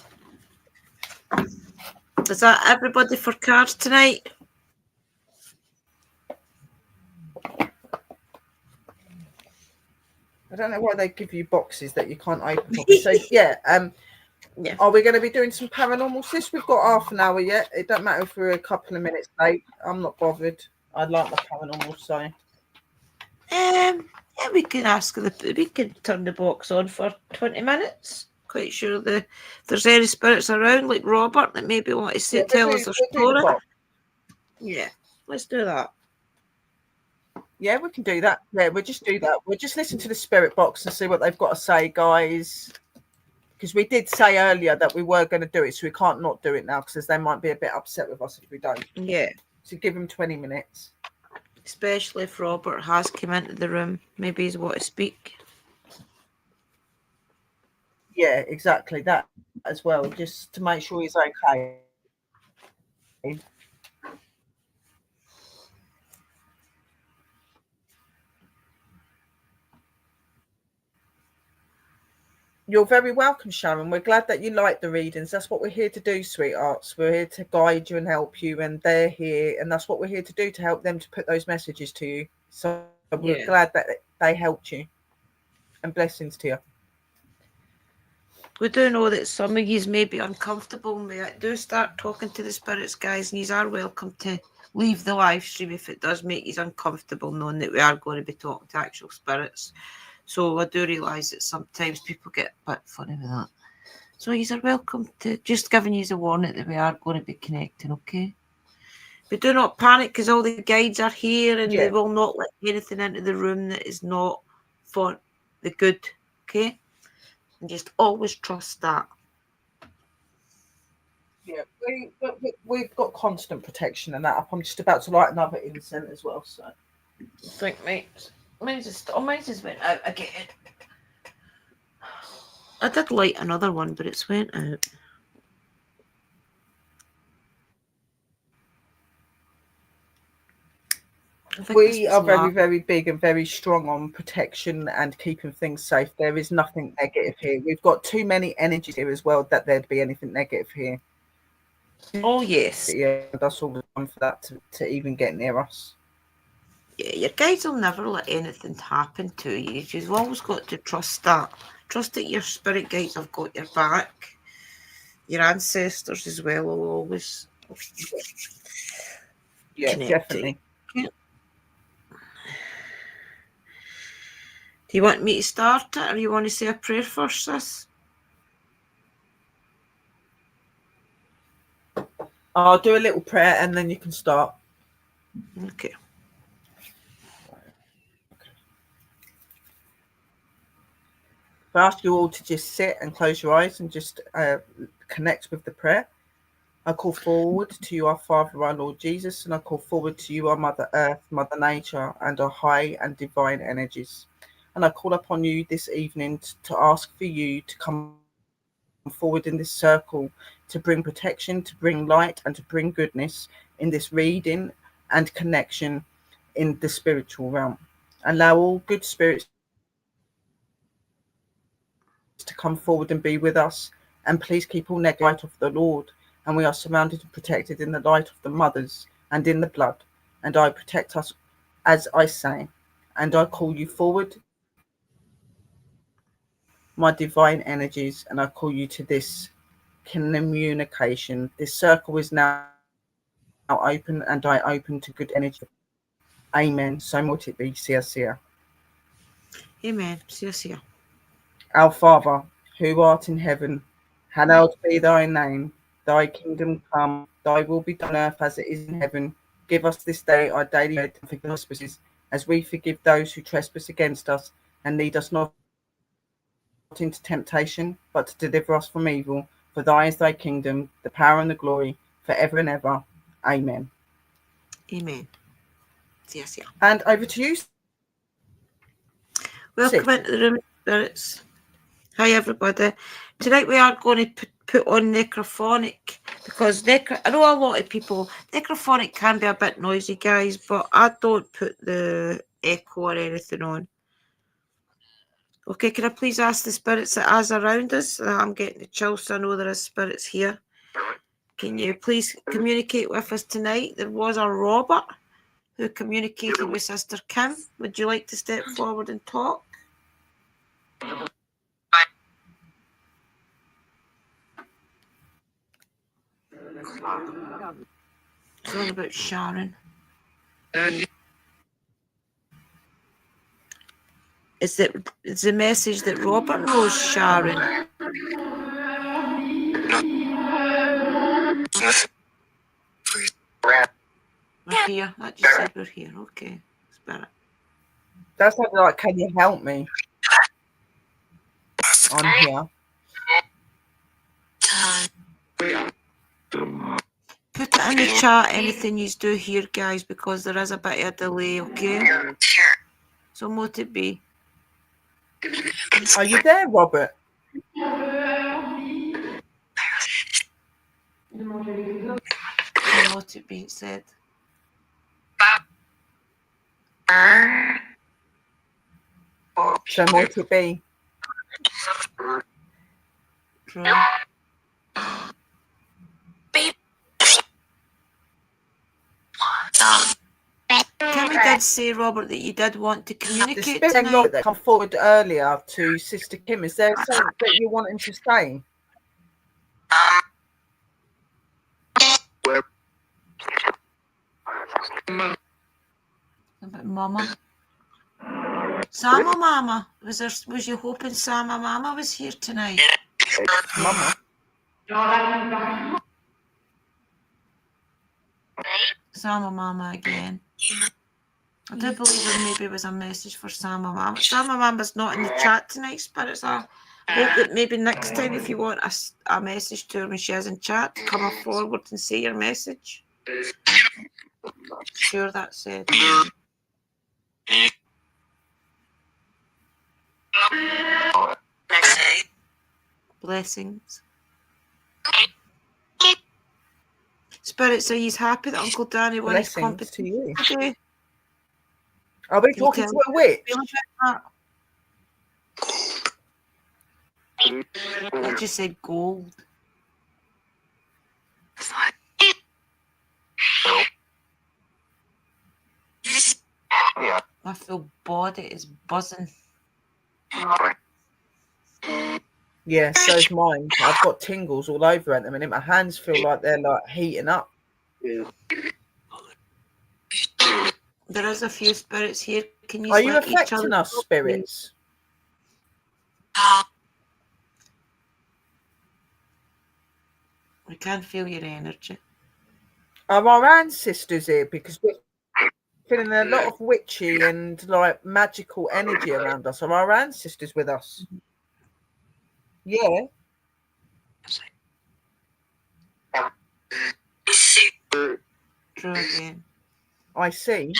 Is that everybody for cards tonight? I don't know why they give you boxes that you can't open properly. So yeah, Yeah. Are we going to be doing some paranormal, sis? We've got half an hour yet. It don't matter if we're a couple of minutes late. I'm not bothered. I'd like the paranormal, so. Yeah, we can we can turn the box on for 20 minutes. Quite sure if there's any spirits around, like Robert, that maybe want to tell us a story. Yeah, let's do that. Yeah, we can do that. Yeah, we'll just do that. We'll just listen to the spirit box and see what they've got to say, guys. Because we did say earlier that we were going to do it, so we can't not do it now because they might be a bit upset with us if we don't. Yeah. So give them 20 minutes. Especially if Robert has come into the room. Maybe he's want to speak. Yeah, exactly. That as well, just to make sure he's okay. You're very welcome, Sharon. We're glad that you like the readings. That's what we're here to do, sweethearts. We're here to guide you and help you, and they're here, and that's what we're here to do, to help them to put those messages to you. So we're glad that they helped you, and blessings to you. We do know that some of you may be uncomfortable when we do start talking to the spirits, guys, and you are welcome to leave the live stream if it does make you uncomfortable, knowing that we are going to be talking to actual spirits. So I do realise that sometimes people get a bit funny with that. So you are welcome to, just giving you a warning that we are going to be connecting, okay? But do not panic, because all the guides are here and they will not let anything into the room that is not for the good, okay? And just always trust that. Yeah, we've got constant protection and that up. I'm just about to light another incense as well, so. I think mine just went out again. I did light another one, but it's went out. We are very, very big and very strong on protection and keeping things safe. There is nothing negative here. We've got too many energies here as well that there'd be anything negative here. Oh, yes. Yeah, that's all the time for that to even get near us. Yeah, your guides will never let anything happen to you. You've always got to trust that. Trust that your spirit guides have got your back. Your ancestors as well will always. Yeah, definitely. Yeah. Do you want me to start it, or you want to say a prayer first, sis? I'll do a little prayer and then you can start. Okay. I ask you all to just sit and close your eyes and just connect with the prayer. I call forward to you, our Father, our Lord Jesus, and I call forward to you, our Mother Earth, Mother Nature, and our high and divine energies. And I call upon you this evening to ask for you to come forward in this circle, to bring protection, to bring light, and to bring goodness in this reading and connection in the spiritual realm. Allow all good spirits to come forward and be with us, and please keep all negative light of the Lord. And we are surrounded and protected in the light of the mothers and in the blood. And I protect us as I say. And I call you forward, my divine energies, and I call you to this communication. This circle is now open, and I open to good energy. Amen. So might it be. Sia. Amen. Sia. Our Father, who art in heaven, hallowed be thy name. Thy kingdom come, thy will be done on earth as it is in heaven. Give us this day our daily bread, and forgive us trespasses, as we forgive those who trespass against us. And lead us not into temptation, but to deliver us from evil. For thine is thy kingdom, the power and the glory, forever and ever. Amen. Amen. Sia. And over to you. Welcome into the room, spirits. Hi, everybody. Tonight we are going to put on necrophonic, because I know a lot of people, necrophonic can be a bit noisy, guys, but I don't put the echo or anything on. Okay, can I please ask the spirits that is around us? I'm getting the chills, so I know there are spirits here. Can you please communicate with us tonight? There was a Robert who communicated with Sister Kim. Would you like to step forward and talk? It's all about Sharon. It's the message that Robert knows Sharon. We're here. That just said we're here. Okay. Spirit. That's like, can you help me? On here. Put it in the chat, anything you do here, guys, because there is a bit of a delay, okay? So what it be? Are you there, Robert? So what it be said? So might it be? True. Kimmy did say, Robert, that you did want to communicate The tonight. Robert that come forward earlier to Sister Kim, is there something that you're wanting to say? Mama. Sama Mama. Was you hoping Sama Mama was here tonight? Mama. Sama Mama again. I do believe there maybe was a message for Sama Mama. Sama Mama's not in the chat tonight, Spirits. I hope that maybe next time if you want a message to her when she is in chat, come forward and say your message. Sure, that's it. Blessings. Spirits, are you happy that Uncle Danny won his Blessings to you. competition today? Are we talking to a witch? I just said gold. My full body is buzzing. Yeah, so's mine. I've got tingles all over at the minute. My hands feel like they're like heating up. There is a few spirits here. Can you? Are you let each affecting other us, spirits? I can feel your energy. Are our ancestors here? Because we're feeling a lot of witchy and like magical energy around us. Are our ancestors with us? Yeah. True again. I see.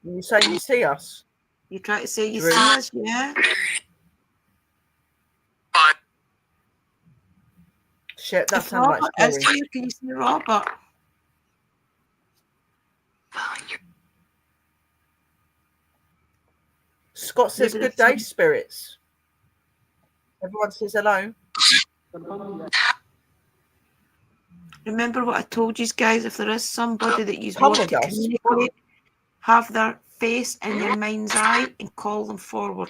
You saying you see us? You try to say you True. see us, yeah? Shit, that If sounds like Robert is scary. here, can you see Robert? Scott says, Maybe good day, spirits. Everyone says hello. Remember what I told you guys, if there is somebody that you Come want with to us. communicate, have their face in your mind's eye and call them forward.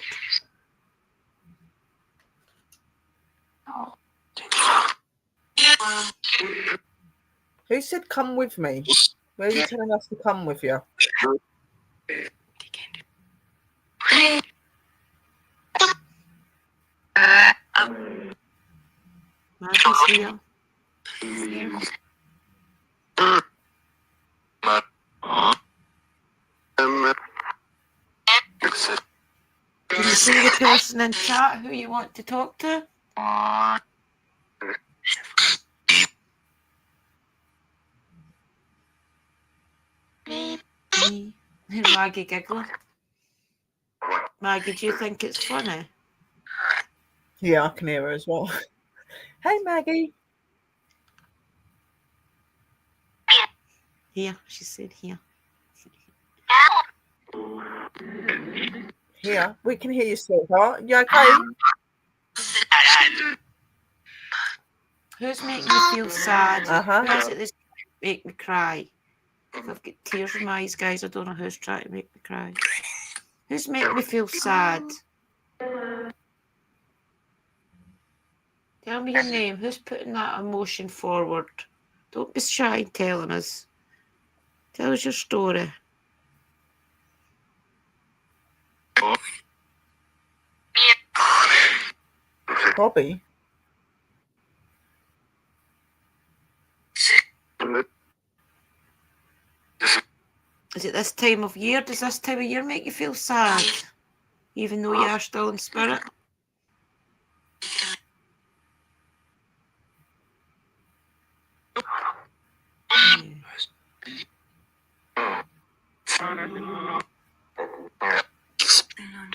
Who said come with me? Where are you telling us to come with you? Maggie's here. Can you see the person in chat who you want to talk to? Me. Maggie giggling. Maggie, do you think it's funny? Yeah, I can hear her as well. Hey, Maggie. Here, she said here. Here, we can hear you, sweetheart. You okay? Who's making you feel sad? Uh-huh. Who is it that's make me cry? If I've got tears in my eyes, guys, I don't know who's trying to make me cry. Who's making me feel sad? Tell me your name. Who's putting that emotion forward? Don't be shy in telling us. Tell us your story. Bobby. Is it this time of year? Does this time of year make you feel sad? Even though you are still in spirit?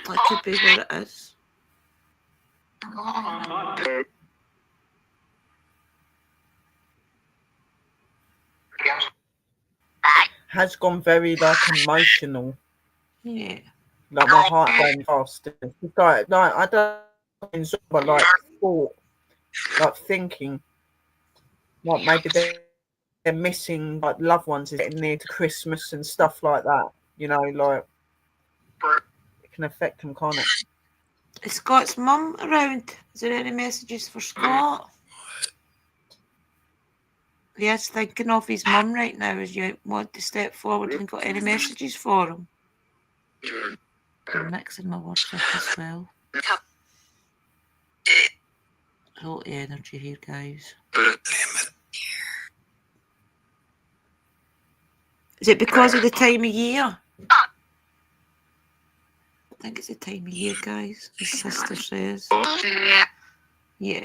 That could be what it is. Has gone very like emotional. Yeah. Like my heart going fast. It's like I don't enjoy, but like thought, like thinking, like maybe they're missing like loved ones is getting near to Christmas and stuff like that. You know, like it can affect them, can't it? Is Scott's mum around? Is there any messages for Scott? Yes, thinking of his mum right now as you want to step forward and got any messages for him. I'm mixing my words up as well. A lot of energy here, guys. Is it because of the time of year? I think it's the time of year, guys. His sister says. Yeah.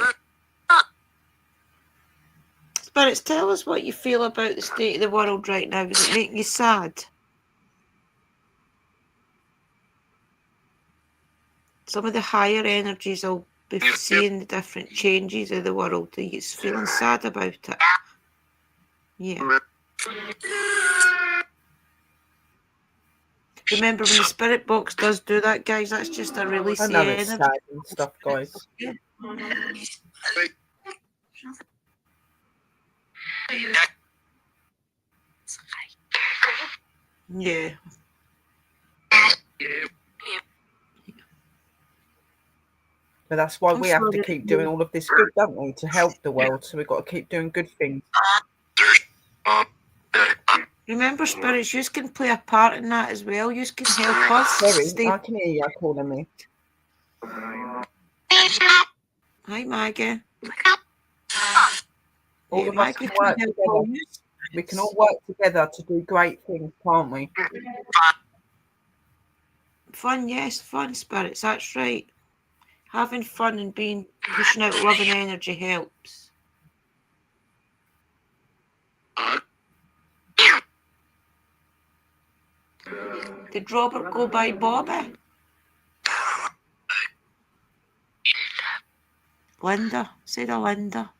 Spirits, tell us what you feel about the state of the world right now. Is it making you sad? Some of the higher energies will be seeing the different changes of the world. Are you feeling sad about it? Yeah. Remember, when the spirit box does do that, guys, that's just a release I of know it's energy. sad and stuff, guys. Yeah. But that's why we have to sorry. keep doing all of this good, don't we, to help the world. So we've got to keep doing good things. Remember, spirits, you can play a part in that as well. You can help us. Sorry, I can hear you calling me. Hi, Maggie. All Yeah, of us Maggie can work help together. all you. We can all work together to do great things, can't we? Fun, yes, fun, spirits. That's right. Having fun and pushing out loving energy helps. Did Robert go by Bobby? Linda. Say to Linda.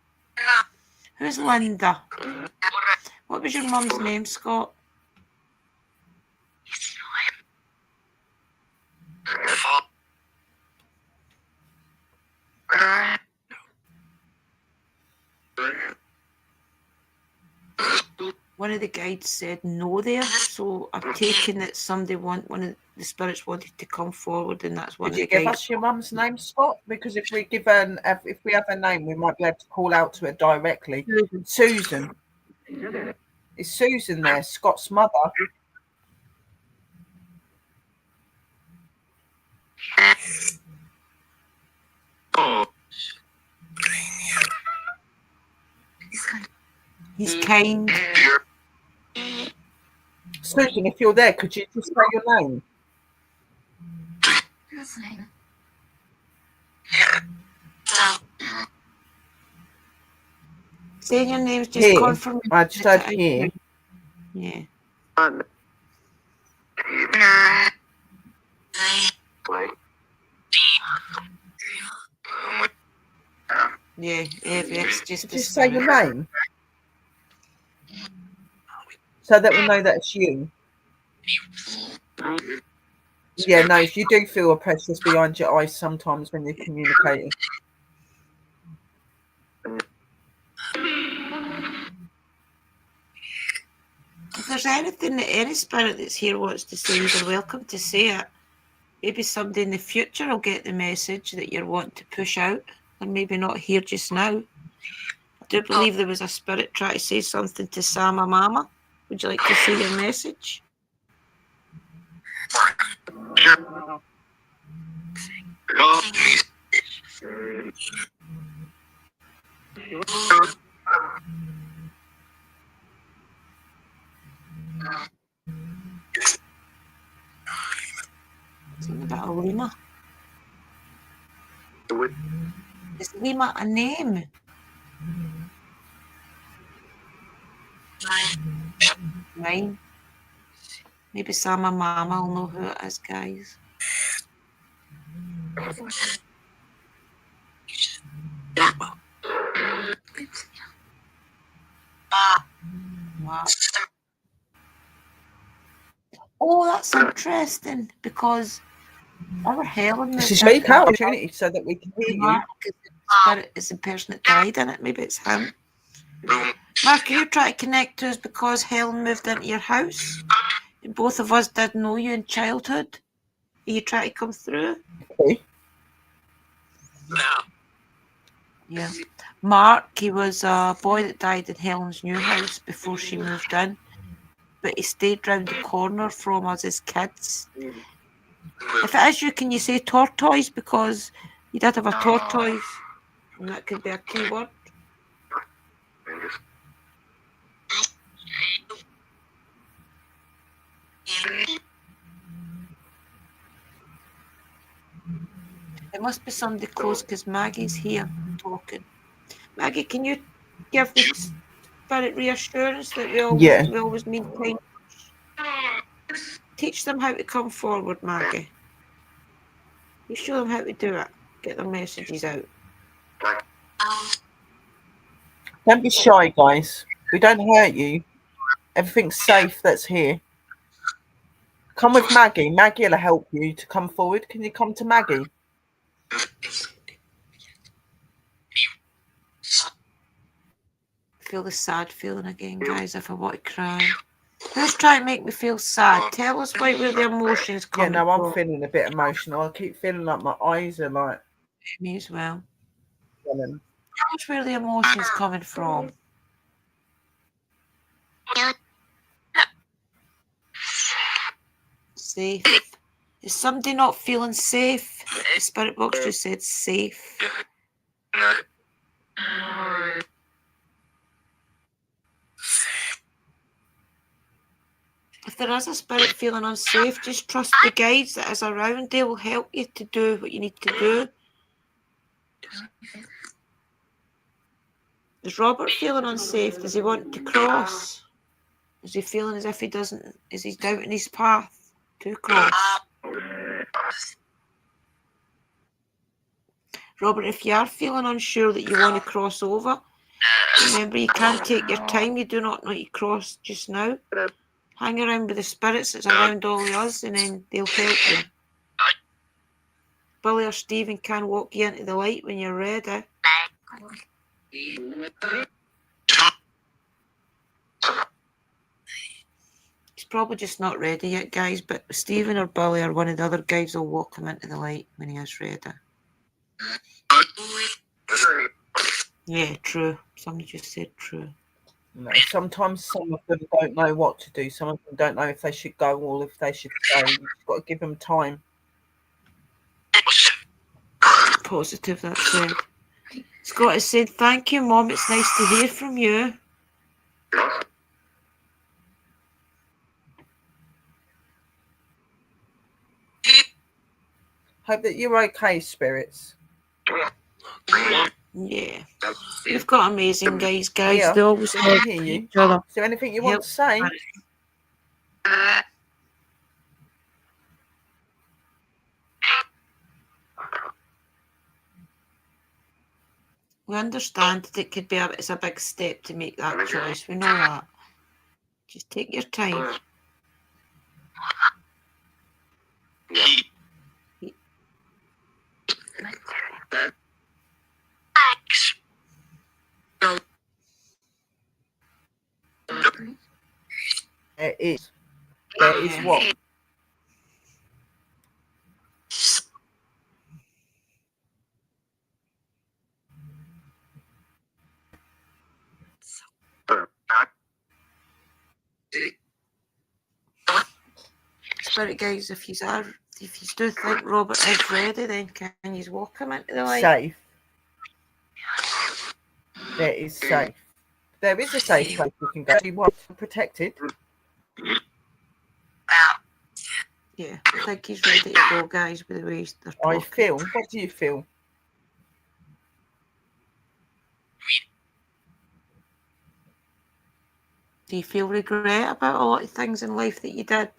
Who's Linda? What was your mum's name, Scott? One of the guides said no there, so I'm taking that one of the spirits wanted to come forward, and that's one Did of you the give guides. us your mum's name, Scott? Because if we have a name, we might be able to call out to it directly. Susan. Is Susan there? Scott's mother. He's kind. Susan, if you're there, could you just say your name? Saying your name's just Here. confirmation. I just heard here. Yeah. Yeah, it's just Just say your name. So that we know that it's you. Yeah, no, if you do feel a pressure behind your eyes sometimes when you're communicating. If there's anything that any spirit that's here wants to say, you're welcome to say it. Maybe somebody in the future will get the message that you're wanting to push out, and maybe not here just now. I do believe there was a spirit trying to say something to Sama Mama. Would you like to say your message? Something about a Lima. Is Lima a name? Mine. Maybe Sama Mama will know who it is, guys. Wow. Oh, that's interesting, because our Helen... This is speak out opportunity so that we can hear you. Spirit is the person that died in it. Maybe it's him. Mark, are you trying to connect to us because Helen moved into your house? And both of us did know you in childhood. Are you trying to come through? Okay. Yeah. Mark, he was a boy that died in Helen's new house before she moved in. But he stayed round the corner from us as kids. If it is you, can you say tortoise? Because you did have a tortoise, and that could be a key word. It must be somebody close because Maggie's here talking. Maggie, can you give the spirit reassurance that we always mean kind? Teach them how to come forward, Maggie. You show them how to do it. Get their messages out. Don't be shy, guys. We don't hurt you. Everything's safe that's here. Come with Maggie. Maggie will help you to come forward. Can you come to Maggie? Feel the sad feeling again, guys, if I want to cry. Who's trying to make me feel sad? Tell us where the emotions coming from. Yeah, no, I'm feeling a bit emotional. I keep feeling like my eyes are like... Me as well. Tell us where the emotions coming from. Safe. Is somebody not feeling safe? The spirit box just said safe. If there is a spirit feeling unsafe, just trust the guides that is around. They will help you to do what you need to do. Is Robert feeling unsafe? Does he want to cross? Is he feeling as if he doesn't? Is he doubting his path to cross? Robert, if you are feeling unsure that you want to cross over, remember you can take your time. You do not need to cross just now. Hang around with the spirits that's around all of us, and then they'll help you. Billy or Stephen can walk you into the light when you're ready. He's probably just not ready yet, guys, but Stephen or Billy or one of the other guys will walk him into the light when he is ready. Yeah, true. Somebody just said true. No, sometimes some of them don't know what to do. Some of them don't know if they should go or if they should stay. You've got to give them time. Positive, that's it. Scott has said, thank you, Mom. It's nice to hear from you. Hope that you're okay, spirits. Yeah. We've got amazing guys. Yeah, they always can hear you. each other. Is there anything you want to say? We understand that it could be it's a big step to make that choice. We know that. Just take your time. There is. There is what? Spirit guys, if you do think Robert is ready, then can you walk him into the light? Safe. There is safe. There is a safe place you can go. You want protected. Yeah, I think he's ready to go, guys, with the way they're talking. I feel. What do you feel? Do you feel regret about a lot of things in life that you did?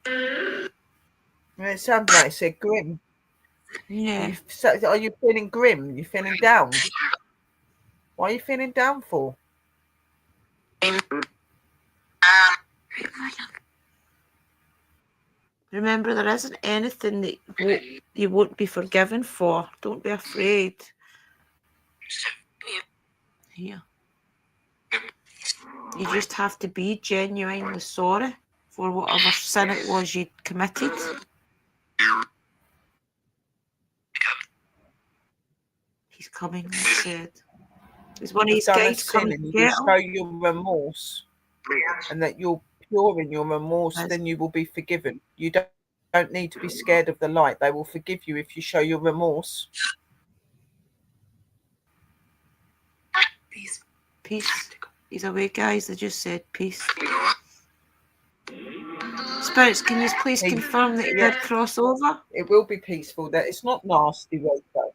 It sounds like it said grim. Yeah. Are you feeling grim? You feeling down? Why are you feeling down for? Remember, there isn't anything that you won't be forgiven for. Don't be afraid. Here. You just have to be genuinely sorry for whatever sin it was you committed. He's coming, I said. There's one of his guys coming to get him. Show your remorse and that you'll pure in your remorse, Yes. then you will be forgiven. You don't need to be scared of the light. They will forgive you if you show your remorse. Peace. He's away, guys. They just said peace. Spirits, can you please Peace. confirm that you Yeah. did cross over? It will be peaceful. That it's not nasty, Rachel.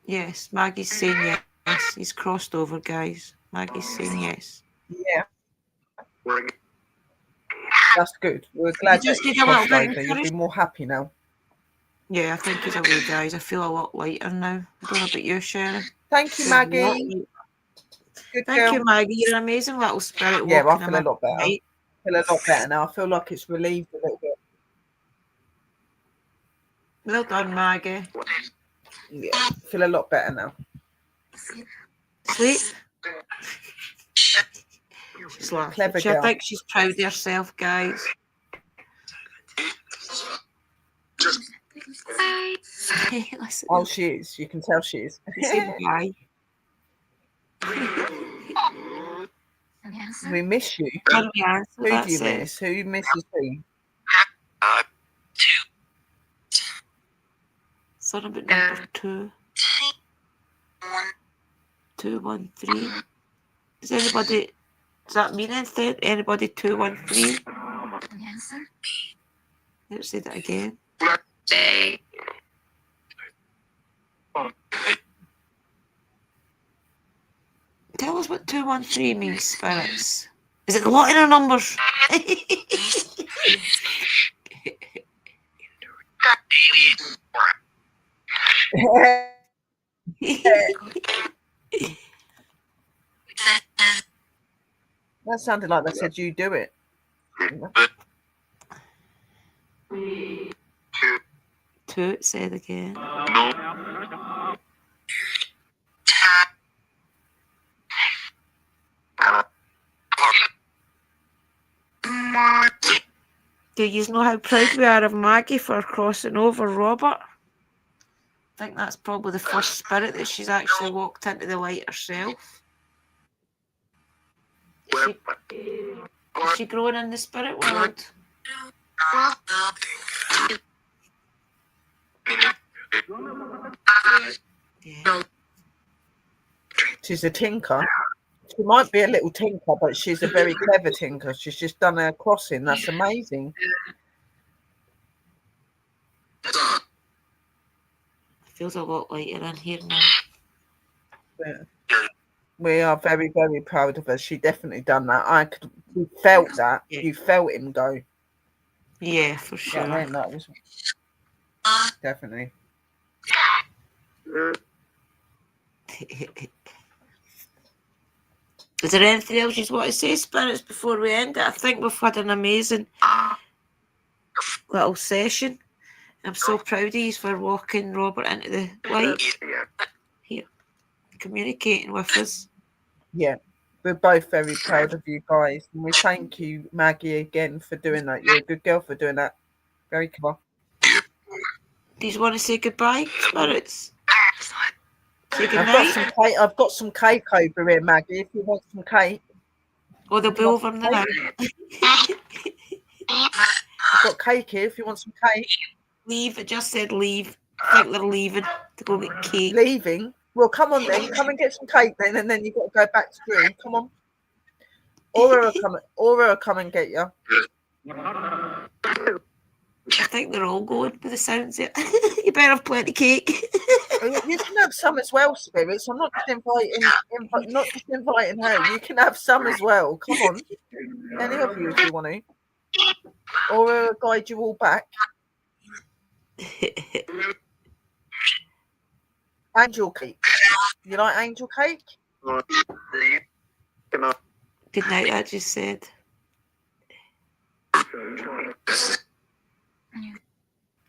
Yes, Maggie's saying yes. He's crossed over, guys. Maggie's saying yes. Yeah. That's good. We're glad that just you need a little crossed bit over. You'll be encouraged? more happy now. Yeah, I think he's away, guys. I feel a lot lighter now. I don't know about you, Sharon. Thank you, Maggie. Good Thank girl. you, Maggie. You're an amazing little spirit. Yeah, I walking feel a lot better. Night. I feel a lot better now. I feel like it's relieved a little bit. Well done, Maggie. Yeah, I feel a lot better now. Sleep. She's laughing. Clever I girl. think she's proud of herself, guys. Listen, Oh, she is. You can tell she is. say bye. We miss you. How do we answer Who that? do you Says? miss? Who misses who? Sorry about number 2. 213. Does anybody? Does that mean anything? Anybody 213? Let's say that again. Tell us what 213 means, spirits. Is it the lot in our numbers? That sounded like they said you do it. 2, say it again. Do you know how proud we are of Maggie for crossing over Robert? I think that's probably the first spirit that she's actually walked into the light herself. Is she growing in the spirit world? Yeah. She's a tinker. She might be a little tinker, but she's a very clever tinker. She's just done her crossing. That's amazing. Feels a lot lighter in here now. Yeah. We are very, very proud of her. She definitely done that. We felt that. Yeah. You felt him go. Yeah, for sure. Yeah, that was definitely. Is there anything else you want to say, spirits, before we end it? I think we've had an amazing little session. I'm so proud of you for walking Robert into the light here, communicating with us. Yeah, we're both very proud of you guys, and we thank you, Maggie, again for doing that. You're a good girl for doing that. Very clever. Do you want to say goodbye, spirits? Say goodnight. I've got some cake over here, Maggie. If you want some cake. Oh, they'll be over now. I've got cake here. If you want some cake. Leave. It just said leave. I think they're leaving to go get cake. Leaving? Well, come on then. Come and get some cake then, and then you've got to go back to room. Come on. Aura will come and get you. I think they're all going with the sounds of it. You better have plenty of cake. You can have some as well, spirits. I'm not just inviting her. You can have some as well. Come on. Any of you if you want to. Aura will guide you all back. Angel cake. You like angel cake? Good night, I just said.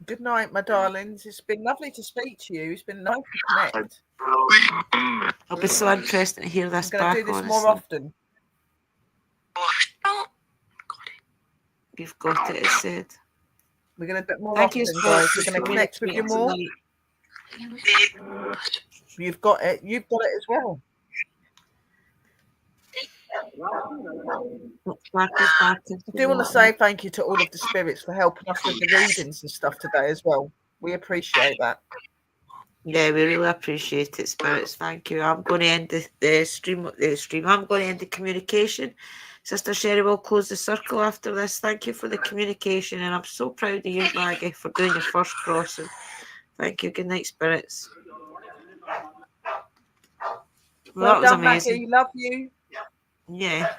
Good night, my darlings. It's been lovely to speak to you. It's been nice to connect. It'll be so interesting to hear this I'm going back. to do this honestly. more often. You've got it, it said. We're going to do it more Thank you, often, guys. We're going to for connect with you more. tonight. You've got it. You've got it as well. I do want to say thank you to all of the spirits for helping us with the readings and stuff today as well. We appreciate that. Yeah, we really appreciate it, spirits. Thank you. I'm going to end the stream. I'm going to end the communication. Sister Sherry will close the circle after this. Thank you for the communication, and I'm so proud of you, Maggie, for doing your first crossing. Thank you. Good night, spirits. Well that was done, amazing. Maggie. Love you. Yeah,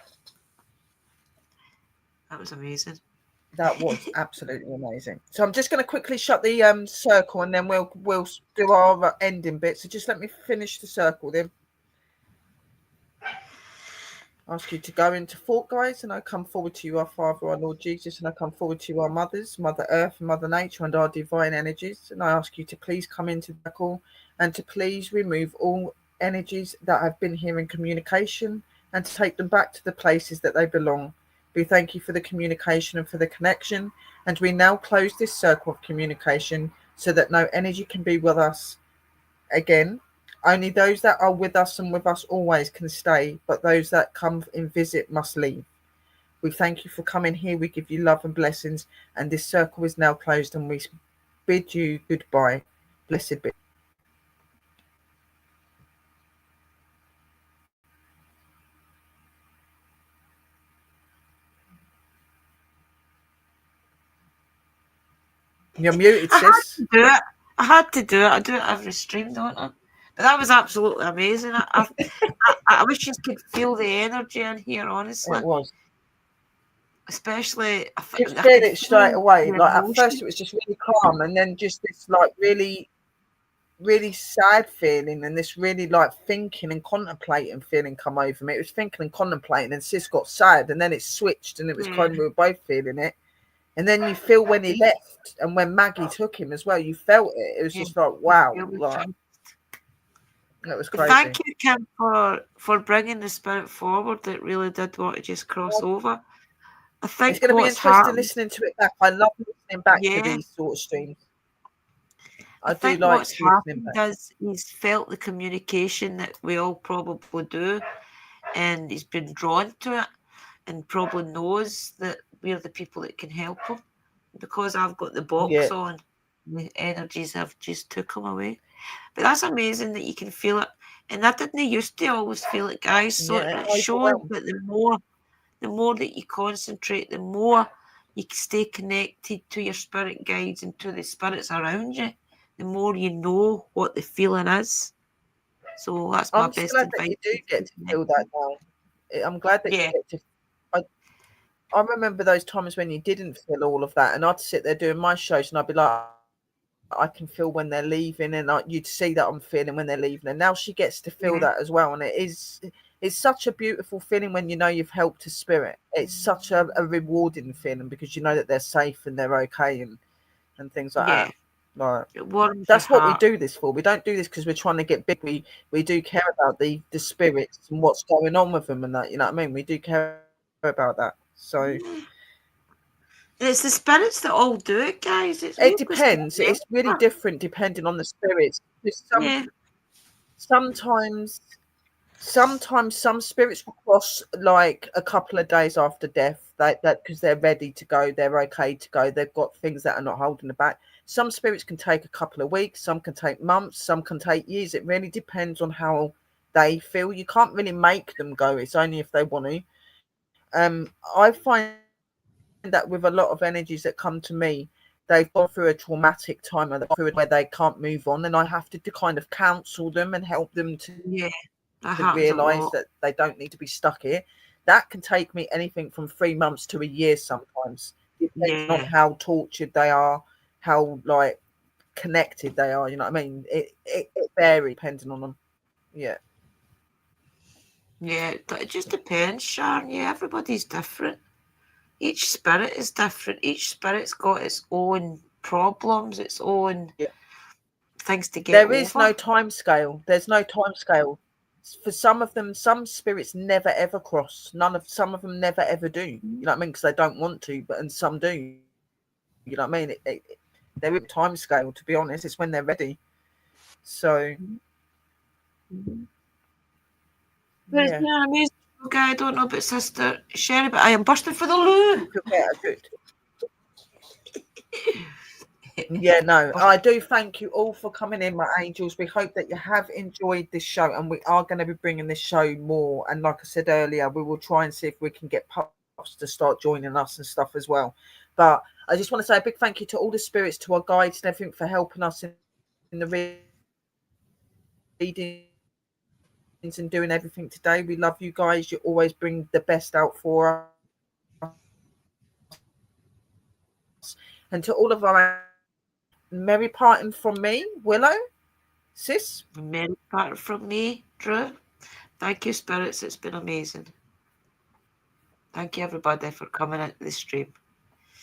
that was amazing. That was absolutely amazing. So I'm just going to quickly shut the circle, and then we'll do our ending bit. So just let me finish the circle then. Ask you to go into thought, guys, and I come forward to you, our Father, our Lord Jesus, and I come forward to you, our mothers, Mother Earth, and Mother Nature, and our divine energies. And I ask you to please come into the call and to please remove all energies that have been here in communication and to take them back to the places that they belong. We thank you for the communication and for the connection. And we now close this circle of communication so that no energy can be with us again. Only those that are with us and with us always can stay, but those that come in visit must leave. We thank you for coming here. We give you love and blessings. And this circle is now closed and we bid you goodbye. Blessed be. You're muted, sis. I had to do it. I do it every stream, don't I? But that was absolutely amazing. I wish you could feel the energy in here, honestly. It was. Especially, You could feel it straight away. Like at first it was just really calm, and then just this like really, really sad feeling, and this really like thinking and contemplating feeling come over me. It was thinking and contemplating, and sis got sad, and then it switched, and it was kind of, we were both feeling it. And then you feel when he left and when Maggie took him as well, you felt it. It was just like, wow. Like, that was crazy. Thank you, Kim, for bringing the spirit forward. That really did want to just cross over. I think it's going to be interesting listening to it back. I love listening back to these sort of streams. I do like what's happened is he's felt the communication that we all probably do, and he's been drawn to it, and probably knows that we're the people that can help him. Because I've got the box on, the energies have just took him away. But that's amazing that you can feel it, and I didn't used to always feel it, guys. So it shows that the more that you concentrate, the more you stay connected to your spirit guides and to the spirits around you, the more you know what the feeling is. So that's my best advice. That you do get to feel that now. I'm glad that you get to. I remember those times when you didn't feel all of that, and I'd sit there doing my shows, and I'd be like, I can feel when they're leaving, and you'd see that I'm feeling when they're leaving. And now she gets to feel that as well, and it's such a beautiful feeling when you know you've helped a spirit. It's such a rewarding feeling because you know that they're safe and they're okay and things like that. Like, that's what we do this for. We don't do this because we're trying to get big. We do care about the spirits and what's going on with them and that. You know what I mean? We do care about that. So it's the spirits that all do it, guys. It depends. It's really different depending on the spirits. Sometimes some spirits will cross like a couple of days after death. That because they're ready to go, they're okay to go. They've got things that are not holding them back. Some spirits can take a couple of weeks. Some can take months. Some can take years. It really depends on how they feel. You can't really make them go. It's only if they want to. I find that with a lot of energies that come to me, they've gone through a traumatic time where they can't move on, and I have to kind of counsel them and help them to realise that they don't need to be stuck here. That can take me anything from 3 months to a year sometimes, depending on how tortured they are, how like connected they are. You know what I mean? It varies depending on them. Yeah, it just depends, Sharon. Yeah, everybody's different. Each spirit is different. Each spirit's got its own problems, its own things to get over. There is no time scale. There's no time scale. For some of them, some spirits never ever cross. Some of them never ever do. You know what I mean? Because they don't want to, and some do. You know what I mean? There is a time scale. To be honest, it's when they're ready. So, But it's been an amazing guy, I don't know about Sister Sherry, but I am bursting for the loo. Feel better, good. Yeah, no, I do thank you all for coming in, my angels. We hope that you have enjoyed this show, and we are going to be bringing this show more. And like I said earlier, we will try and see if we can get pups to start joining us and stuff as well. But I just want to say a big thank you to all the spirits, to our guides and everything for helping us in the readings and doing everything today. We love you guys. You always bring the best out for us. And to all of our merry parting from me, Willow, sis. Merry part from me, Drew. Thank you, spirits. It's been amazing. Thank you, everybody, for coming into the stream.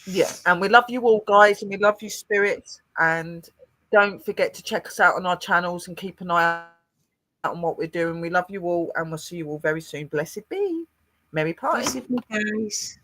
Yeah, and we love you all, guys, and we love you, spirits. And don't forget to check us out on our channels and keep an eye out on what we're doing. We love you all, and we'll see you all very soon. Blessed be. Merry party. Blessed be, guys.